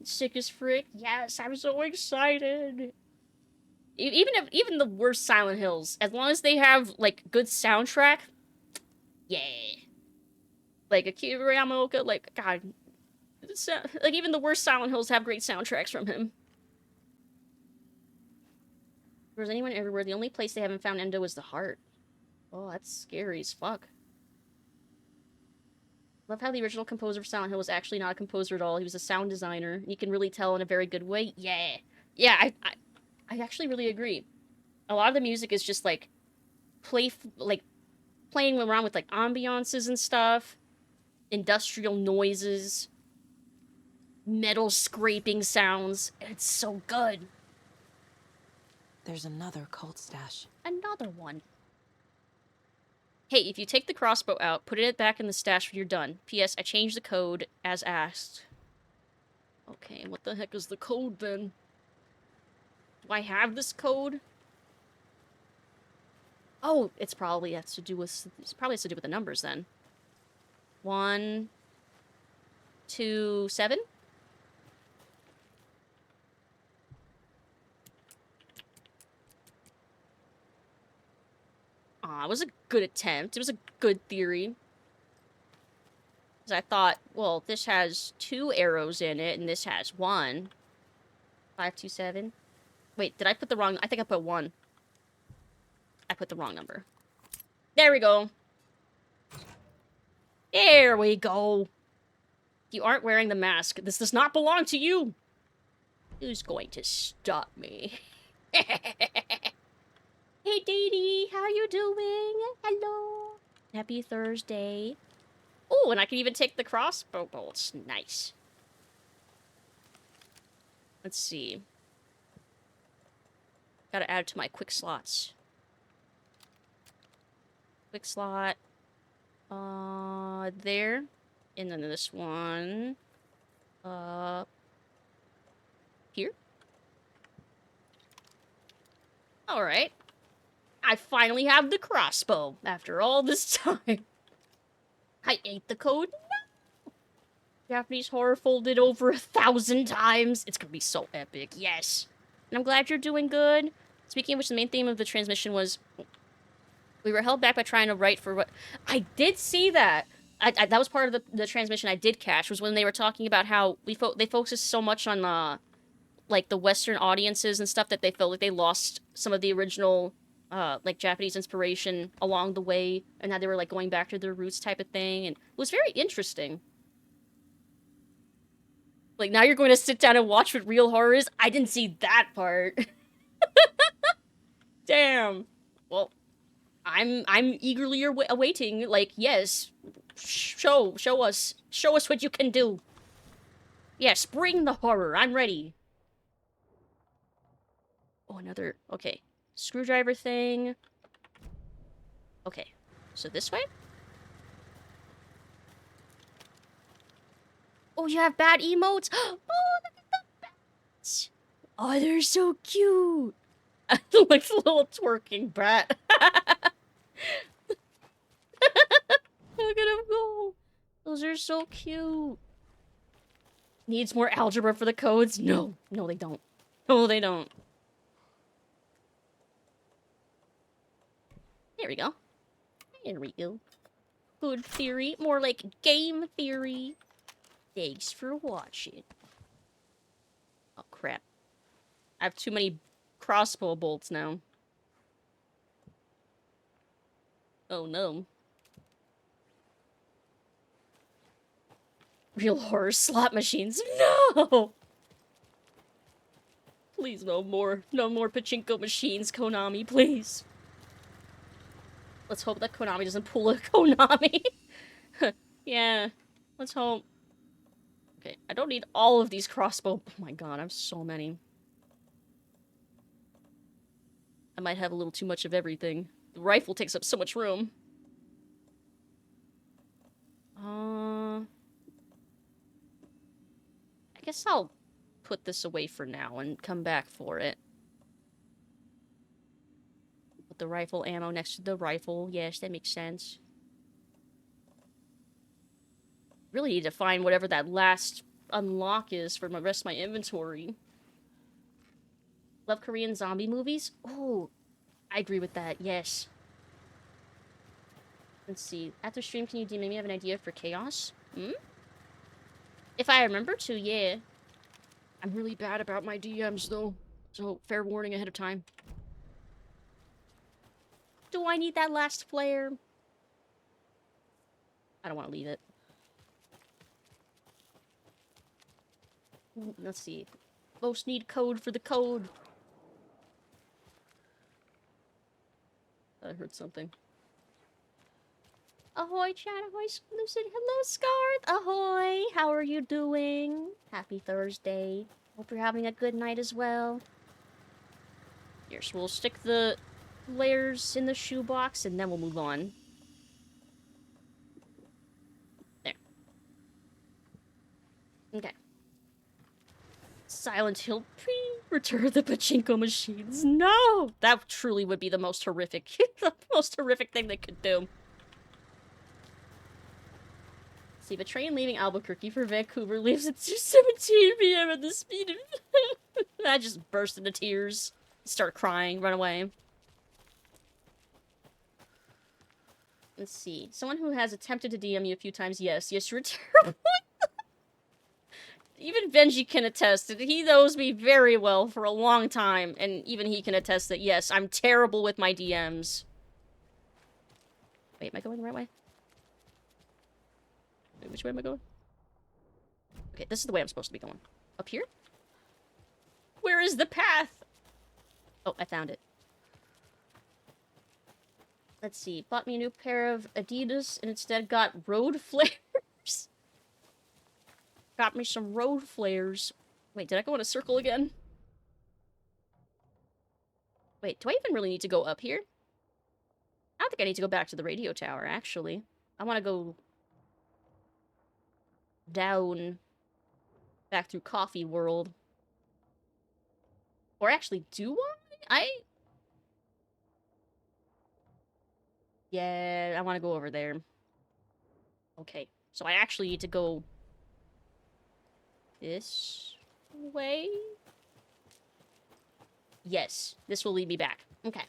Sick as frick. Yes, I'm so excited. Even the worst Silent Hills, as long as they have, like, good soundtrack, yeah. Like, Akira Yamaoka, like, God. Like, even the worst Silent Hills have great soundtracks from him. If there's anyone everywhere, the only place they haven't found Endo is the heart. Oh, that's scary as fuck. Love how the original composer of Silent Hill was actually not a composer at all. He was a sound designer. You can really tell in a very good way. Yeah. Yeah, I actually really agree. A lot of the music is just, like, playing around with, like, ambiances and stuff. Industrial noises. Metal scraping sounds. It's so good. There's another cult stash. Another one. Hey, if you take the crossbow out, put it back in the stash when you're done. P.S. I changed the code as asked. Okay, what the heck is the code then? Do I have this code? Oh, it probably has to do with the numbers then. 1, 2, 7? Aw, it was a good attempt. It was a good theory. Because I thought, well, this has 2 arrows in it, and this has 1. 5, 2, 7. Wait, did I put the wrong... I think I put 1. I put the wrong number. There we go. There we go. You aren't wearing the mask. This does not belong to you. Who's going to stop me? Hey, Dee, how you doing? Hello. Happy Thursday. Oh, and I can even take the crossbow bolts. Nice. Let's see. Gotta add it to my quick slots. Quick slot. There. And then this one. Here. Alright. I finally have the crossbow after all this time. I ate the code. No! Japanese horror folded over 1,000 times. It's gonna be so epic. Yes. And I'm glad you're doing good. Speaking of which, the main theme of the transmission was... We were held back by trying to write for what... I did see that! That was part of the transmission I did catch, was when they were talking about how they focus so much on, like, the Western audiences and stuff that they felt like they lost some of the original... like, Japanese inspiration along the way, and how they were, like, going back to their roots type of thing, and it was very interesting. Like, now you're going to sit down and watch what real horror is? I didn't see that part. Damn. Well, I'm eagerly awaiting, like, yes, show us what you can do. Yes, bring the horror, I'm ready. Oh, another, okay. Screwdriver thing. Okay, so this way? Oh, you have bad emotes? Oh, look at the bats! Oh, they're so cute! Like the little twerking brat. Look at him go! Those are so cute. Needs more algebra for the codes? No. No, they don't. No, they don't. There we go. There we go. Good theory. More like game theory. Thanks for watching. Oh, crap. I have too many crossbow bolts now. Oh, no. Real horror slot machines. No! Please, no more. No more pachinko machines, Konami, please. Let's hope that Konami doesn't pull a Konami. Yeah. Let's hope. Okay, I don't need all of these crossbow. Oh my god, I have so many. I might have a little too much of everything. The rifle takes up so much room. I guess I'll put this away for now and come back for it. Put the rifle ammo next to the rifle. Yes, that makes sense. Really need to find whatever that last unlock is for the rest of my inventory. Love Korean zombie movies? Oh, I agree with that, yes. Let's see. After stream, can you maybe have an idea for chaos? Hmm? If I remember to, yeah. I'm really bad about my DMs, though. So, fair warning ahead of time. Do I need that last flare? I don't want to leave it. Let's see. Most need code for the code. I heard something. Ahoy, chat. Ahoy, Lucid. Hello, Scarth. Ahoy. How are you doing? Happy Thursday. Hope you're having a good night as well. Here, so we'll stick the layers in the shoebox, and then we'll move on. There. Okay. Silent Hill. Return the pachinko machines. No! That truly would be the most horrific, the most horrific thing they could do. See, the train leaving Albuquerque for Vancouver leaves at 2:17 p.m. at the speed of... I just burst into tears. Start crying. Run away. Let's see. Someone who has attempted to DM you a few times. Yes, you're terrible. Even Benji can attest that he knows me very well for a long time, and even he can attest that, yes, I'm terrible with my DMs. Wait, am I going the right way? Wait, which way am I going? Okay, this is the way I'm supposed to be going. Up here? Where is the path? Oh, I found it. Let's see. Bought me a new pair of Adidas and instead got road flares. Got me some road flares. Wait, did I go in a circle again? Wait, do I even really need to go up here? I don't think I need to go back to the radio tower, actually. I want to go down back through Coffee World. Or actually, do I? Yeah, I want to go over there. Okay, so I actually need to go this way? Yes, this will lead me back. Okay.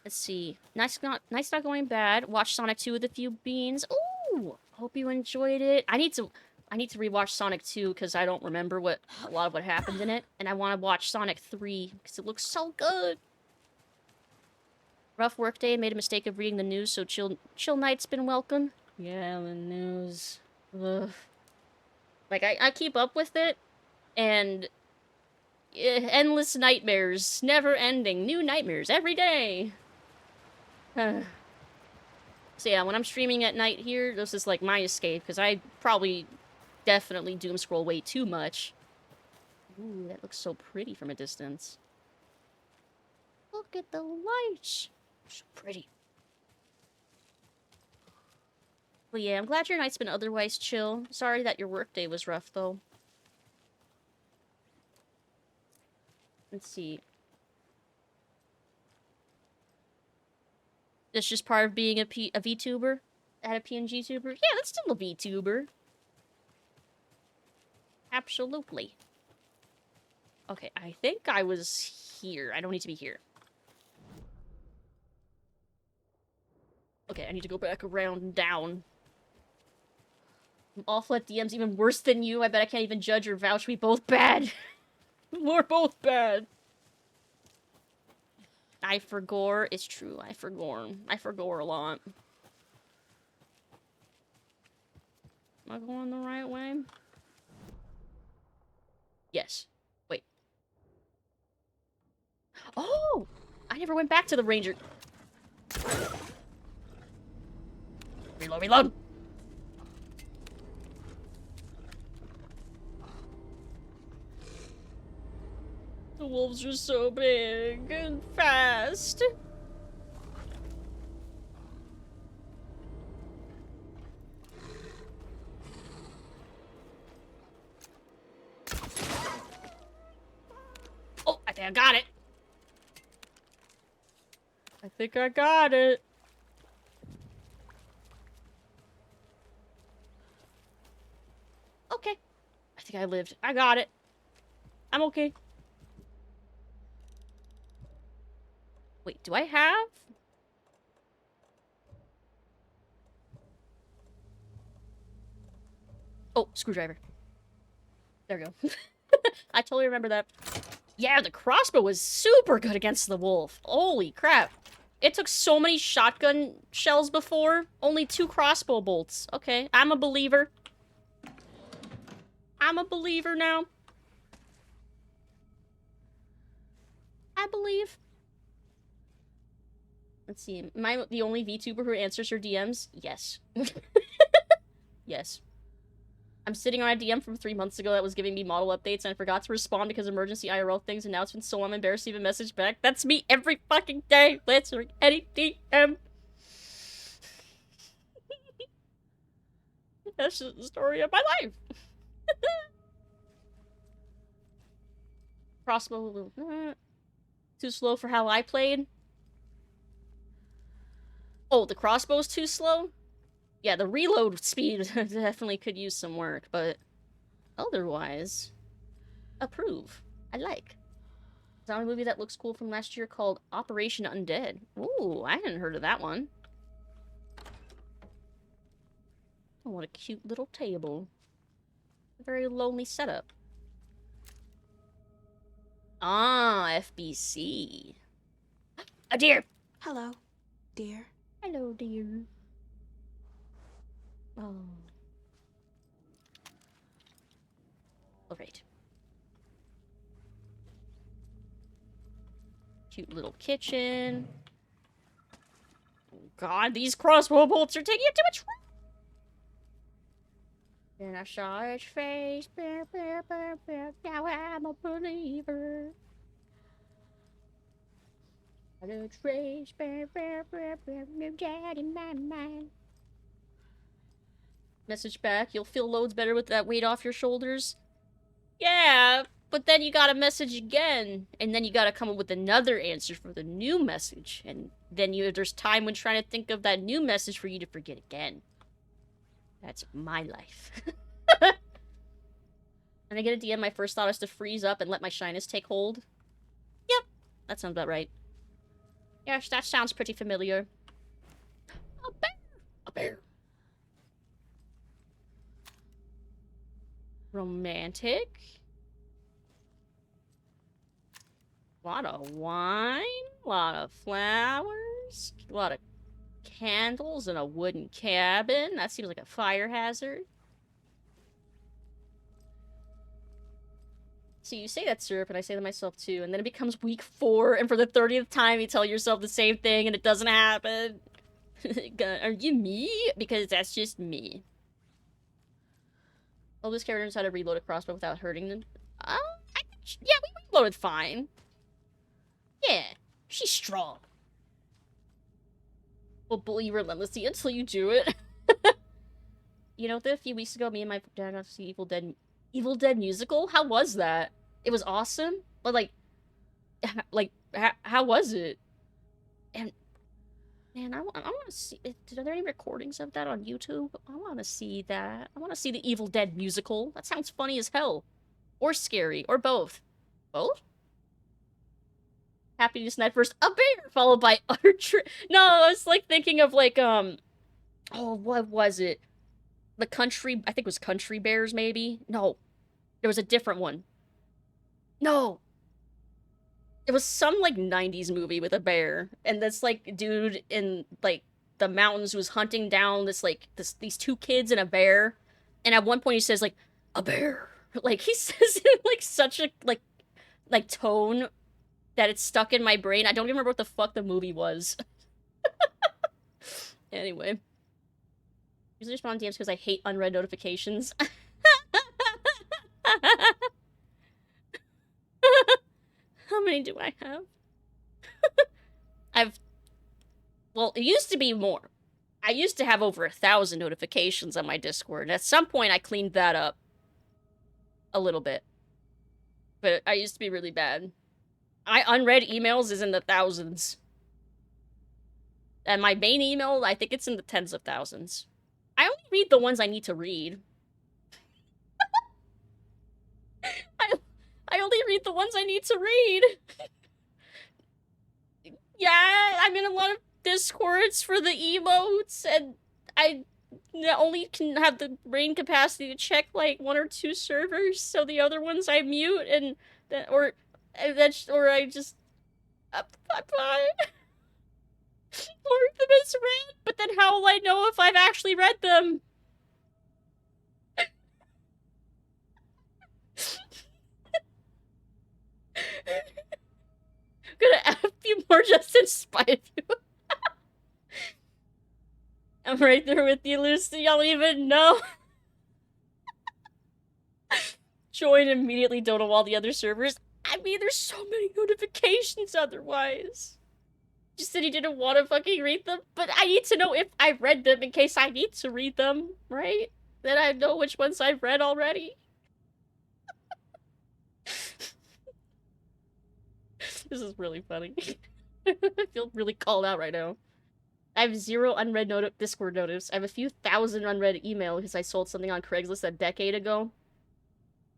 Let's see. Nice not going bad. Watch Sonic 2 with a few beans. Ooh! Hope you enjoyed it. I need to rewatch Sonic 2 because I don't remember a lot of what happened in it. And I want to watch Sonic 3 because it looks so good. Rough workday. Made a mistake of reading the news, so chill night's been welcome. Yeah, the news. Ugh. Like, I keep up with it, and endless nightmares, never ending, new nightmares every day. So yeah, when I'm streaming at night here, this is like my escape, because I probably definitely doom scroll way too much. Ooh, that looks so pretty from a distance. Look at the lights. So pretty. But yeah, I'm glad your night's been otherwise chill. Sorry that your workday was rough, though. Let's see. That's just part of being a VTuber? At a PNG tuber? Yeah, that's still a VTuber. Absolutely. Okay, I think I was here. I don't need to be here. Okay, I need to go back around and down. I'm awful at DMs, even worse than you. I bet I can't even judge or vouch. We both bad. We're both bad. I forgore. It's true. I forgore. I forgore a lot. Am I going the right way? Yes. Wait. Oh! I never went back to the ranger. Reload, reload! The wolves are so big and fast. Oh, I think I got it. I think I got it. Okay. I think I lived. I got it. I'm okay. Wait, do I have? Oh, screwdriver. There we go. I totally remember that. Yeah, the crossbow was super good against the wolf. Holy crap. It took so many shotgun shells before. Only 2 crossbow bolts. Okay, I'm a believer. I'm a believer now. I believe. Let's see. Am I the only VTuber who answers her DMs? Yes. Yes. I'm sitting on a DM from 3 months ago that was giving me model updates, and I forgot to respond because emergency IRL things, and now it's been so long I'm embarrassed to even message back. That's me every fucking day, answering any DM. That's just the story of my life. Crossbow, too slow for how I played. Oh, the crossbow's too slow? Yeah, the reload speed definitely could use some work, but otherwise, approve. I like. Zombie movie that looks cool from last year called Operation Undead. Ooh, I hadn't heard of that one. Oh, what a cute little table. A very lonely setup. Ah, FBC. A deer! Hello, dear. Hello, dear. Oh. Alright. Cute little kitchen. Oh god, these crossbow bolts are taking up too much room! Then I saw his face. Now I'm a believer. The trace. New dad in my mind. Message back. You'll feel loads better with that weight off your shoulders. Yeah, but then you gotta message again, and then you gotta come up with another answer for the new message, and then there's time when trying to think of that new message for you to forget again. That's my life. When I get a DM, my first thought is to freeze up and let my shyness take hold. Yep, that sounds about right. Yes, that sounds pretty familiar. A bear! A bear. Romantic. A lot of wine, a lot of flowers, a lot of candles and a wooden cabin. That seems like a fire hazard. See, you say that, Syrup, and I say that myself too, and then it becomes week 4, and for the 30th time you tell yourself the same thing, and it doesn't happen. Are you me? Because that's just me. All those characters how to reload a crossbow without hurting them. Yeah, we reloaded fine. Yeah, she's strong. We'll bully you relentlessly until you do it. You know, a few weeks ago, me and my dad got to see Evil Dead musical. How was that? It was awesome, but how was it? And man, I want to see. Are there any recordings of that on YouTube? I want to see that. I want to see the Evil Dead musical. That sounds funny as hell, or scary, or both. Both. Happiness Night first, a bear followed by utter No, I was like thinking of like oh, what was it? The country, I think it was Country Bears, maybe? No. There was a different one. No. It was some, like, 90s movie with a bear. And this, like, dude in, like, the mountains was hunting down these 2 kids and a bear. And at one point he says, like, a bear. Like, he says it in, like, such a, like tone that it's stuck in my brain. I don't even remember what the fuck the movie was. Anyway. Usually respond to DMs because I hate unread notifications. How many do I have? Well, it used to be more. I used to have over 1,000 notifications on my Discord, and at some point I cleaned that up. A little bit. But I used to be really bad. Unread emails is in the thousands. And my main email, I think it's in the tens of thousands. I only read the ones I need to read. I only read the ones I need to read. Yeah, I'm in a lot of Discords for the emotes, and I only can have the brain capacity to check, like, 1 or 2 servers, so the other ones I mute, or I just... I'm fine. Mark them as read, but then how will I know if I've actually read them? I'm gonna add a few more just in spite of you. I'm right there with you, Lucy. Y'all even know. Join immediately, don't know all the other servers. I mean, there's so many notifications otherwise. Just said he didn't want to fucking read them, but I need to know if I read them in case I need to read them, right? Then I know which ones I've read already. This is really funny. I feel really called out right now. I have 0 unread Discord notice. I have a few thousand unread email because I sold something on Craigslist a decade ago.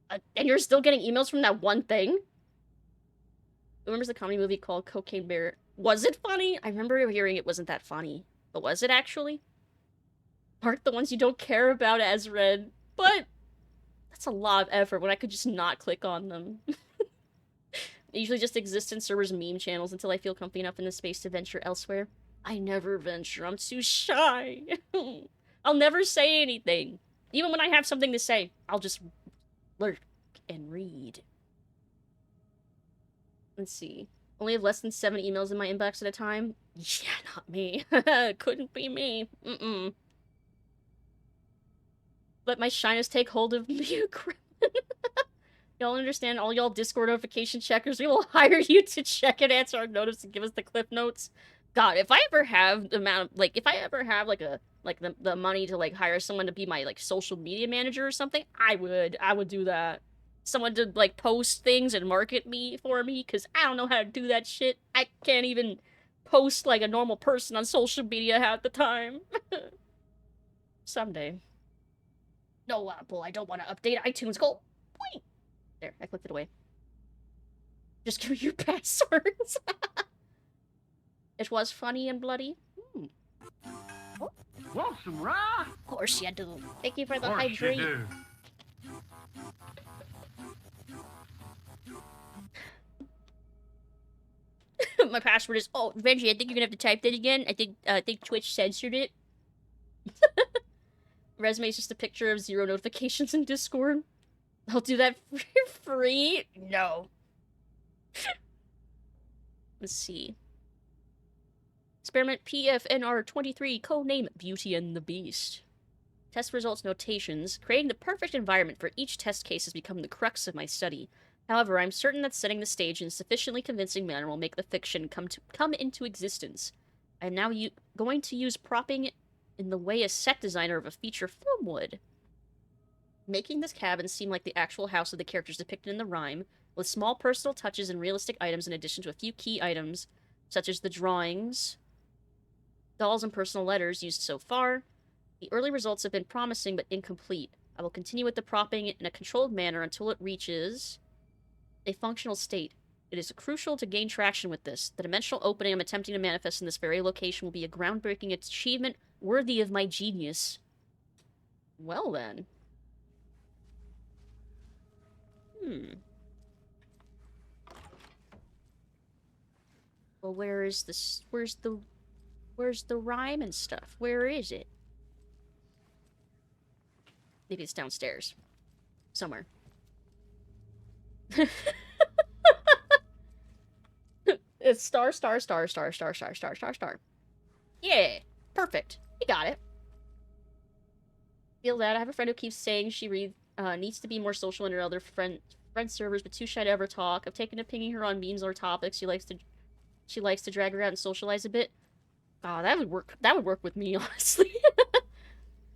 And you're still getting emails from that one thing? Who remembers the comedy movie called Cocaine Bear? Was it funny? I remember hearing it wasn't that funny. But was it actually? Mark the ones you don't care about as read. But that's a lot of effort when I could just not click on them. They usually just exist in servers' meme channels until I feel comfy enough in the space to venture elsewhere. I never venture. I'm too shy. I'll never say anything. Even when I have something to say, I'll just lurk and read. Let's see. Only have less than 7 emails in my inbox at a time? Yeah, not me. Couldn't be me. Let my shyness take hold of me. Y'all understand? All y'all Discord notification checkers, we will hire you to check and answer our notice and give us the cliff notes. God, if I ever have the amount of, like, if I ever have, like, the money to, like, hire someone to be my, like, social media manager or something, I would do that. Someone to, like, post things and market me for me, because I don't know how to do that shit. I can't even post like a normal person on social media half the time. Someday. No, Apple, I don't want to update iTunes. Go. Wait. There, I clicked it away. Just give me your passwords. It was funny and bloody. Oh. Want some rye? Of course you do. Thank you for the Of course hydrate. you do. My password is Benji, I think you're gonna have to type that again. I think Twitch censored it. Resume is just a picture of 0 notifications in Discord. I'll do that for free? No. Let's see. Experiment PFNR23, codename Beauty and the Beast. Test results notations. Creating the perfect environment for each test case has become the crux of my study. However, I'm certain that setting the stage in a sufficiently convincing manner will make the fiction come into existence. I am now going to use propping in the way a set designer of a feature film would. Making this cabin seem like the actual house of the characters depicted in the rhyme, with small personal touches and realistic items in addition to a few key items, such as the drawings, dolls, and personal letters used so far. The early results have been promising but incomplete. I will continue with the propping in a controlled manner until it reaches a functional state. It is crucial to gain traction with this. The dimensional opening I'm attempting to manifest in this very location will be a groundbreaking achievement worthy of my genius. Well then. Well, where is this? Where's the rhyme and stuff? Where is it? Maybe it's downstairs. Somewhere. It's star, star, star, star, star, star, star, star, star. Yeah, perfect. You got it. Feel that. I have a friend who keeps saying she needs to be more social in her other friend servers, but too shy to ever talk. I've taken to pinging her on memes or topics. She likes to drag her out and socialize a bit. Oh, that would work. That would work with me, honestly.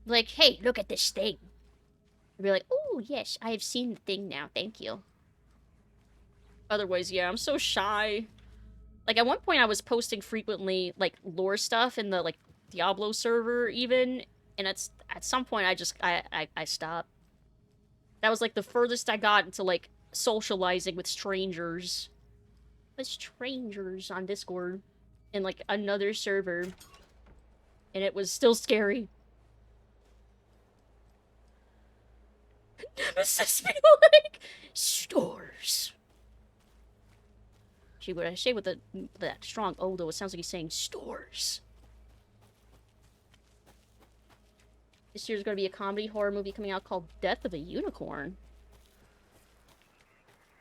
Like, hey, look at this thing. I'd be like, oh yes, I have seen the thing now. Thank you. Otherwise, yeah, I'm so shy. Like, at one point I was posting frequently, like, lore stuff in the, like, Diablo server, even. And at some point I stopped. That was, like, the furthest I got into, like, socializing with strangers. With strangers on Discord. In, like, another server. And it was still scary. Nemesis be like, stores. When I say with that strong O, though, it sounds like he's saying stores. This year's going to be a comedy horror movie coming out called Death of a Unicorn.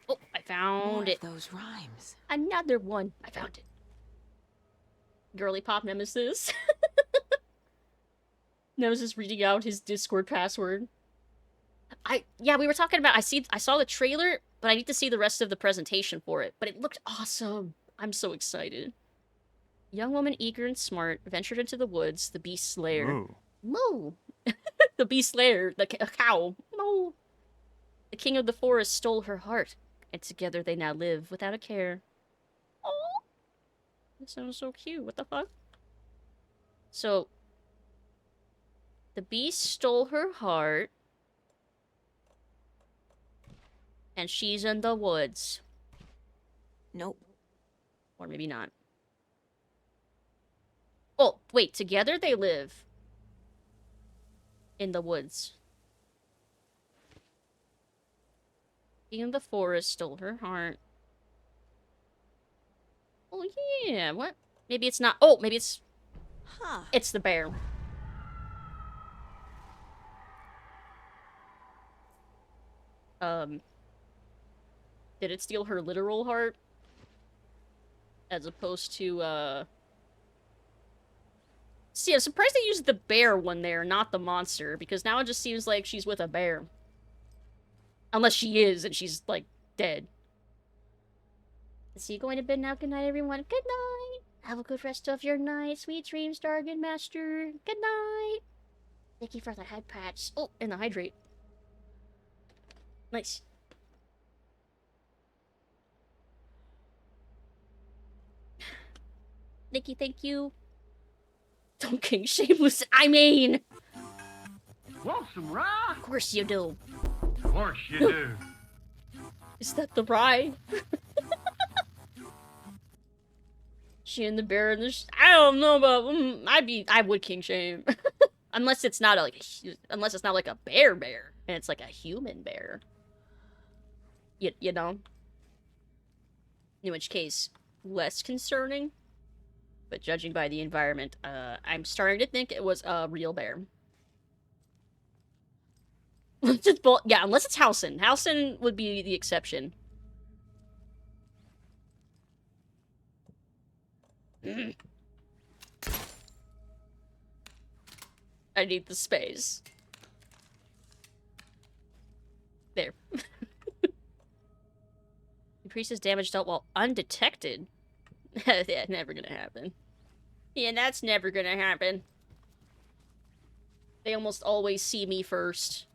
Oh, I found it. Those rhymes. Another one. I found it. Girly pop Nemesis. Nemesis reading out his Discord password. Yeah, we were talking about, I saw the trailer, but I need to see the rest of the presentation for it. But it looked awesome. I'm so excited. Young woman, eager and smart, ventured into the woods, the beast's lair. Moo. Moo! The beast's lair, a cow. Moo! The king of the forest stole her heart, and together they now live without a care. Oh, that sounds so cute. What the fuck? So, the beast stole her heart, and she's in the woods. Nope. Or maybe not. Oh, wait, together they live in the woods. King of the forest stole her heart. Oh, yeah, what? Maybe it's not. Oh, maybe it's... Huh. It's the bear. Did it steal her literal heart? As opposed to, See, I'm surprised they used the bear one there, not the monster, because now it just seems like she's with a bear. Unless she is, and she's, like, dead. So you going to bed now? Good night, everyone. Good night! Have a good rest of your night. Sweet dreams, Dargan Master. Good night! Thank you for the head patch. Oh, and the hydrate. Nice. Nikki, thank you. Don't king shameless. I mean, Want some rye? of course you do. Of course you do. Is that the rye? She and the bear and the I don't know, but I would king shame. Unless it's not unless it's not like a bear and it's like a human bear. You know. In which case, less concerning. But judging by the environment, I'm starting to think it was a real bear. Yeah, unless it's Housen. Housen would be the exception. Mm. I need the space. There. Increases damage dealt while undetected. Yeah, never gonna happen. Yeah, that's never gonna happen. They almost always see me first.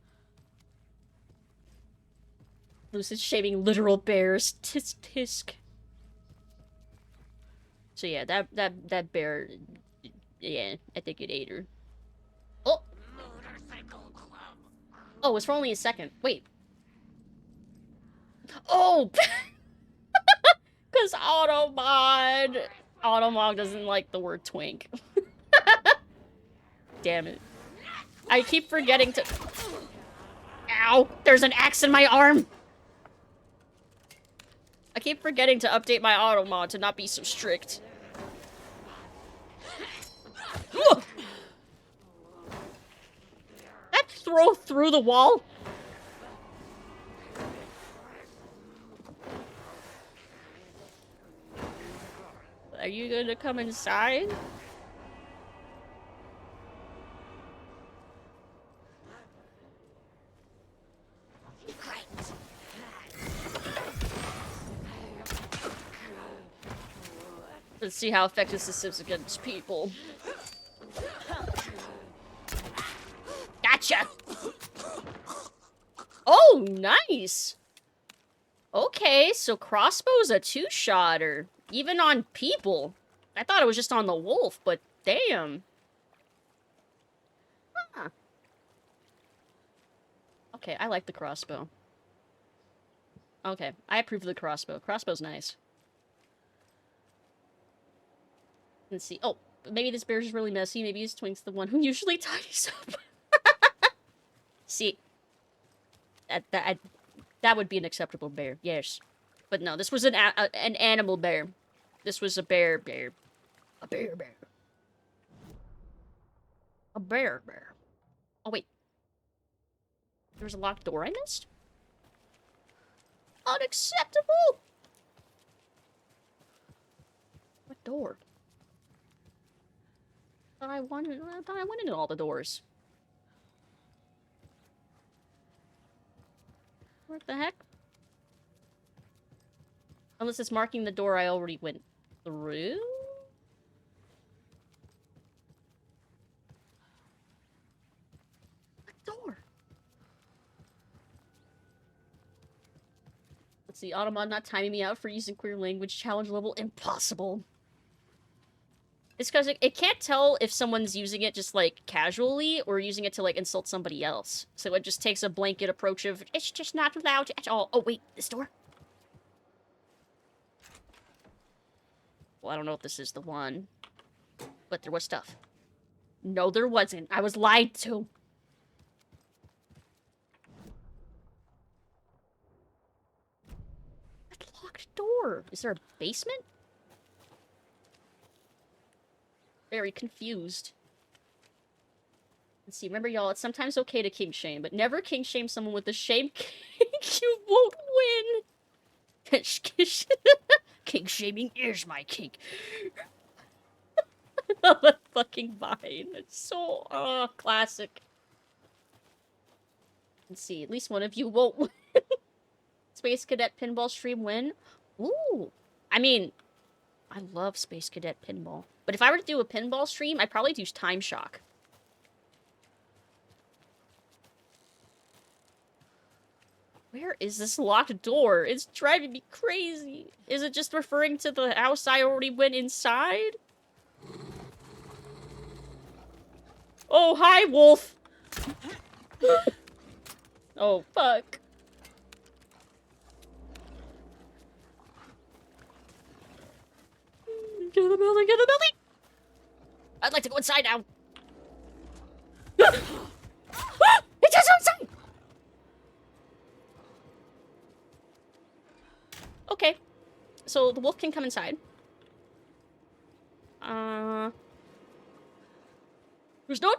Lucid shaving literal bears. Tisk tisk. So yeah, that bear. Yeah, I think it ate her. Oh. Oh, it's for only a second. Wait. Oh. Because Automog doesn't like the word twink. Damn it. I keep forgetting to... Ow! There's an axe in my arm! I keep forgetting to update my Automod to not be so strict. That throw through the wall? Are you gonna come inside? Let's see how effective this is against people. Gotcha! Oh, nice! Okay, so crossbow's a two-shotter. Even on people. I thought it was just on the wolf, but damn. Huh. Okay, I like the crossbow. Okay, I approve of the crossbow. Crossbow's nice. Let's see. Oh, maybe this bear's just really messy. Maybe his twink's the one who usually tidies up. See, that would be an acceptable bear. Yes, but no, this was an animal bear. This was a bear. A bear. A bear. Oh wait, there was a locked door I missed. Unacceptable. What door? I went into all the doors. What the heck? Unless it's marking the door I already went through? What door? Let's see, Automod not timing me out for using queer language challenge level. Impossible. It's because it can't tell if someone's using it just, like, casually or using it to, like, insult somebody else. So it just takes a blanket approach of, it's just not allowed at all. Oh, wait, this door? Well, I don't know if this is the one. But there was stuff. No, there wasn't. I was lied to. That locked door. Is there a basement? Very confused. Let's see, remember y'all, it's sometimes okay to king shame, but never king shame someone with the shame kink. You won't win. King shaming is my kink. That fucking vine. It's so classic. Let's see, at least one of you won't win. Space Cadet Pinball stream win? Ooh. I mean, I love Space Cadet Pinball. But if I were to do a pinball stream, I'd probably do Time Shock. Where is this locked door? It's driving me crazy. Is it just referring to the house I already went inside? Oh, hi, wolf. Oh, fuck. Get in the building, get in the building! I'd like to go inside now. It's just outside! Okay. So the wolf can come inside. There's no door?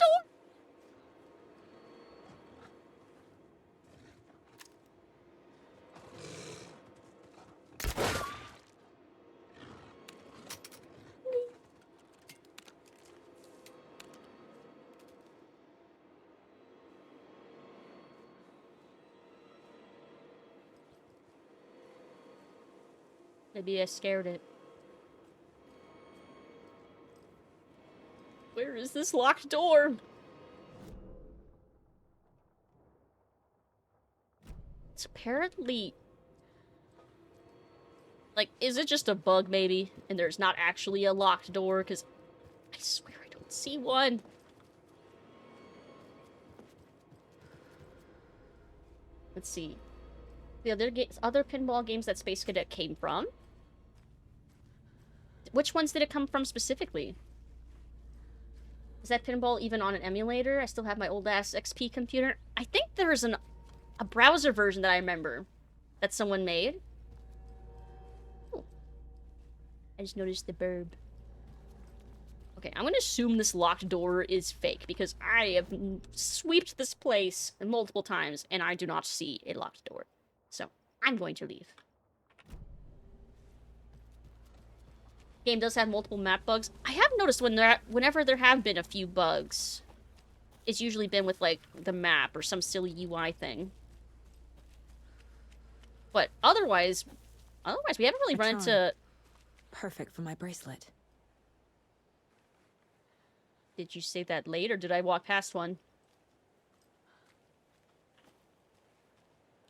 Maybe I scared it. Where is this locked door? It's apparently... Like, is it just a bug, maybe? And there's not actually a locked door? Because I swear I don't see one. Let's see. The other pinball games that Space Cadet came from? Which ones did it come from specifically? Is that pinball even on an emulator? I still have my old-ass XP computer. I think there's a browser version that I remember that someone made. Oh. I just noticed the burb. Okay, I'm gonna assume this locked door is fake, because I have sweeped this place multiple times, and I do not see a locked door. So, I'm going to leave. Game does have multiple map bugs. I have noticed whenever there have been a few bugs, it's usually been with, like, the map or some silly UI thing. But otherwise we haven't really run into... Perfect for my bracelet. Did you say that late, or did I walk past one?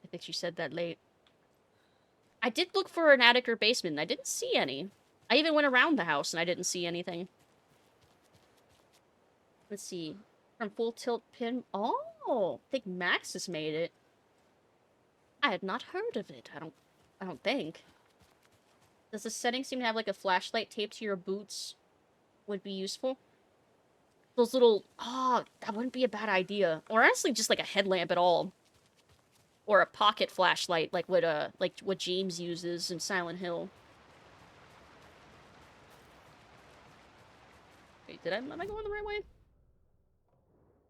I think you said that late. I did look for an attic or basement, and I didn't see any. I even went around the house, and I didn't see anything. Let's see. From Full Tilt Pin... Oh! I think Max has made it. I had not heard of it. I don't think. Does the setting seem to have, like, a flashlight taped to your boots? Would be useful? Those little... Oh, that wouldn't be a bad idea. Or honestly, just, like, a headlamp at all. Or a pocket flashlight, like what James uses in Silent Hill. Wait, am I going the right way?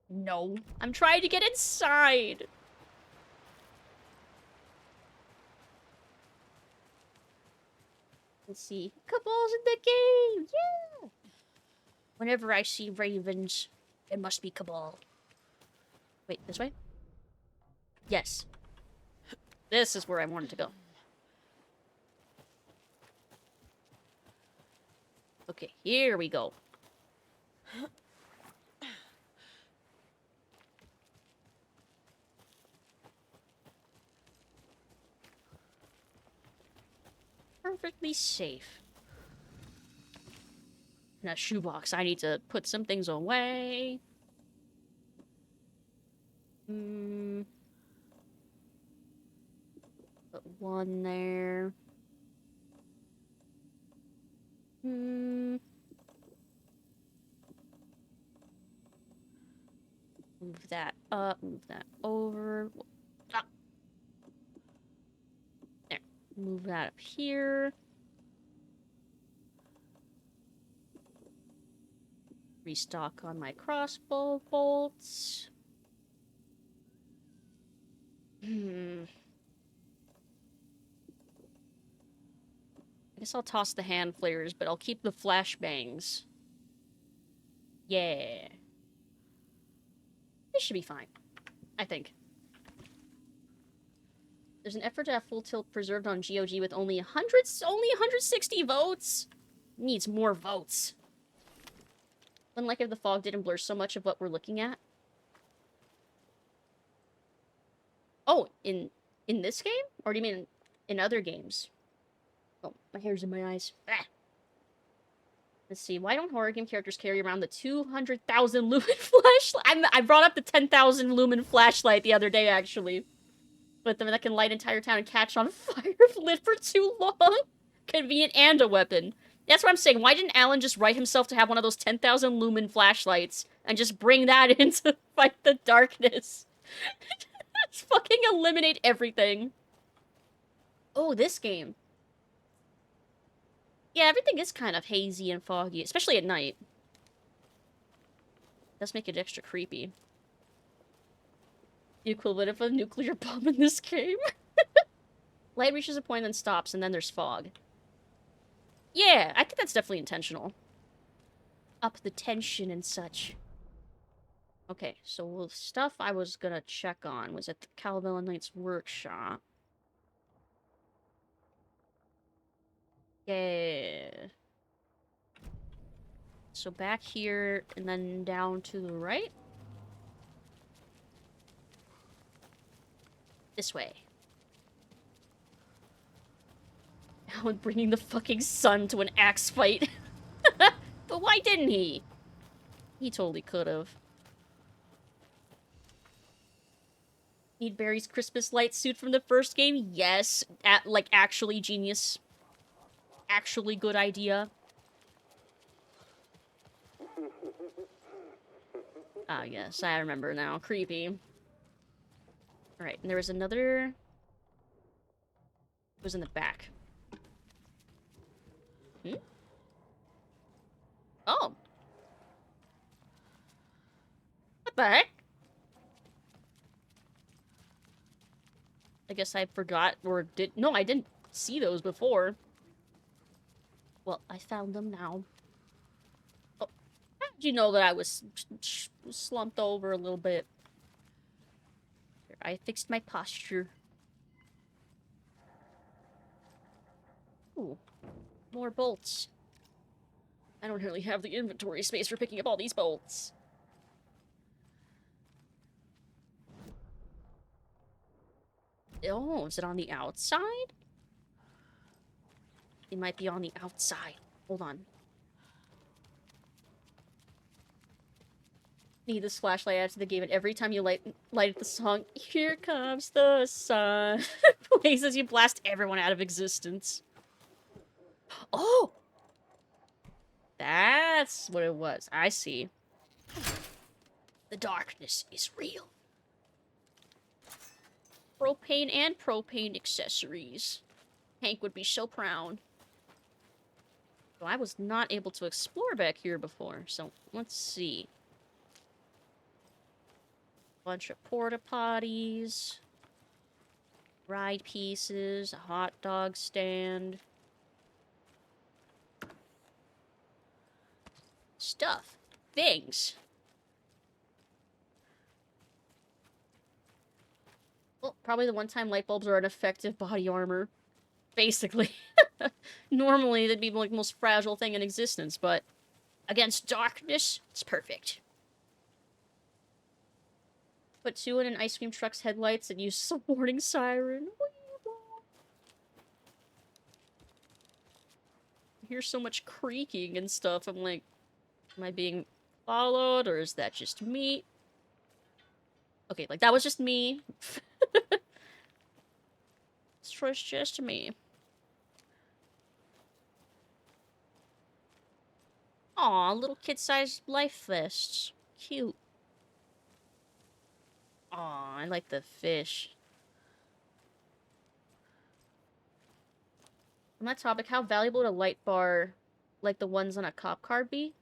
No. I'm trying to get inside! Let's see. Cabal's in the game! Yeah! Whenever I see ravens, it must be Cabal. Wait, this way? Yes. This is where I wanted to go. Okay, here we go. Perfectly safe. In a shoebox, I need to put some things away. Put one there. Move that up, move that over. Ah. There. Move that up here. Restock on my crossbow bolts. I guess I'll toss the hand flares, but I'll keep the flashbangs. Yeah. This should be fine. I think. There's an effort to have Full Tilt preserved on GOG with only 160 votes? Needs more votes. Unlike if the fog didn't blur so much of what we're looking at. Oh, in this game? Or do you mean in other games? Oh, my hair's in my eyes. Ah. Let's see. Why don't horror game characters carry around the 200,000 lumen flashlight? I brought up the 10,000 lumen flashlight the other day, actually. But that can light entire town and catch on fire if lit for too long. Convenient and a weapon. That's what I'm saying. Why didn't Alan just write himself to have one of those 10,000 lumen flashlights and just bring that in to fight the darkness? Just fucking eliminate everything. Oh, this game. Yeah, everything is kind of hazy and foggy, especially at night. Does make it extra creepy. The equivalent of a nuclear bomb in this game. Light reaches a point and stops, and then there's fog. Yeah, I think that's definitely intentional. Up the tension and such. Okay, so the stuff I was gonna check on was at the Calvilla Knight's workshop. Yeah. So back here, and then down to the right? This way. Alan bringing the fucking sun to an axe fight. But why didn't he? He totally could've. Need Barry's Christmas light suit from the first game? Yes. Like, actually genius. Actually good idea. Ah, yes, I remember now. Creepy. Alright, and there was another... It was in the back. Hmm? Oh. What the heck? I guess I forgot, or did... No, I didn't see those before. Well, I found them now. Oh, how did you know that I was slumped over a little bit? I fixed my posture. Ooh, more bolts. I don't really have the inventory space for picking up all these bolts. Oh, is it on the outside? It might be on the outside. Hold on. Need this flashlight added to the game, and every time you light the song, "Here Comes the Sun," plays as you blast everyone out of existence. Oh! That's what it was. I see. The darkness is real. Propane and propane accessories. Hank would be so proud. So I was not able to explore back here before, so let's see. Bunch of porta potties. Ride pieces. A hot dog stand. Stuff. Things. Well, probably the one-time light bulbs are an effective body armor. Basically. Normally, they'd be like the most fragile thing in existence, but against darkness, it's perfect. Put 2 in an ice cream truck's headlights and use a warning siren. I hear so much creaking and stuff. I'm like, am I being followed, or is that just me? Okay, like, that was just me. It's just me. Aw, little kid-sized life vests. Cute. Aw, I like the fish. On that topic, how valuable would a light bar like the ones on a cop car be?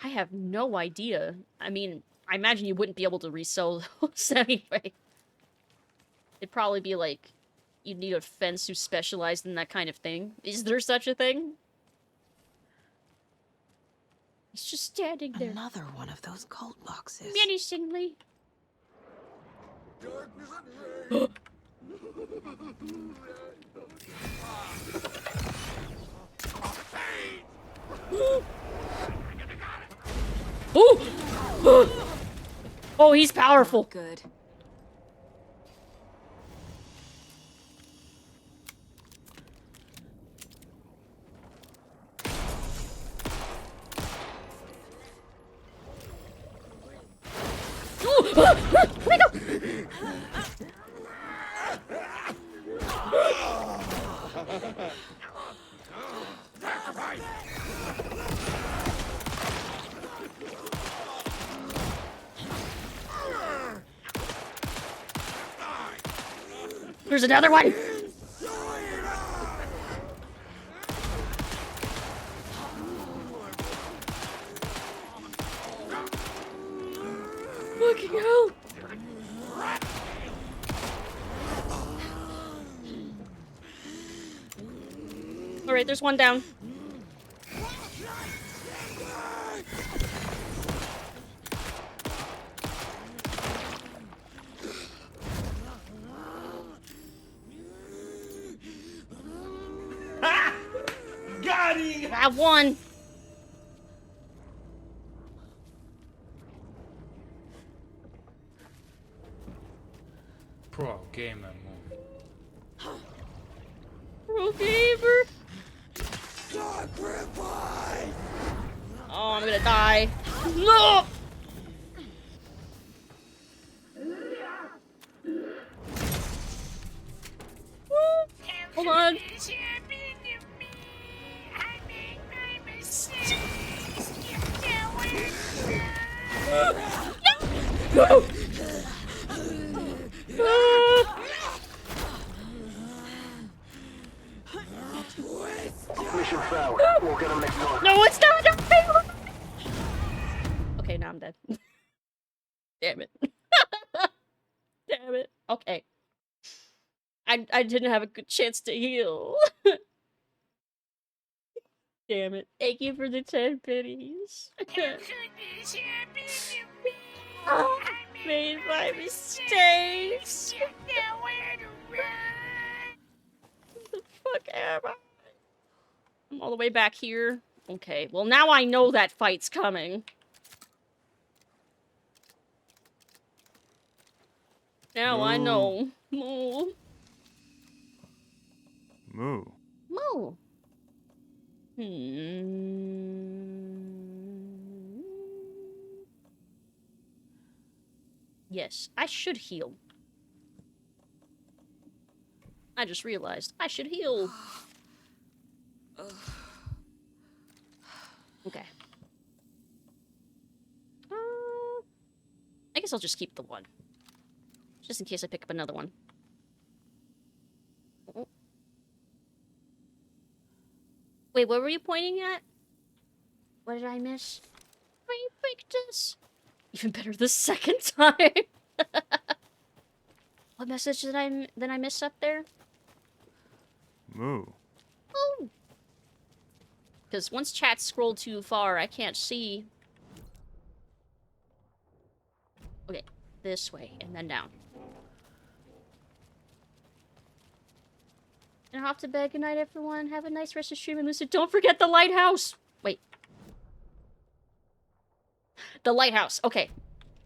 I have no idea. I mean, I imagine you wouldn't be able to resell those anyway. It'd probably be like, you'd need a fence who specialized in that kind of thing. Is there such a thing? He's just standing there. Another one of those cult boxes. Menacingly. Oh! Oh, he's powerful. Good. Where'd we go? There's another one! Fucking hell! Alright, there's one down. I won. Pro gamer move. Pro gamer. Oh, I'm gonna die. No! Hold on. No! Mission failed. We'll get him next time. No, it's not. Okay, now I'm dead. Damn it. Damn it. Okay. I didn't have a good chance to heal. Damn it. Thank you for the 10 pennies. Made my mistakes. What the fuck am I? I'm all the way back here. Okay, well now I know that fight's coming. Now I know. Moo. Moo. Moo. Yes, I should heal. I just realized I should heal. Okay. I guess I'll just keep the one. Just in case I pick up another one. Oh. Wait, what were you pointing at? What did I miss? I picked this. Even better the second time. What message did I miss up there? Moo. Oh. Because once chat scrolled too far, I can't see. Okay, this way and then down. And off to bed. Good night, everyone. Have a nice rest of stream and Lucid. Don't forget the lighthouse. Wait. The lighthouse. Okay.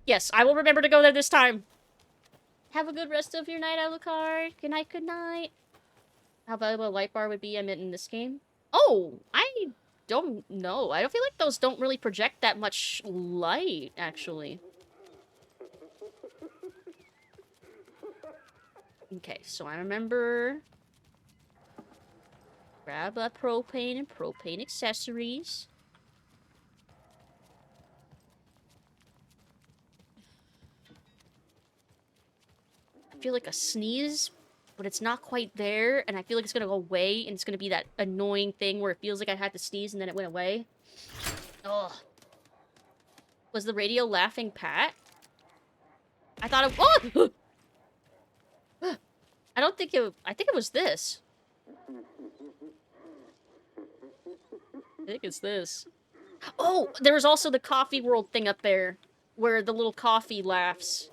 Yes, I will remember to go there this time. Have a good rest of your night, Alucard. Good night, good night. How valuable a light bar would be in this game? Oh, I don't know. I don't feel like those don't really project that much light, actually. Okay, so I remember... Grab propane and propane accessories. I feel like a sneeze, but it's not quite there, and I feel like it's gonna go away, and it's gonna be that annoying thing where it feels like I had to sneeze and then it went away. Ugh. Was the radio laughing Pat? I thought it- oh! I don't think it- I think it was this. I think it's this. Oh! There was also the coffee world thing up there, where the little coffee laughs.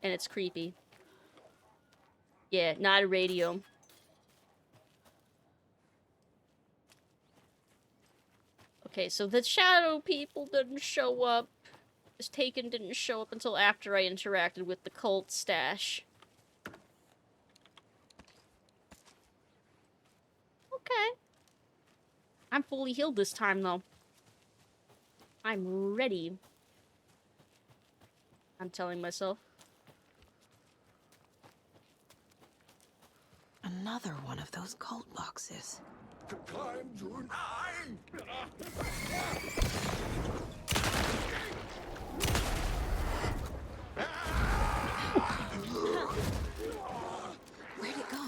And it's creepy. Yeah, not a radio. Okay, so the shadow people didn't show up. This Taken didn't show up until after I interacted with the cult stash. Okay. I'm fully healed this time, though. I'm ready. I'm telling myself. Another one of those cult boxes. To climb to 9! Where'd it go?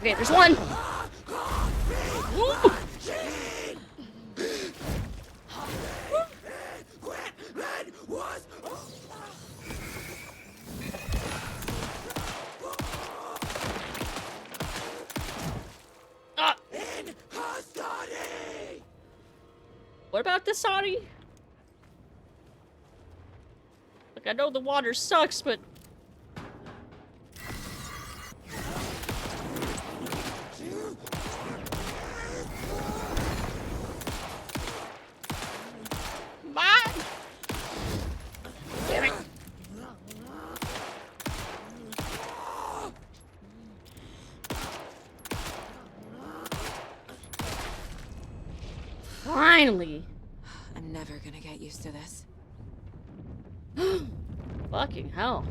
Okay, there's one. Ooh. Ah. What about this, Saudi? Like, I know the water sucks, but... Come on! Damn it! Finally! I'm never gonna get used to this. Fucking hell.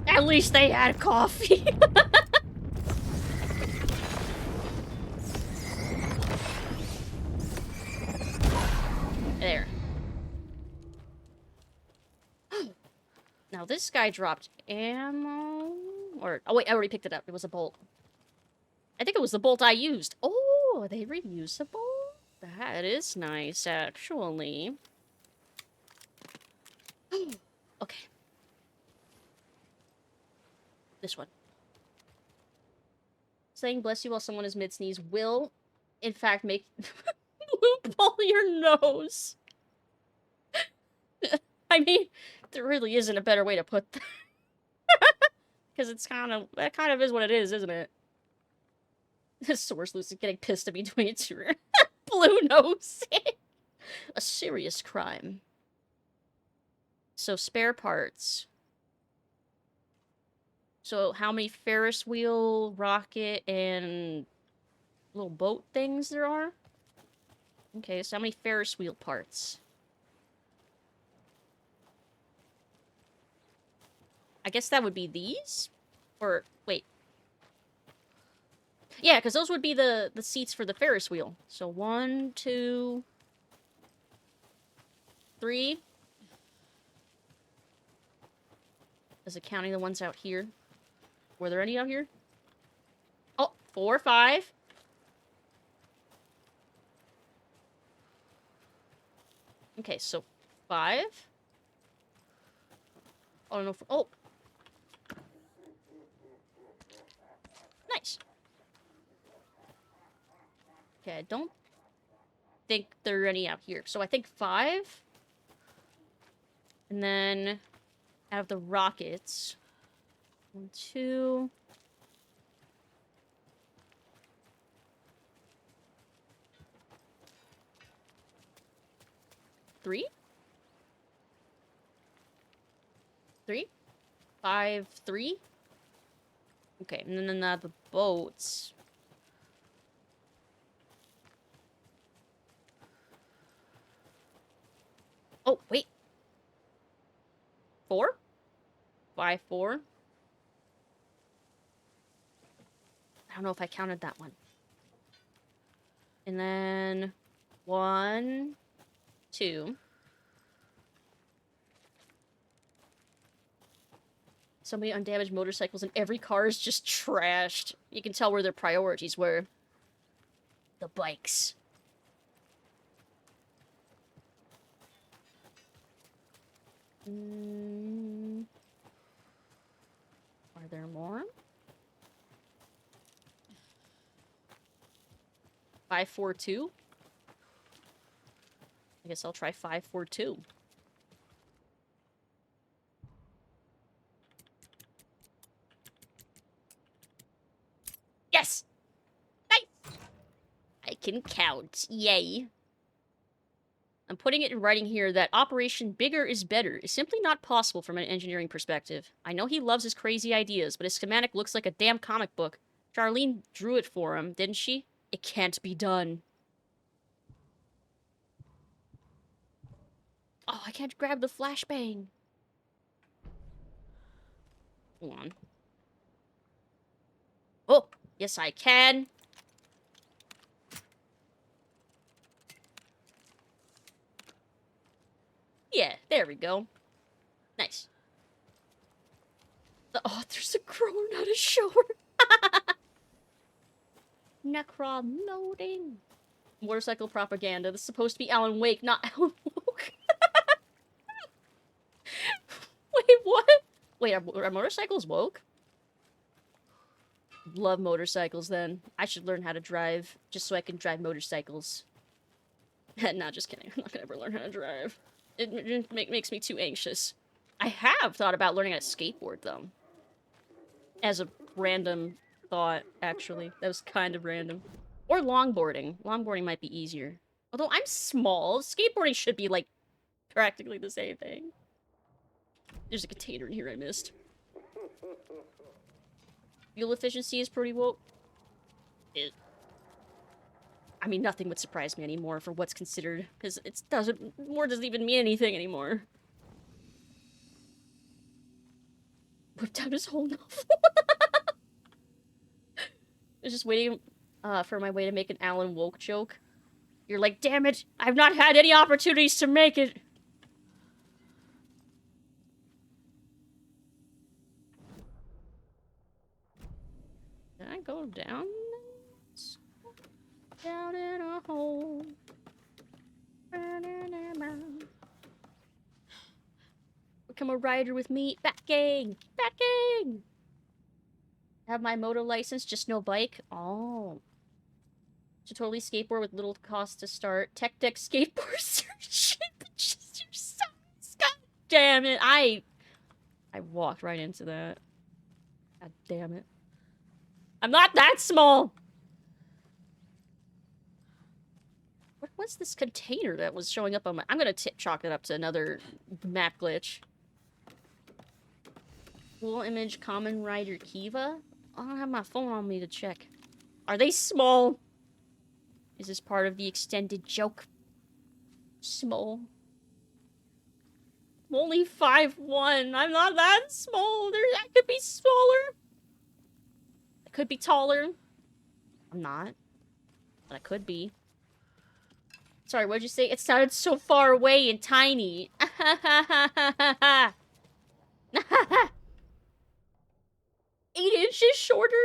At least they had coffee. There. Now this guy dropped ammo. Or, oh wait, I already picked it up. It was a bolt. I think it was the bolt I used. Oh, they reusable? That is nice, actually. Okay. This one. Saying bless you while someone is mid-sneeze will, in fact, make blue ball your nose. I mean, there really isn't a better way to put that. Because it's that kind of is what it is, isn't it? Source Lucid getting pissed at me doing it to her. Blue nose. A serious crime. So, spare parts. So, how many Ferris wheel, rocket, and little boat things there are? Okay, so how many Ferris wheel parts? I guess that would be these? Or, wait. Yeah, because those would be the seats for the Ferris wheel. So 1, 2, 3. Is it counting the ones out here? Were there any out here? Oh, 4, 5. Okay, so 5. Oh, no. Oh. Nice. Okay, I don't think there are any out here. So I think 5. And then out of the rockets. 1, 2. 3. 3. 5, 3. Okay, and then the boats. Oh, wait. 4? 5, 4. I don't know if I counted that one. And then 1, 2. So many undamaged motorcycles and every car is just trashed. You can tell where their priorities were. The bikes. Are there more? 5, 4, 2. I guess I'll try 5, 4, 2. Yes! Nice! I can count. Yay. I'm putting it in writing here that Operation Bigger is Better is simply not possible from an engineering perspective. I know he loves his crazy ideas, but his schematic looks like a damn comic book. Charlene drew it for him, didn't she? It can't be done. Oh, I can't grab the flashbang. Hold on. Oh, yes I can. Yeah, there we go. Nice. Oh, there's a grower, not a shower. Necron loading. Motorcycle propaganda. This is supposed to be Alan Wake, not Alan Woke. Wait, what? Wait, are motorcycles woke? Love motorcycles, then. I should learn how to drive, just so I can drive motorcycles. Nah, just kidding. I'm not gonna ever learn how to drive. It makes me too anxious. I have thought about learning how to skateboard, though. As a random thought, actually. That was kind of random. Or longboarding. Longboarding might be easier. Although I'm small, skateboarding should be, like, practically the same thing. There's a container in here I missed. Fuel efficiency is pretty woke. I mean, nothing would surprise me anymore for what's considered, because it doesn't even mean anything anymore. Whipped out his whole novel. I was just waiting for my way to make an Alan Woke joke. You're like, damn it, I've not had any opportunities to make it. Did I go down? Down in a hole. Become a rider with me. Bat gang! Bat gang! Have my moto license, just no bike. Oh. Should totally skateboard with little cost to start. Tech deck skateboard search. Just your size. God damn it. I walked right into that. God damn it. I'm not that small! What was this container that was showing up on my... I'm gonna chalk it up to another map glitch. Full image common rider Kiva? I don't have my phone on me to check. Are they small? Is this part of the extended joke? Small. I'm only 5'1". I'm not that small. I could be smaller. I could be taller. I'm not. But I could be. Sorry, what'd you say? It sounded so far away and tiny. 8 inches shorter?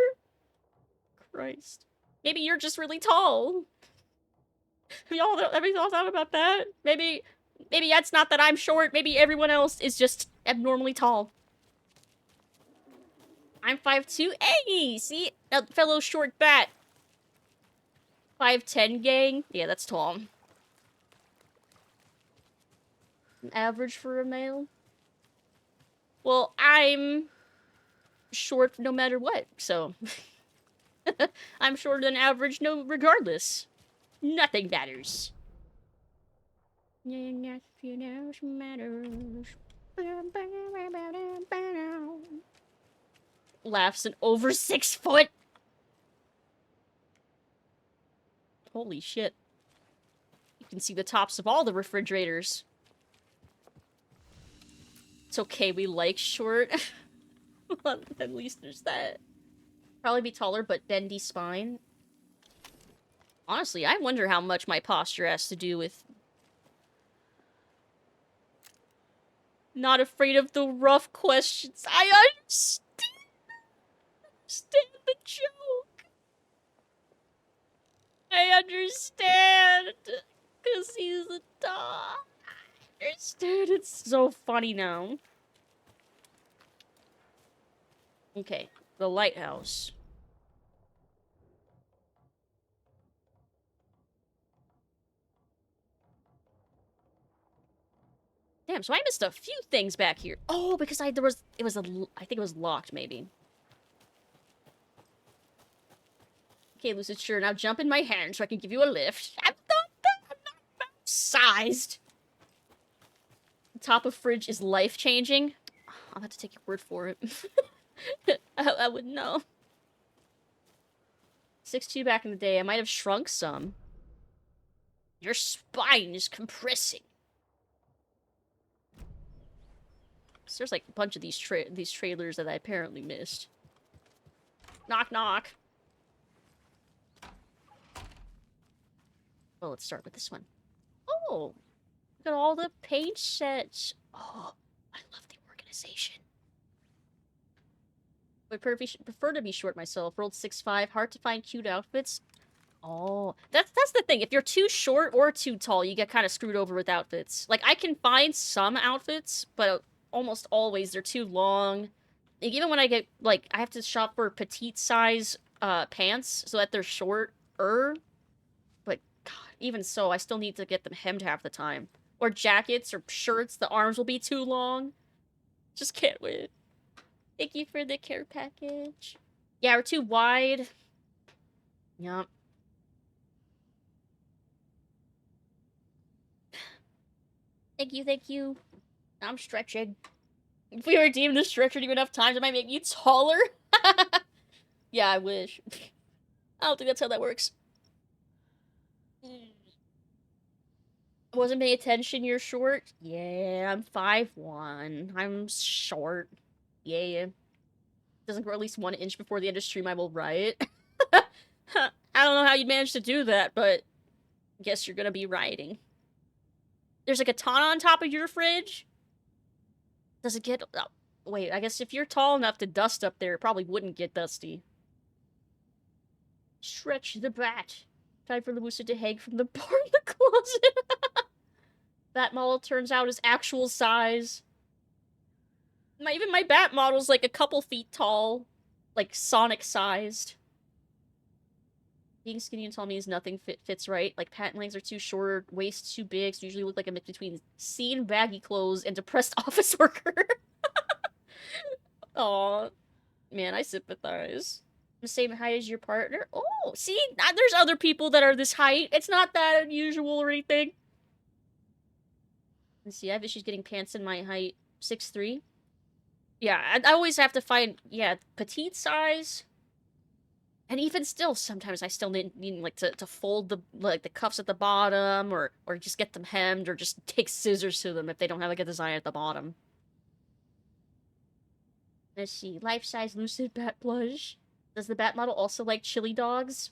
Christ. Maybe you're just really tall. Have y'all thought about that? Maybe it's not that I'm short. Maybe everyone else is just abnormally tall. I'm 5'2". Hey, see? A fellow short bat. 5'10", gang? Yeah, that's tall. Average for a male? Well, I'm short no matter what, so... I'm shorter than average regardless. Nothing matters. Nothing else matters. Laughs an over 6 foot. Holy shit. You can see the tops of all the refrigerators. It's okay, we like short. At least there's that. Probably be taller, but bendy spine. Honestly, I wonder how much my posture has to do with... Not afraid of the rough questions. I understand the joke. I understand. Because he's a dog. I understand. It's so funny now. Okay, the lighthouse. Damn, so I missed a few things back here. Oh, because I think it was locked, maybe. Okay, Lucid, sure, now jump in my hand so I can give you a lift. I'm not sized. The top of fridge is life-changing. I'll have to take your word for it. I wouldn't know. 6'2" back in the day. I might have shrunk some. Your spine is compressing. So there's like a bunch of these trailers that I apparently missed. Knock, knock. Well, let's start with this one. Oh, look at all the paint sets. Oh, I love the organization. Would prefer to be short myself. Rolled 6'5". Hard to find cute outfits. Oh, that's the thing. If you're too short or too tall, you get kind of screwed over with outfits. Like, I can find some outfits, but almost always they're too long. Like, even when I get, like, I have to shop for petite size pants so that they're shorter. But, God, even so, I still need to get them hemmed half the time. Or jackets or shirts, the arms will be too long. Just can't wait. Thank you for the care package. Yeah, we're too wide. Yup. Thank you, thank you. I'm stretching. If we redeem the stretcher enough times, it might make you taller. Yeah, I wish. I don't think that's how that works. I wasn't paying attention, you're short? Yeah, I'm 5'1". I'm short. Yeah. Doesn't grow at least 1 inch before the end of stream, I will riot. I don't know how you'd manage to do that, but guess you're gonna be rioting. There's a katana on top of your fridge? Does it get... Oh, wait, I guess if you're tall enough to dust up there, it probably wouldn't get dusty. Stretch the bat. Time for Lucid to hang from the bar in the closet. Bat model turns out is actual size. Even my bat model's like a couple feet tall. Like, Sonic-sized. Being skinny and tall means nothing fits right. Like, pant legs are too short, waist too big, so usually look like a mix between seen baggy clothes and depressed office worker. Aw. Man, I sympathize. The same height as your partner? Oh, see? There's other people that are this height. It's not that unusual or anything. Let's see, I have issues getting pants in my height. 6'3". Yeah, I always have to find, yeah, petite size. And even still, sometimes I still need like, to fold the, like, the cuffs at the bottom, or just get them hemmed, or just take scissors to them if they don't have, like, a design at the bottom. Let's see, life-size Lucid Bat Plush. Does the Bat model also like chili dogs?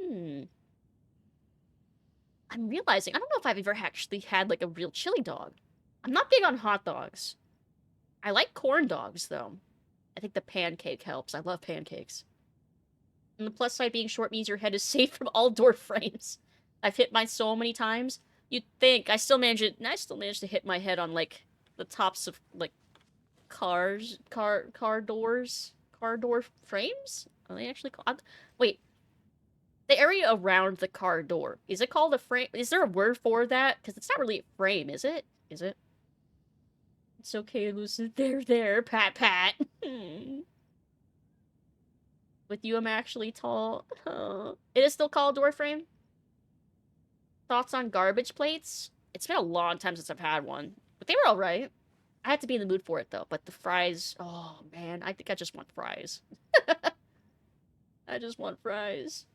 I'm realizing, I don't know if I've ever actually had, like, a real chili dog. I'm not big on hot dogs. I like corn dogs, though. I think the pancake helps. I love pancakes. And the plus side being short means your head is safe from all door frames. I've hit mine so many times. You'd think. I still manage to hit my head on, like, the tops of, like, car doors? Car door frames? Are they actually called? Wait. The area around the car door. Is it called a frame? Is there a word for that? Because it's not really a frame, is it? Is it? It's okay, Lucid. There, pat, pat. With you, I'm actually tall. It is still called a door frame? Thoughts on garbage plates? It's been a long time since I've had one. But they were alright. I had to be in the mood for it, though. But the fries... Oh, man. I think I just want fries. I just want fries.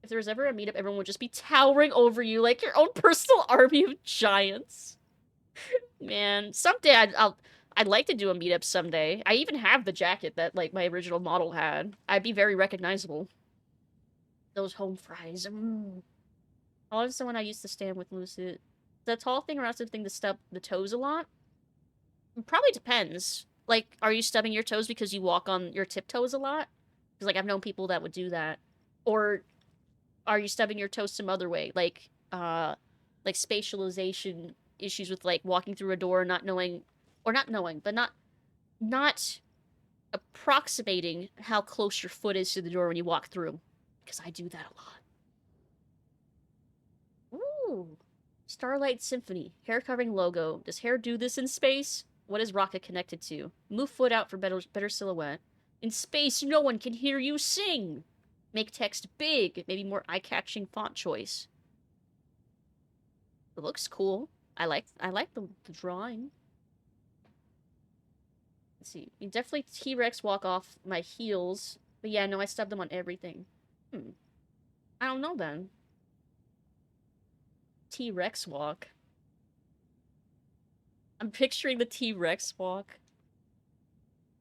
If there was ever a meetup, everyone would just be towering over you like your own personal army of giants. Man, someday I'd like to do a meetup someday. I even have the jacket that, like, my original model had. I'd be very recognizable. Those home fries. Tall as someone I used to stand with Lucid. The tall thing or also the thing to stub the toes a lot? It probably depends. Like, are you stubbing your toes because you walk on your tiptoes a lot? Because, like, I've known people that would do that. Or are you stubbing your toes some other way? Like spatialization issues with, like, walking through a door and not knowing, but not approximating how close your foot is to the door when you walk through. Because I do that a lot. Ooh. Starlight Symphony. Hair covering logo. Does hair do this in space? What is rocket connected to? Move foot out for better silhouette. In space, no one can hear you sing. Make text big. Maybe more eye-catching font choice. It looks cool. I like the drawing. Let's see. You definitely T-Rex walk off my heels. But yeah, no, I stubbed them on everything. I don't know then. T-Rex walk. I'm picturing the T-Rex walk.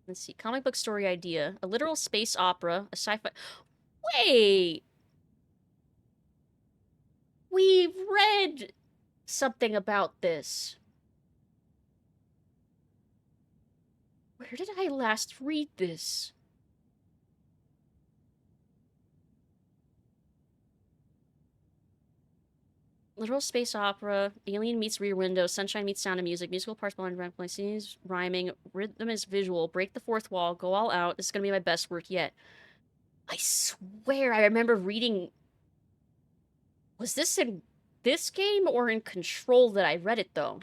Let's see. Comic book story idea. A literal space opera. A sci-fi... Wait! We've read something about this. Where did I last read this? Literal space opera, alien meets rear window, sunshine meets sound of music, musical parts, blind rhyme, scenes, rhyming, rhythm is visual, break the fourth wall, go all out. This is gonna be my best work yet. I swear I remember reading... Was this in this game or in Control that I read it, though?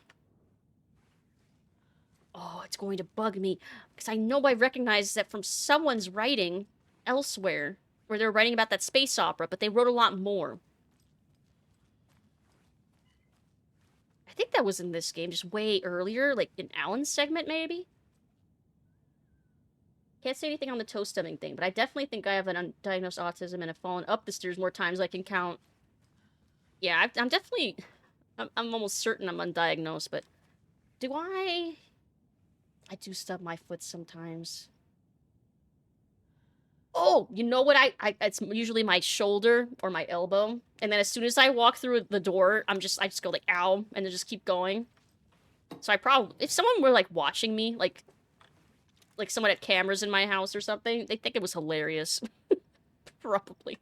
Oh, it's going to bug me. Because I know I recognize that from someone's writing elsewhere, where they're writing about that space opera, but they wrote a lot more. I think that was in this game, just way earlier, like in Alan's segment, maybe? Can't say anything on the toe stemming thing, but I definitely think I have an undiagnosed autism and have fallen up the stairs more times than I can count. Yeah, I'm definitely... I'm almost certain I'm undiagnosed, but... Do I... I do stub my foot sometimes. Oh, you know what? It's usually my shoulder or my elbow. And then as soon as I walk through the door, I just go like, ow, and then just keep going. So I probably... If someone were, like, watching me, like someone had cameras in my house or something, they think it was hilarious. Probably.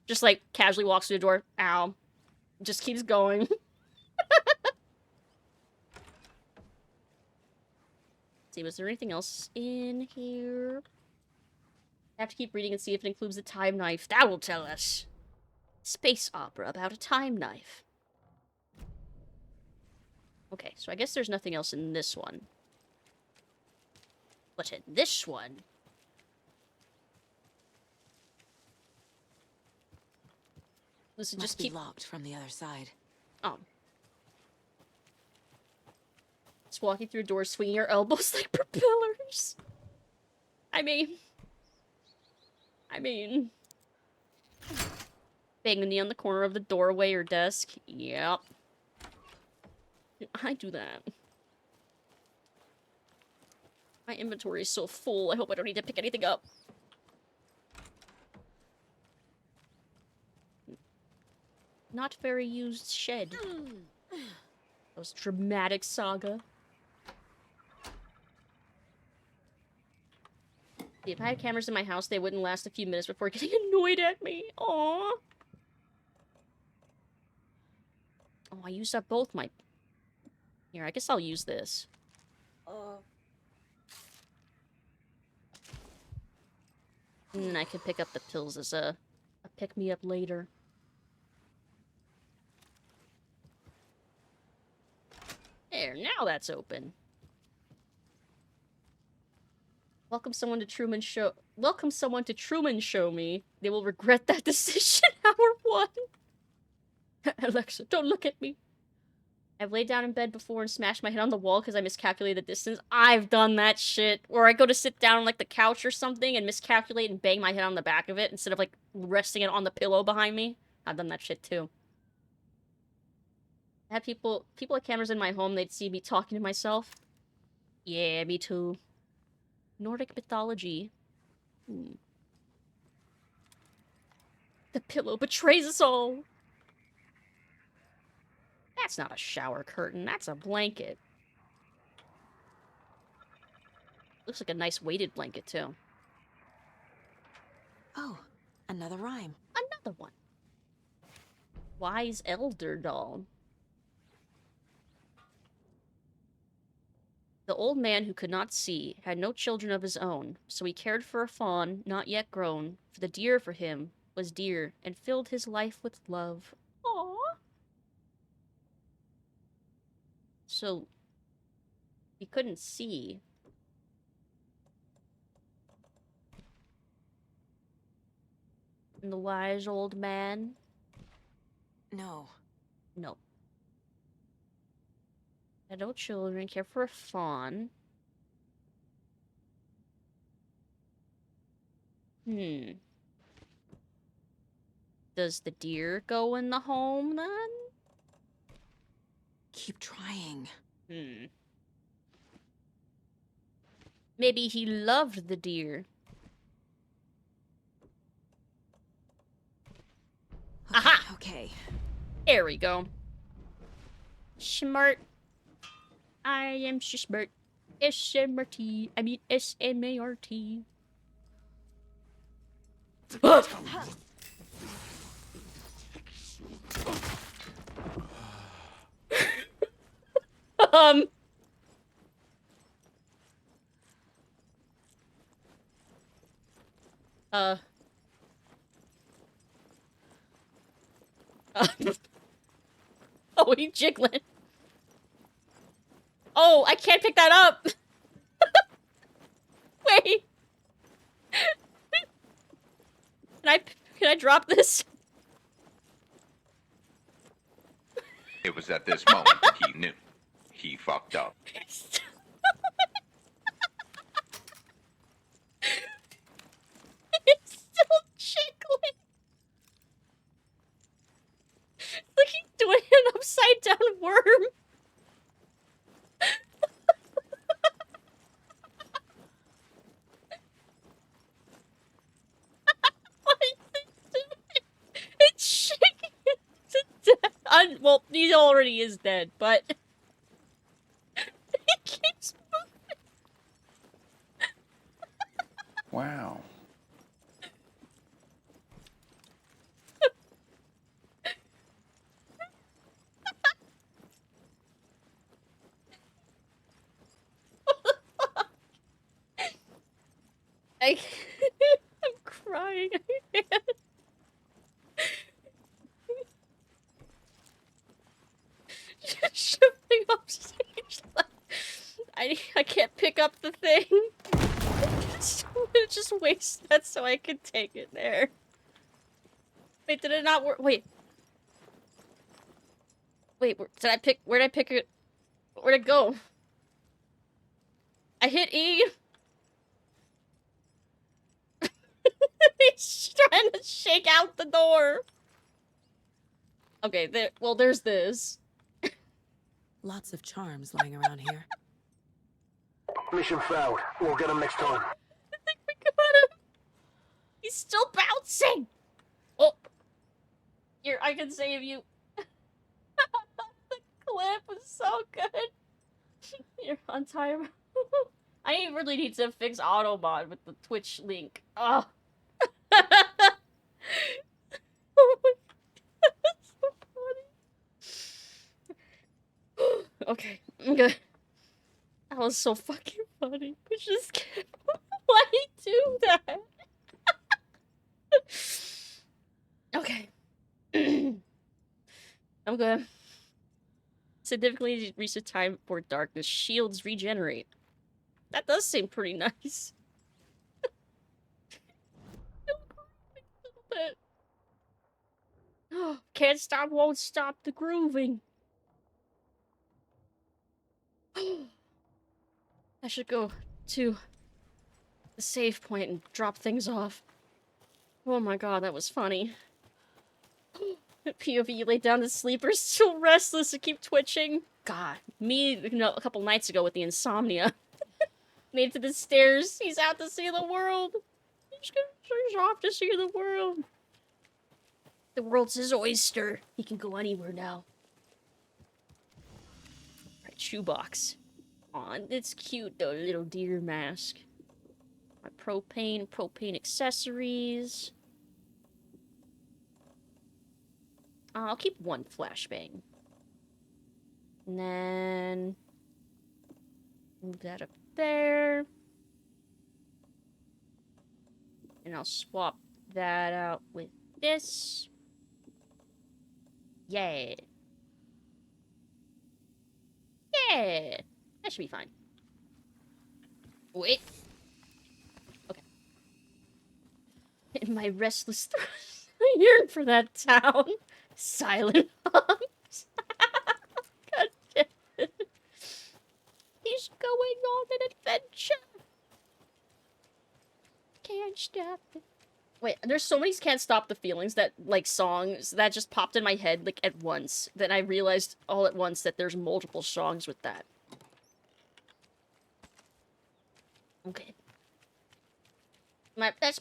Just, like, casually walks through the door, ow. Just keeps going. See, was there anything else in here? I have to keep reading and see if it includes the time knife. That will tell us. Space opera about a time knife. Okay, so I guess there's nothing else in this one. But in this one... This Must just be keep... locked from the other side. Oh. Just walking through doors, swinging your elbows like propellers. I mean... Bang the knee on the corner of the doorway or desk. Yep. I do that. My inventory is so full, I hope I don't need to pick anything up. Not very used shed. That was dramatic saga. See, if I had cameras in my house, they wouldn't last a few minutes before getting annoyed at me. Aww. Oh, I used up both my... Here, I guess I'll use this. And I can pick up the pills as a pick-me-up later. There, now that's open. Welcome someone to Truman Show me. They will regret that decision. Hour 1. Alexa, don't look at me. I've laid down in bed before and smashed my head on the wall because I miscalculated the distance. I've done that shit. Or I go to sit down on, like, the couch or something and miscalculate and bang my head on the back of it instead of, like, resting it on the pillow behind me. I've done that shit, too. I had people with cameras in my home, they'd see me talking to myself. Yeah, me too. Nordic mythology. The pillow betrays us all. That's not a shower curtain, that's a blanket. Looks like a nice weighted blanket, too. Oh, another rhyme. Another one. Wise elder doll. The old man who could not see had no children of his own, so he cared for a fawn not yet grown, for the deer for him was dear, and filled his life with love. Aww. So, he couldn't see. And the wise old man? No. No. Had no children, care for a fawn. Does the deer go in the home, then? Keep trying. Maybe he loved the deer. Okay, Aha! Okay. There we go. Smart. I am smart. S-M-R-T. I mean S-M-A-R-T. Uh, oh, he's jiggling. Oh, I can't pick that up. Wait. Can I drop this? It was at this moment that he knew. He fucked up. It's still jiggling. Look, he's doing an upside down worm. What is it doing? It's shaking it to death. Well, he already is dead, but he keeps moving. Wow. I'm crying. I can't. Shifting upstage. I can't pick up the thing. Just waste that so I can take it there. Wait, did it not work? Wait. Wait, did I pick? Where'd I pick it? Where'd it go? I hit E. He's trying to shake out the door. Okay, there's this. Lots of charms lying around here. Mission failed. We'll get him next time. I think we got him. He's still bouncing. Oh. Here, I can save you. The clip was so good. You're on time. I really need to fix auto mod with the Twitch link. Oh. Oh my God, that's so funny. Okay, I'm good. That was so fucking funny. We just can't. Why do you do that? Okay. I'm good. Significantly decrease the time for darkness. Shields regenerate. That does seem pretty nice. Oh, can't stop, won't stop the grooving. I should go to the save point and drop things off. Oh my God, that was funny. POV, you lay down to sleep, or still restless and keep twitching. God, me, a couple nights ago with the insomnia. Made it to the stairs. He's out to see the world. He's off to see the world. The world's his oyster. He can go anywhere now. Alright, shoebox. Aw, it's cute though, little deer mask. My propane accessories. I'll keep one flashbang. And then move that up there. And I'll swap that out with this. Yeah. Yeah. That should be fine. Wait. Okay. In my restless throat, I yearn for that town. Silent humps. God damn it. He's going on an adventure. Can't stop it. Wait, there's so many can't stop the feelings that, like, songs that just popped in my head, like, at once. That I realized all at once that there's multiple songs with that. Okay. That's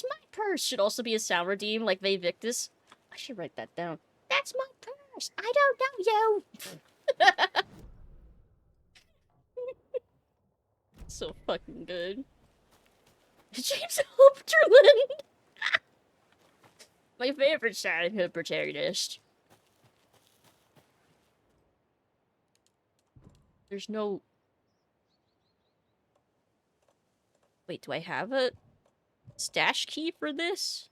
my purse should also be a sound redeem, like Victus. I should write that down. That's my purse. I don't know you. So fucking good. James Hopterland. My favorite Silent Hill protagonist. There's no... Wait, do I have a stash key for this?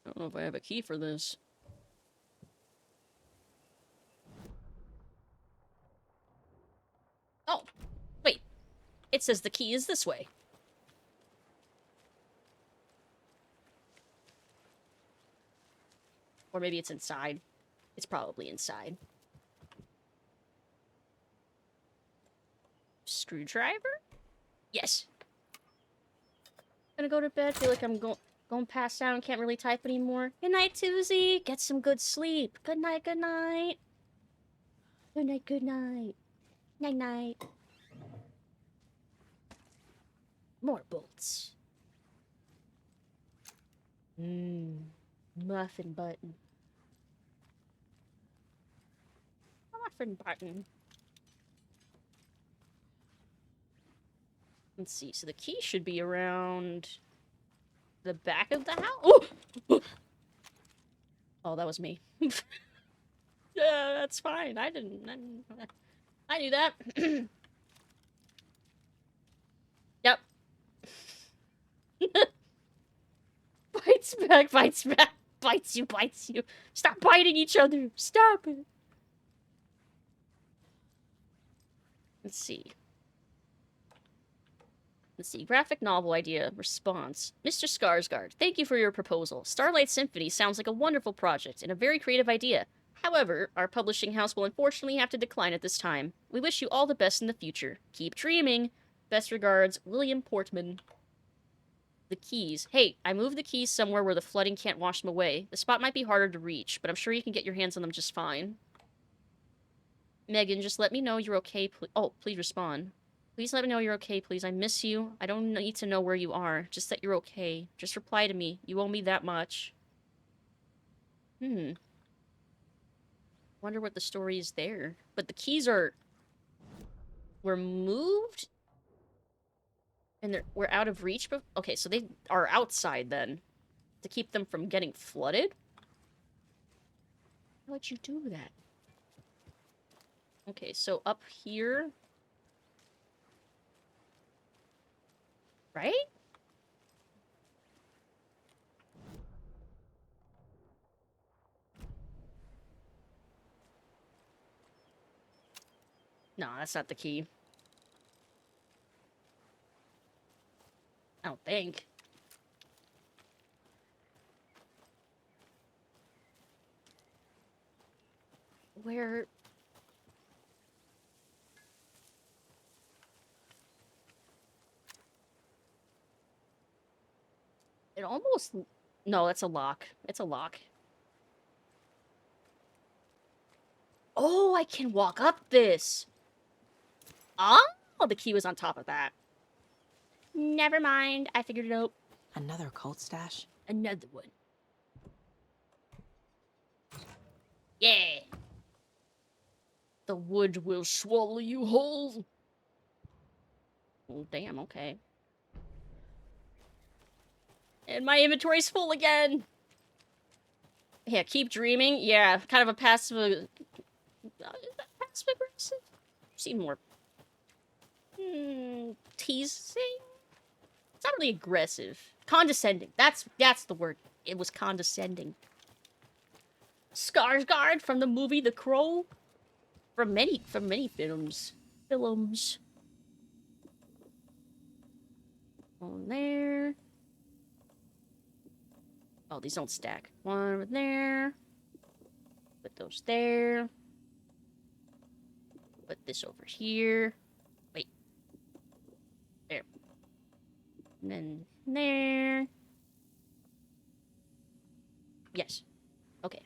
I don't know if I have a key for this. Oh, wait. It says the key is this way. Or maybe it's inside. It's probably inside. Screwdriver? Yes. Gonna go to bed. Feel like I'm going past out and can't really type anymore. Good night, Tuesday. Get some good sleep. Good night, good night. Good night, good night. Night, night. More bolts. Muffin button. Muffin button. Let's see. So the key should be around the back of the house. Oh! Oh, that was me. Yeah, that's fine. I knew that. Yep. Bites back, bites back. Bites you, bites you. Stop biting each other. Stop it. Let's see. Let's see. Graphic novel idea. Response. Mr. Skarsgård, thank you for your proposal. Starlight Symphony sounds like a wonderful project and a very creative idea. However, our publishing house will unfortunately have to decline at this time. We wish you all the best in the future. Keep dreaming. Best regards, William Portman. The keys. Hey, I moved the keys somewhere where the flooding can't wash them away. The spot might be harder to reach, but I'm sure you can get your hands on them just fine. Megan, just let me know you're okay. Oh, please respond. Please let me know you're okay, please. I miss you. I don't need to know where you are. Just that you're okay. Just reply to me. You owe me that much. Wonder what the story is there. But the keys were moved? And we're out of reach? Okay, so they are outside then. To keep them from getting flooded? How would you do that? Okay, so up here... Right? No, that's not the key. I don't think. Where... It almost... No, that's a lock. It's a lock. Oh, I can walk up this. Oh, the key was on top of that. Never mind. I figured it out. Another cult stash? Another one. Yeah. The wood will swallow you whole. Oh, damn, okay. And my inventory's full again. Yeah, keep dreaming. Yeah, kind of a passive... passive aggressive? Seem more... teasing? It's not really aggressive. Condescending. That's the word. It was condescending. Skarsgård from the movie The Crow. From many films. On there. Oh, these don't stack. One over there. Put those there. Put this over here. Wait. There. And then there. Yes. Okay.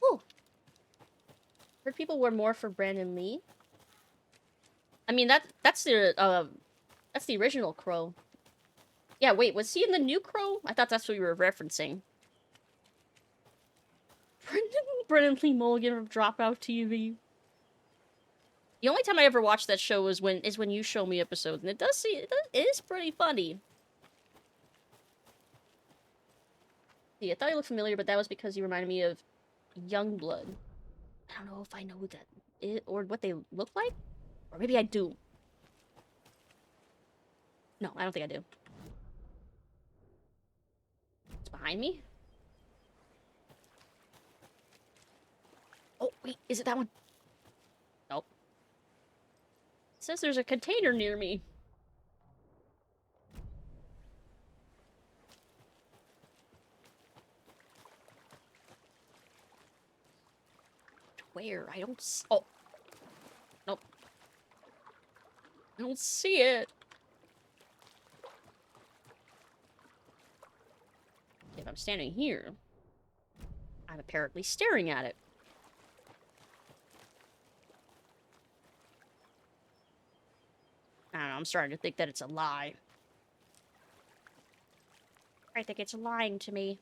Whew. Heard people were more for Brandon Lee. I mean that's the original Crow. Yeah, wait, was he in the new Crow? I thought that's what you were referencing. Brendan Lee Mulligan from Dropout TV. The only time I ever watched that show is when you show me episodes, and it is pretty funny. See, I thought he looked familiar, but that was because he reminded me of Youngblood. I don't know if I know who that is, or what they look like? Or maybe I do. No, I don't think I do. It's behind me? Oh, wait, is it that one? Nope. It says there's a container near me. Where? I don't oh. Nope. I don't see it. If I'm standing here, I'm apparently staring at it. I don't know, I'm starting to think that it's a lie. I think it's lying to me.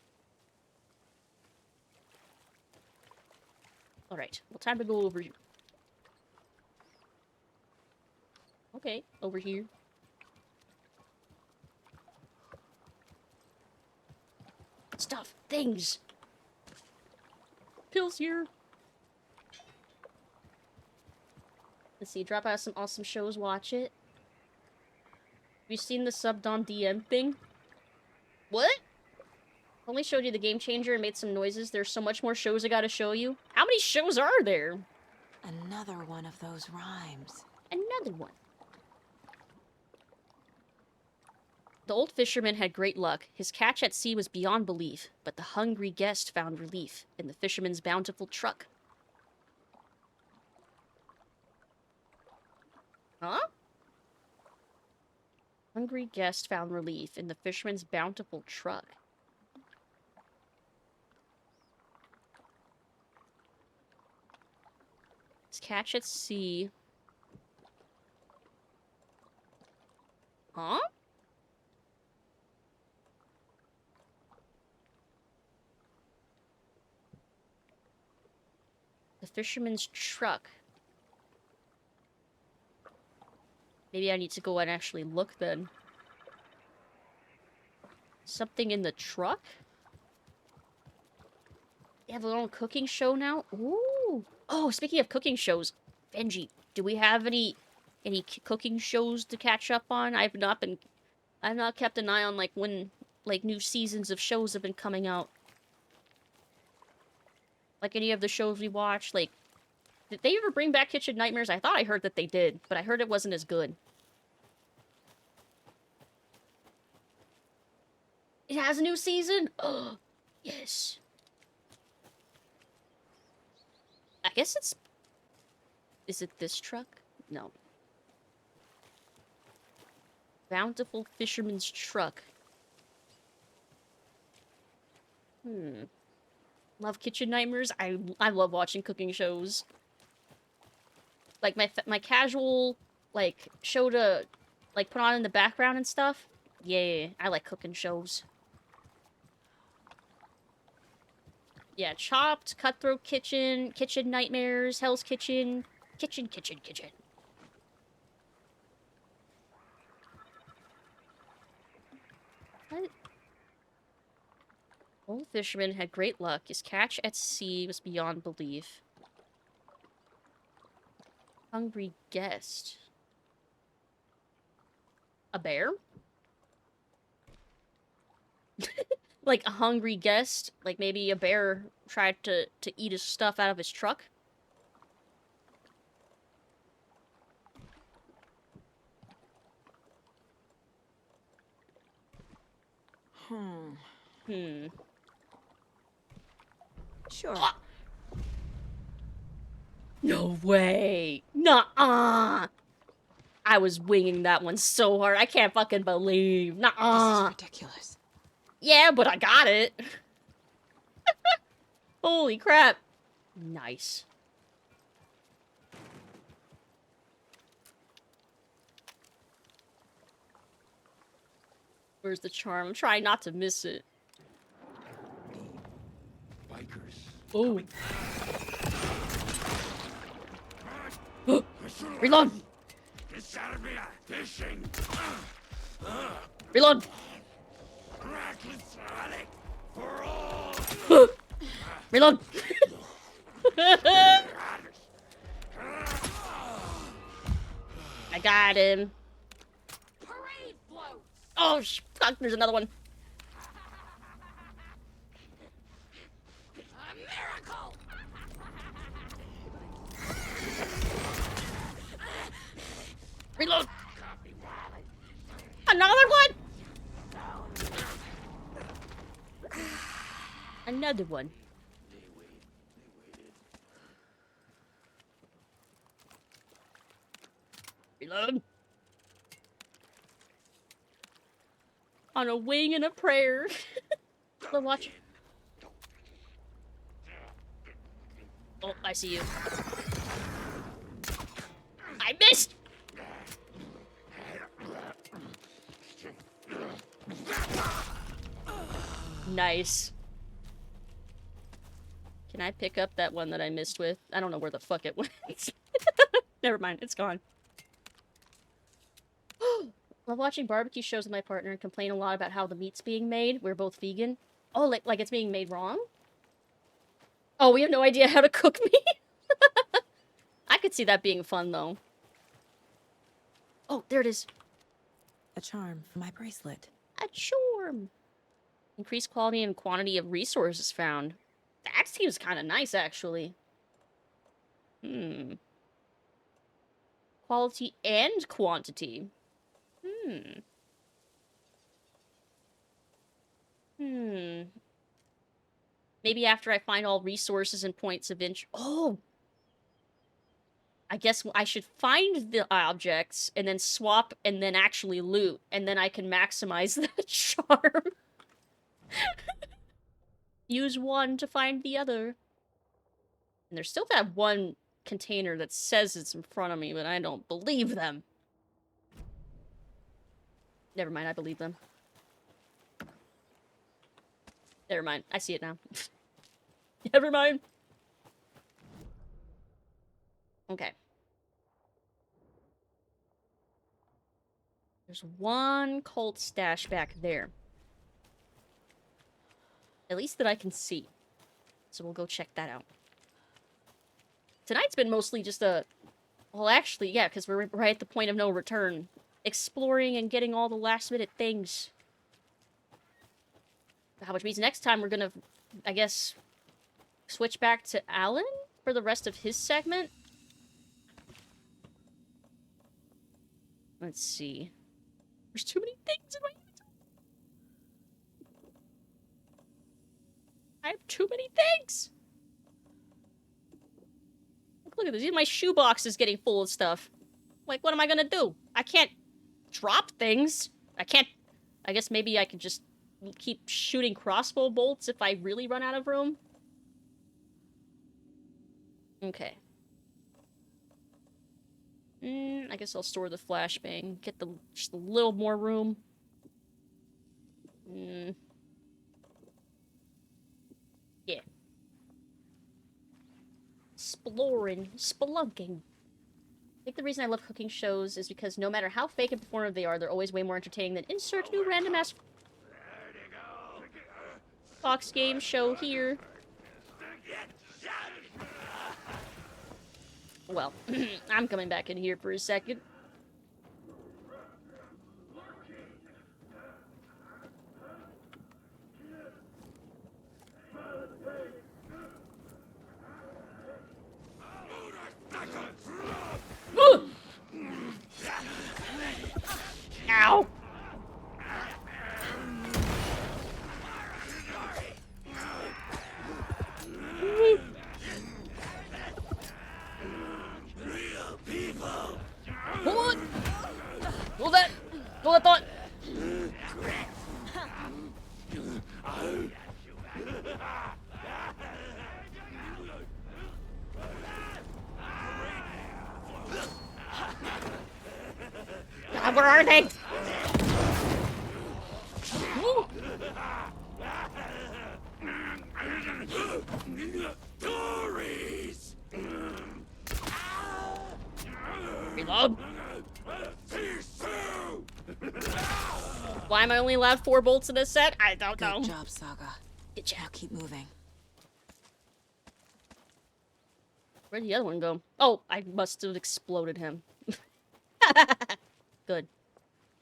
Alright, well, time to go over here. Okay, over here. Stuff, things. Pills here. Let's see, drop out some awesome shows, watch it. Have you seen the subbed on DM thing? What? Only showed you the game changer and made some noises. There's so much more shows I gotta show you. How many shows are there? Another one of those rhymes. Another one. The old fisherman had great luck. His catch at sea was beyond belief, but the hungry guest found relief in the fisherman's bountiful truck. Huh? Hungry guest found relief in the fisherman's bountiful truck. His catch at sea. Huh? The fisherman's truck. Maybe I need to go and actually look then. Something in the truck? They have their own cooking show now? Ooh. Oh, speaking of cooking shows, Benji, do we have any cooking shows to catch up on? I've not kept an eye on like when new seasons of shows have been coming out. Like any of the shows we watched, like did they ever bring back Kitchen Nightmares? I thought I heard that they did, but I heard it wasn't as good. It has a new season? Oh, yes. I guess it's... Is it this truck? No. Bountiful Fisherman's Truck. Love Kitchen Nightmares. I love watching cooking shows. Like my casual like show to like put on in the background and stuff. Yeah, I like cooking shows. Yeah, Chopped, Cutthroat Kitchen, Kitchen Nightmares, Hell's Kitchen, Kitchen. What? Old fisherman had great luck. His catch at sea was beyond belief. Hungry guest. A bear? Like a hungry guest? Like maybe a bear tried to eat his stuff out of his truck? Sure. No way! Nuh-uh! I was winging that one so hard. I can't fucking believe. Nuh-uh! This is ridiculous. Yeah, but I got it. Holy crap. Nice. Where's the charm? I'm trying not to miss it. Oh. Reload! Reload! Reload! I got him. Oh, fuck, there's another one. Reload! Another one! Another one. Reload. On a wing and a prayer. We're watching. Oh, I see you. I missed! Nice. Can I pick up that one that I missed with? I don't know where the fuck it went. Never mind, it's gone. Love watching barbecue shows with my partner and complain a lot about how the meat's being made. We're both vegan. Oh, like it's being made wrong? Oh, we have no idea how to cook meat? I could see that being fun, though. Oh, there it is. A charm for my bracelet. A charm. Increased quality and quantity of resources found. That seems kind of nice, actually. Quality and quantity. Maybe after I find all resources and points of interest. Oh! I guess I should find the objects and then swap and then actually loot. And then I can maximize the charm. Use one to find the other. And there's still that one container that says it's in front of me, but I don't believe them. Never mind, I believe them. Never mind, I see it now. Never mind. Okay. There's one cult stash back there. At least that I can see. So we'll go check that out. Tonight's been mostly just a... Well, actually, yeah, because we're right at the point of no return. Exploring and getting all the last-minute things. Which means next time we're gonna, I guess, switch back to Alan for the rest of his segment. Let's see. There's too many things in my inventory. I have too many things. Look at this. Even my shoebox is getting full of stuff. Like, what am I gonna do? I can't drop things. I can't... I guess maybe I could just keep shooting crossbow bolts if I really run out of room. Okay. I guess I'll store the flashbang. Get just a little more room. Yeah. Exploring. Spelunking. I think the reason I love cooking shows is because no matter how fake and performative they are, they're always way more entertaining than insert new random ass Fox game show here. Well, I'm coming back in here for a second. Ow! Hold on! Hold that! Hold that thought! God, where are they? Reload. Why am I only allowed 4 bolts in this set? I don't know. Good job, Saga. Get you. Now keep moving. Where'd the other one go? Oh, I must have exploded him. Good.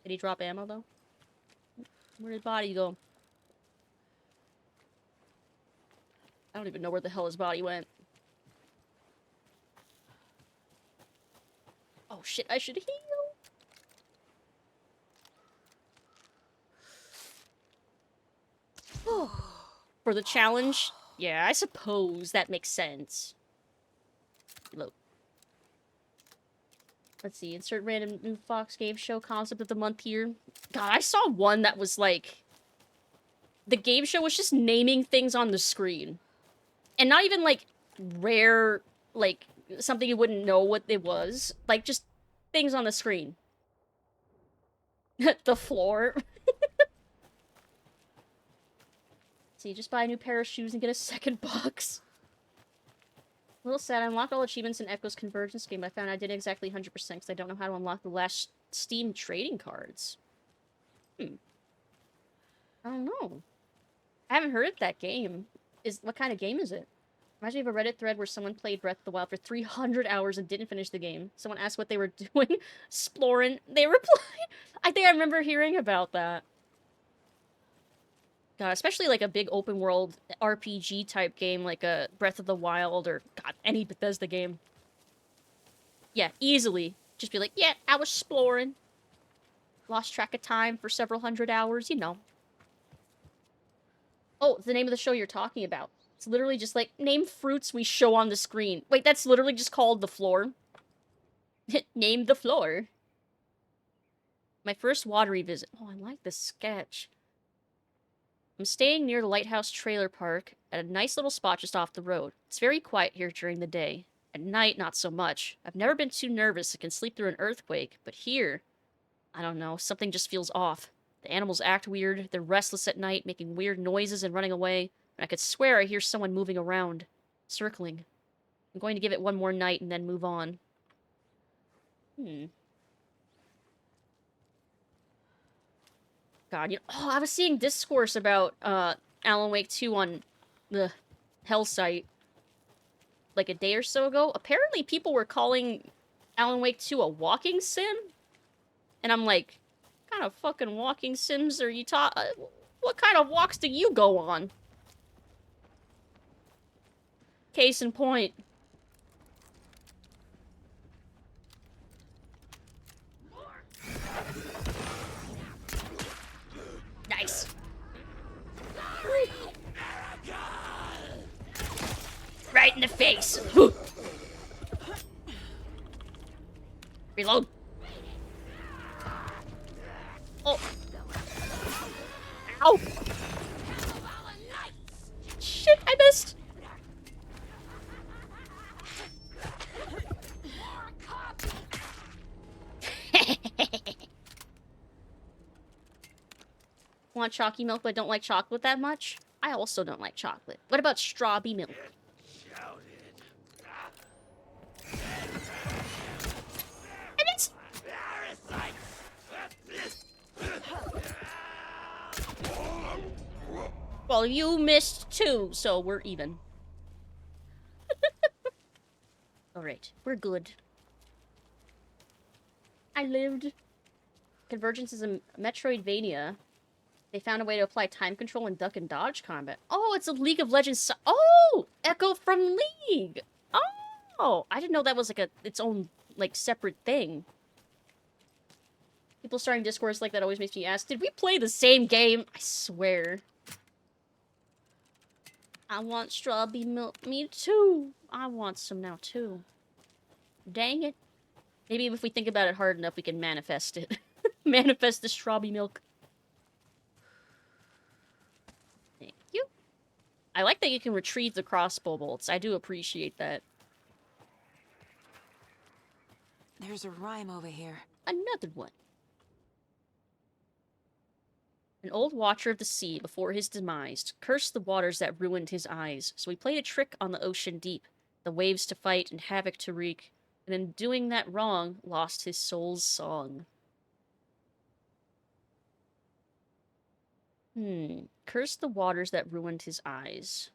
Did he drop ammo, though? Where did his body go? I don't even know where the hell his body went. Oh shit, I should heal! For the challenge? Yeah, I suppose that makes sense. Look. Let's see, insert random new Fox game show concept of the month here. God, I saw one that was like... The game show was just naming things on the screen. And not even like rare, like something you wouldn't know what it was. Like just things on the screen. The floor. See, just buy a new pair of shoes and get a second box. A little sad, I unlocked all achievements in Echo's Convergence game. I found I did exactly 100% because I don't know how to unlock the last Steam trading cards. I don't know. I haven't heard of that game. What kind of game is it? Reminds me of a Reddit thread where someone played Breath of the Wild for 300 hours and didn't finish the game. Someone asked what they were doing. Exploring. They replied. I think I remember hearing about that. God, especially like a big open world RPG type game like a Breath of the Wild or God, any Bethesda game. Yeah, easily. Just be like, yeah, I was exploring. Lost track of time for several hundred hours, you know. Oh, it's the name of the show you're talking about. It's literally just like, name fruits we show on the screen. Wait, that's literally just called The Floor. Name the floor. My first watery visit. Oh, I like this sketch. I'm staying near the Lighthouse Trailer Park at a nice little spot just off the road. It's very quiet here during the day. At night, not so much. I've never been too nervous and can sleep through an earthquake, but here, I don't know, something just feels off. The animals act weird, they're restless at night, making weird noises and running away, and I could swear I hear someone moving around, circling. I'm going to give it one more night and then move on. God, oh, I was seeing discourse about Alan Wake 2 on the Hell site like a day or so ago. Apparently people were calling Alan Wake 2 a walking sim. And I'm like, what kind of fucking walking sims are you what kind of walks do you go on? Case in point. Nice. Right in the face. Reload. Oh. Ow. Shit, I missed. Want chalky milk but don't like chocolate that much? I also don't like chocolate. What about strawberry milk? And it's... Well, you missed too, so we're even. Alright, we're good. I lived. Convergence is a Metroidvania. They found a way to apply time control and duck and dodge combat. Oh, it's a League of Legends. Oh, Echo from League. Oh, I didn't know that was like its own like separate thing. People starting discourse like that always makes me ask, did we play the same game? I swear. I want strawberry milk. Me too. I want some now too. Dang it. Maybe if we think about it hard enough, we can manifest it. Manifest the strawberry milk. Thank you. I like that you can retrieve the crossbow bolts. I do appreciate that. There's a rhyme over here. Another one. An old watcher of the sea, before his demise, cursed the waters that ruined his eyes, so he played a trick on the ocean deep, the waves to fight and havoc to wreak, and in doing that wrong, lost his soul's song. Curse the waters that ruined his eyes.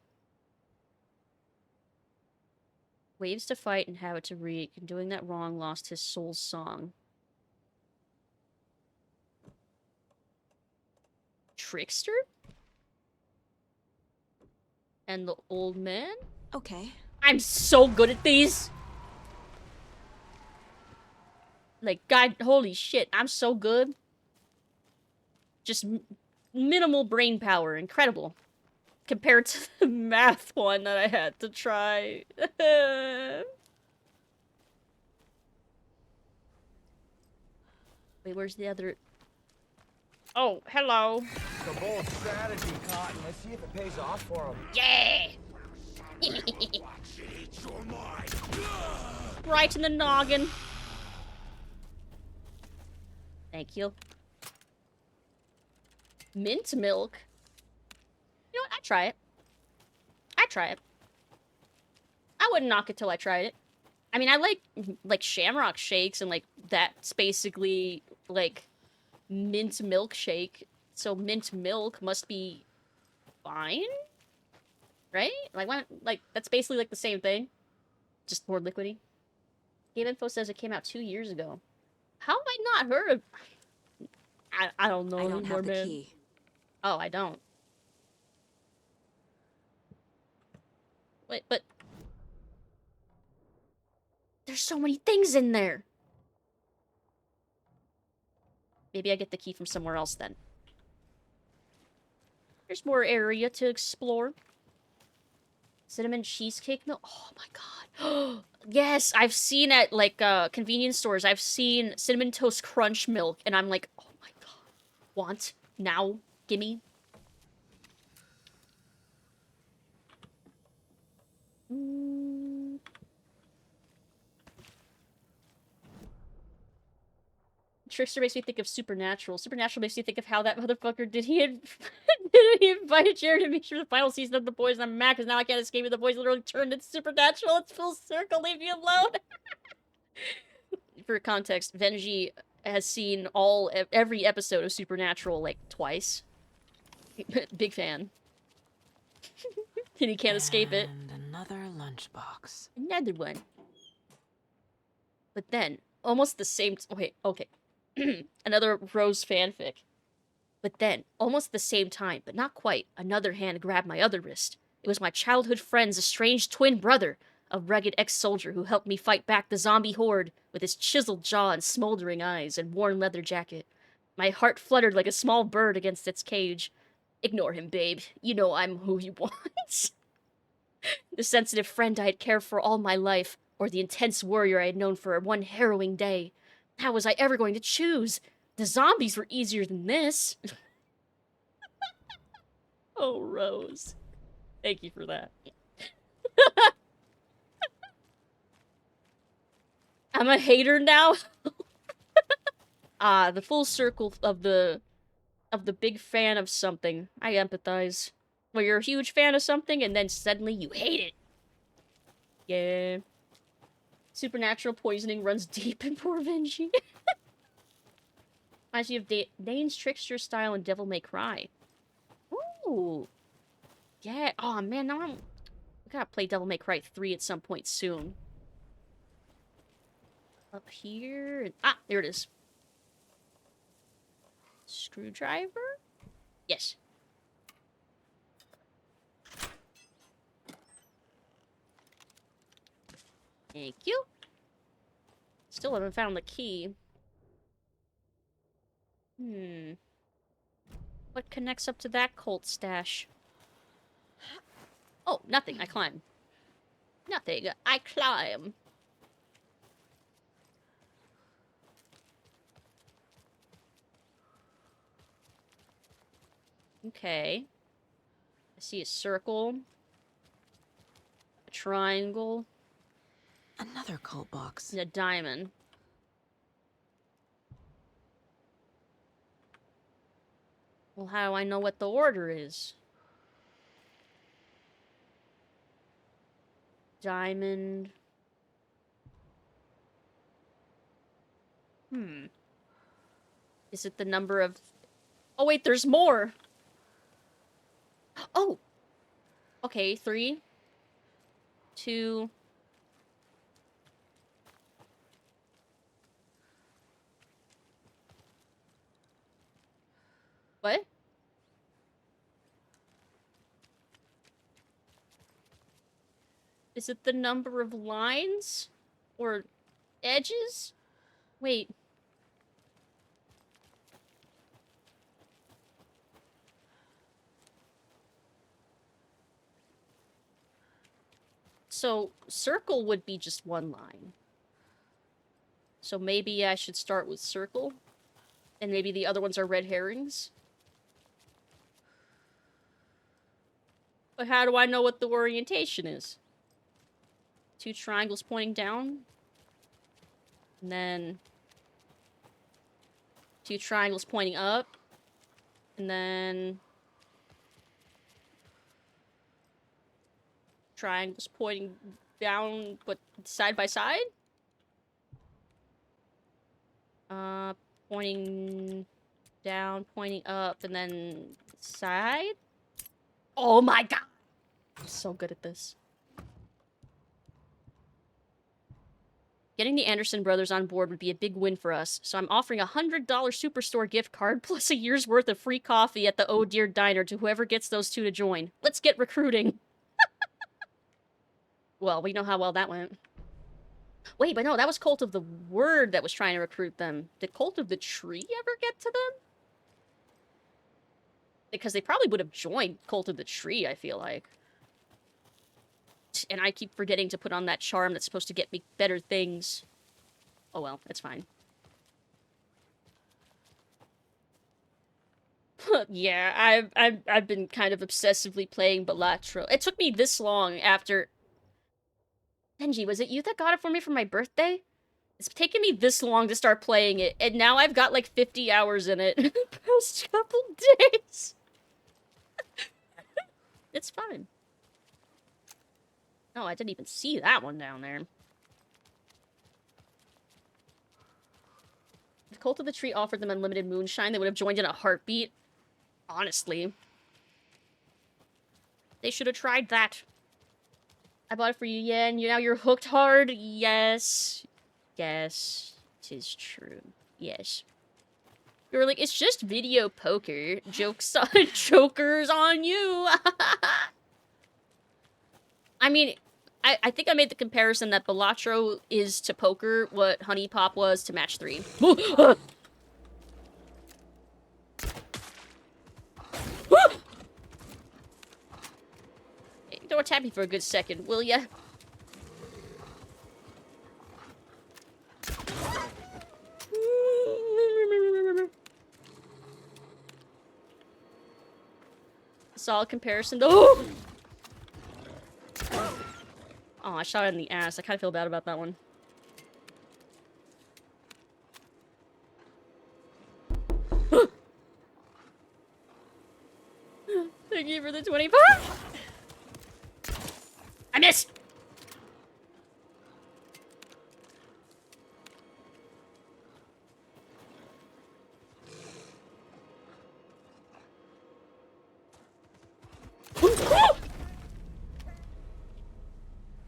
Waves to fight and habit to reek. And doing that wrong lost his soul's song. Trickster? And the old man? Okay. I'm so good at these! Like, God, holy shit, I'm so good. Just minimal brain power. Incredible. Compared to the math one that I had to try. Wait, where's the other... Oh, hello. It's a bold strategy, Cotton. Let's see if it pays off for him. Yeah! Right in the noggin. Thank you. Mint milk? You know what? I'd try it. I'd try it. I wouldn't knock it till I tried it. I mean, I like shamrock shakes, and like that's basically like mint milkshake. So mint milk must be fine, right? Like when, like that's basically like the same thing, just more liquidy. Game Info says it came out 2 years ago. How have I not heard of? I don't know. I don't anymore, have the man. key. Oh, I don't. Wait, but there's so many things in there. Maybe I get the key from somewhere else then. There's more area to explore. Cinnamon cheesecake milk. Oh my god. Yes, I've seen at like convenience stores. I've seen cinnamon toast crunch milk, and I'm like, oh my god. Want now? Gimme. Trickster makes me think of Supernatural. Supernatural makes me think of how that motherfucker did he invite Jared to make sure the final season of The Boys, and I'm mad because now I can't escape it. The Boys literally turned into Supernatural. It's full circle. Leave me alone. For context, Venji has seen every episode of Supernatural like twice. Big fan. And he can't escape it. And another lunchbox. Another one. But then, almost the same... Okay. Another Rose fanfic. But then, almost the same time, but not quite, another hand grabbed my other wrist. It was my childhood friend's estranged twin brother, a rugged ex-soldier who helped me fight back the zombie horde with his chiseled jaw and smoldering eyes and worn leather jacket. My heart fluttered like a small bird against its cage. Ignore him, babe. You know I'm who he wants. The sensitive friend I had cared for all my life, or the intense warrior I had known for one harrowing day. How was I ever going to choose? The zombies were easier than this. Oh, Rose. Thank you for that. I'm a hater now. The full circle of the big fan of something. I empathize. Where you're a huge fan of something and then suddenly you hate it. Yeah. Supernatural poisoning runs deep in poor Vinci. Reminds me of Dane's Trickster style and Devil May Cry. Ooh. Yeah. Oh man, now I gotta play Devil May Cry 3 at some point soon. Up here. Ah, there it is. Screwdriver? Yes. Thank you. Still haven't found the key. What connects up to that cult stash? Oh, nothing. I climb. Nothing. I climb. Okay. I see a circle. A triangle. Another cult box. And a diamond. Well, how do I know what the order is? Diamond. Is it the number of... Oh, wait, there's more! Oh! Okay, 3, 2... What? Is it the number of lines? Or edges? Wait. So, circle would be just one line. So maybe I should start with circle? And maybe the other ones are red herrings? But how do I know what the orientation is? 2 triangles pointing down? And then... 2 triangles pointing up? And then... triangles pointing down, but side by side? Pointing down, pointing up, and then side? Oh my god! I'm so good at this. Getting the Anderson brothers on board would be a big win for us, so I'm offering a $100 Superstore gift card plus a year's worth of free coffee at the Oh Dear Diner to whoever gets those 2 to join. Let's get recruiting! Well, we know how well that went. Wait, but no, that was Cult of the Word that was trying to recruit them. Did Cult of the Tree ever get to them? Because they probably would have joined Cult of the Tree, I feel like. And I keep forgetting to put on that charm that's supposed to get me better things. Oh well, it's fine. Yeah, I've been kind of obsessively playing Balatro. It took me this long after... Benji, was it you that got it for me for my birthday? It's taken me this long to start playing it, and now I've got like 50 hours in it. Past couple days. It's fine. Oh, I didn't even see that one down there. If Cult of the Tree offered them unlimited moonshine, they would have joined in a heartbeat. Honestly. They should have tried that. I bought it for you, yeah, and now you're hooked hard? Yes. Yes. 'Tis true. Yes. You're like, it's just video poker. Jokes on jokers on you. I mean, I think I made the comparison that Balatro is to poker what Honey Pop was to match 3. Hey, don't tap me for a good second, will ya? Solid comparison. Oh! Oh, I shot it in the ass. I kind of feel bad about that one. Thank you for the 25. I missed.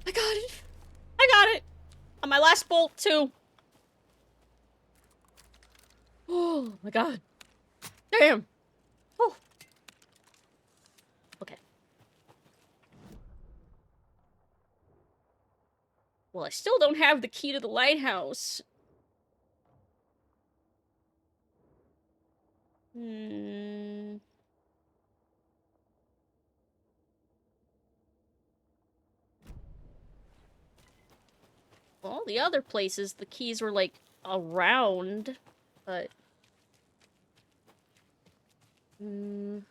I got it. I got it. On my last bolt, too. Oh my god. Damn. Oh. Okay. Well, I still don't have the key to the lighthouse. Well, the other places, the keys were, like, around, but... I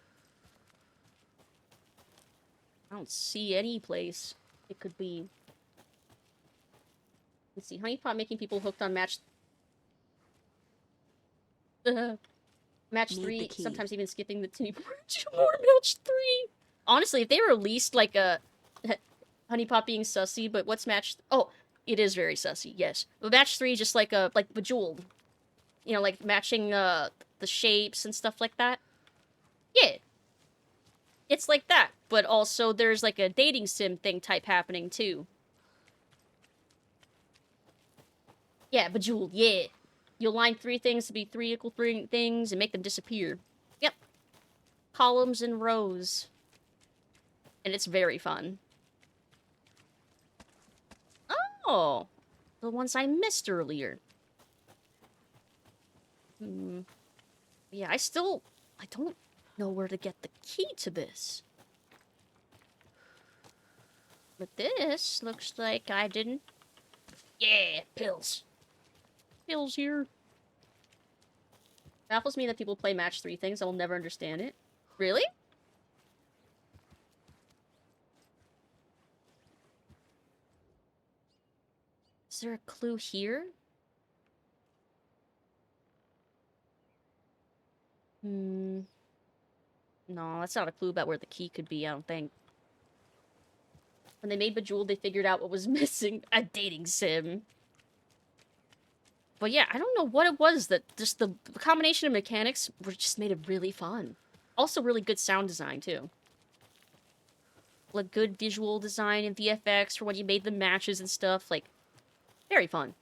don't see any place it could be. Let's see, Honey Pot making people hooked on match... match 3, sometimes even skipping the team. More match 3! Honestly, if they released, like, a... Honey Pot being sussy, but what's match... Oh, it is very sussy, yes. But match 3 just like a... like, Bejeweled. You know, like, matching, the shapes and stuff like that. Yeah. It's like that, but also there's like a dating sim thing type happening too. Yeah, Bejeweled, yeah. You'll line 3 things to be 3 equal things and make them disappear. Yep. Columns and rows. And it's very fun. Oh! The ones I missed earlier. Yeah, I don't know where to get the key to this. But this looks like I didn't... Yeah, pills. Pills here. Baffles me that people play match 3 things. I will never understand it. Really? Is there a clue here? No, that's not a clue about where the key could be, I don't think. When they made Bejeweled, they figured out what was missing. A dating sim. But yeah, I don't know what it was that just the combination of mechanics just made it really fun. Also really good sound design, too. Like, good visual design and VFX for when you made the matches and stuff. Like, very fun.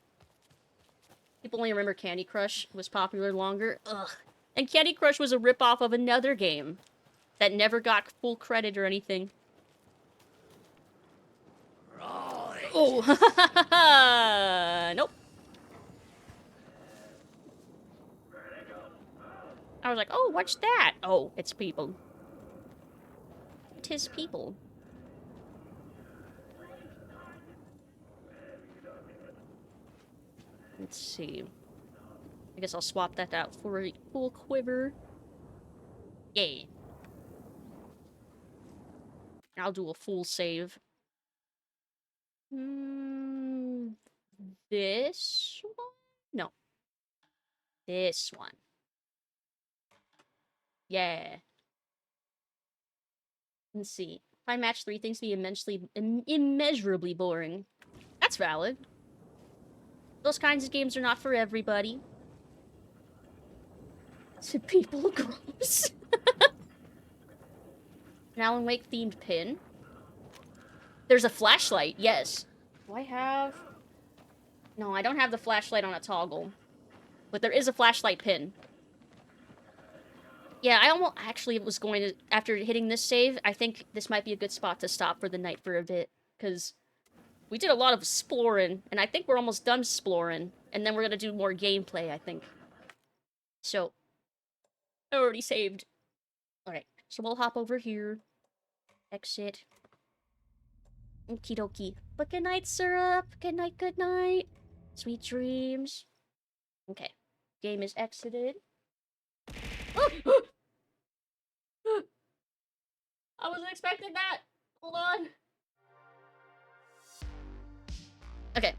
People only remember Candy Crush was popular longer. Ugh. And Candy Crush was a ripoff of another game that never got full credit or anything. Right. Oh, nope. I was like, oh, what's that? Oh, it's people. 'Tis people. Let's see. I guess I'll swap that out for a full quiver. Yay. I'll do a full save. This one? No. This one. Yeah. Let's see. If I match 3 things, be immeasurably boring. That's valid. Those kinds of games are not for everybody. To people gross. An Alan Wake themed pin. There's a flashlight, yes. Do I have... No, I don't have the flashlight on a toggle. But there is a flashlight pin. Yeah, I almost actually was going to... After hitting this save, I think this might be a good spot to stop for the night for a bit. Because we did a lot of exploring, and I think we're almost done exploring. And then we're going to do more gameplay, I think. So... I already saved. Alright, so we'll hop over here. Exit. Okie dokie. But good night, syrup. Good night, good night. Sweet dreams. Okay. Game is exited. I wasn't expecting that. Hold on. Okay.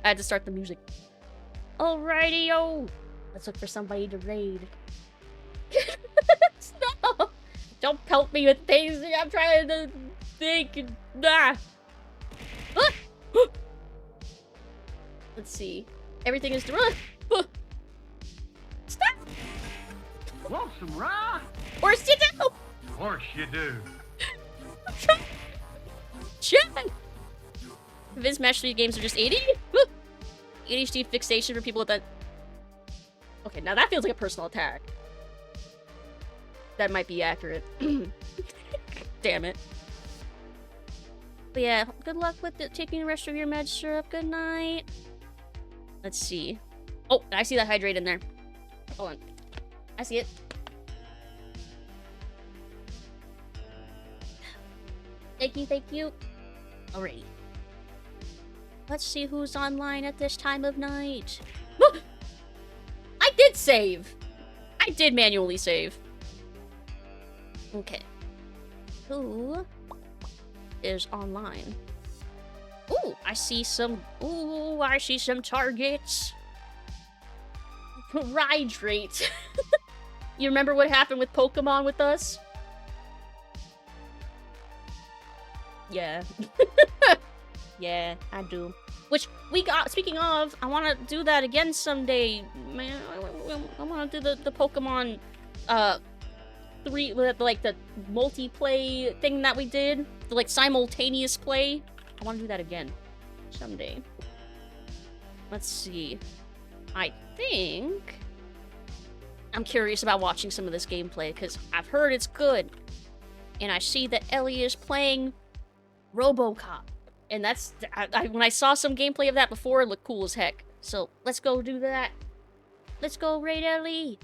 I had to start the music. Alrighty-o. Let's look for somebody to raid. No! Don't pelt me with things. I'm trying to think. Nah. Let's see. Everything is... Stop! Want some rye? Or sit down! Of course you do. I'm trying. Shit! Vince Match 3 games are just 80? ADHD fixation for people with that... Okay, now that feels like a personal attack. That might be accurate. Damn it. But yeah, good luck with taking the rest of your meds, syrup. Good night. Let's see. Oh, I see that hydrate in there. Hold on. I see it. Thank you, thank you. Alrighty. Let's see who's online at this time of night. I did save! I did manually save. Okay. Who is online? Ooh, I see some... Ooh, I see some targets. Hydrate. You remember what happened with Pokemon with us? Yeah. Yeah, I do. Which, we got... Speaking of, I want to do that again someday. Man, I want to do the Pokemon... like the multiplay thing that we did, the like simultaneous play. I want to do that again someday. Let's see. I think I'm curious about watching some of this gameplay because I've heard it's good, and I see that Ellie is playing RoboCop, and that's when I saw some gameplay of that before, it looked cool as heck. So let's go do that. Let's go raid Ellie.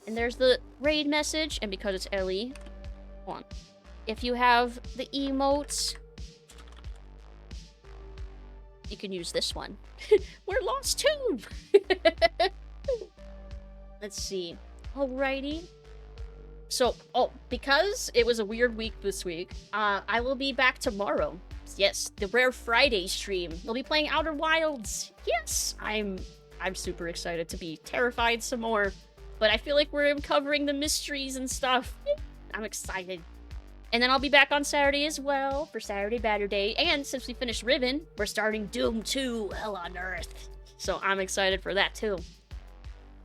And there's the raid message, and because it's Ellie, hold on. If you have the emotes, you can use this one. We're lost too! Let's see. Alrighty. So, because it was a weird week this week, I will be back tomorrow. Yes, the Rare Friday stream. We'll be playing Outer Wilds. Yes! I'm super excited to be terrified some more. But I feel like we're uncovering the mysteries and stuff. I'm excited. And then I'll be back on Saturday as well for Saturday Batter Day. And since we finished Riven, we're starting Doom 2, Hell on Earth. So I'm excited for that too.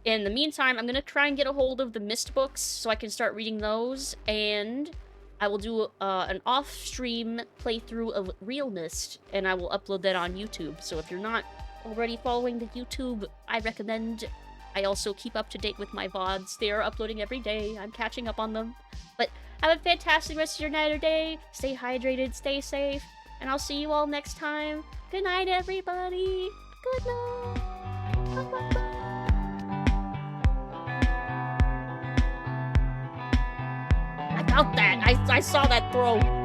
In the meantime, I'm going to try and get a hold of the Misc books so I can start reading those. And I will do an off-stream playthrough of Real Misc. And I will upload that on YouTube. So if you're not already following the YouTube, I recommend I also keep up to date with my VODs. They are uploading every day. I'm catching up on them. But have a fantastic rest of your night or day. Stay hydrated, stay safe, and I'll see you all next time. Good night, everybody. Good night. Bye-bye. I got that. I saw that throw.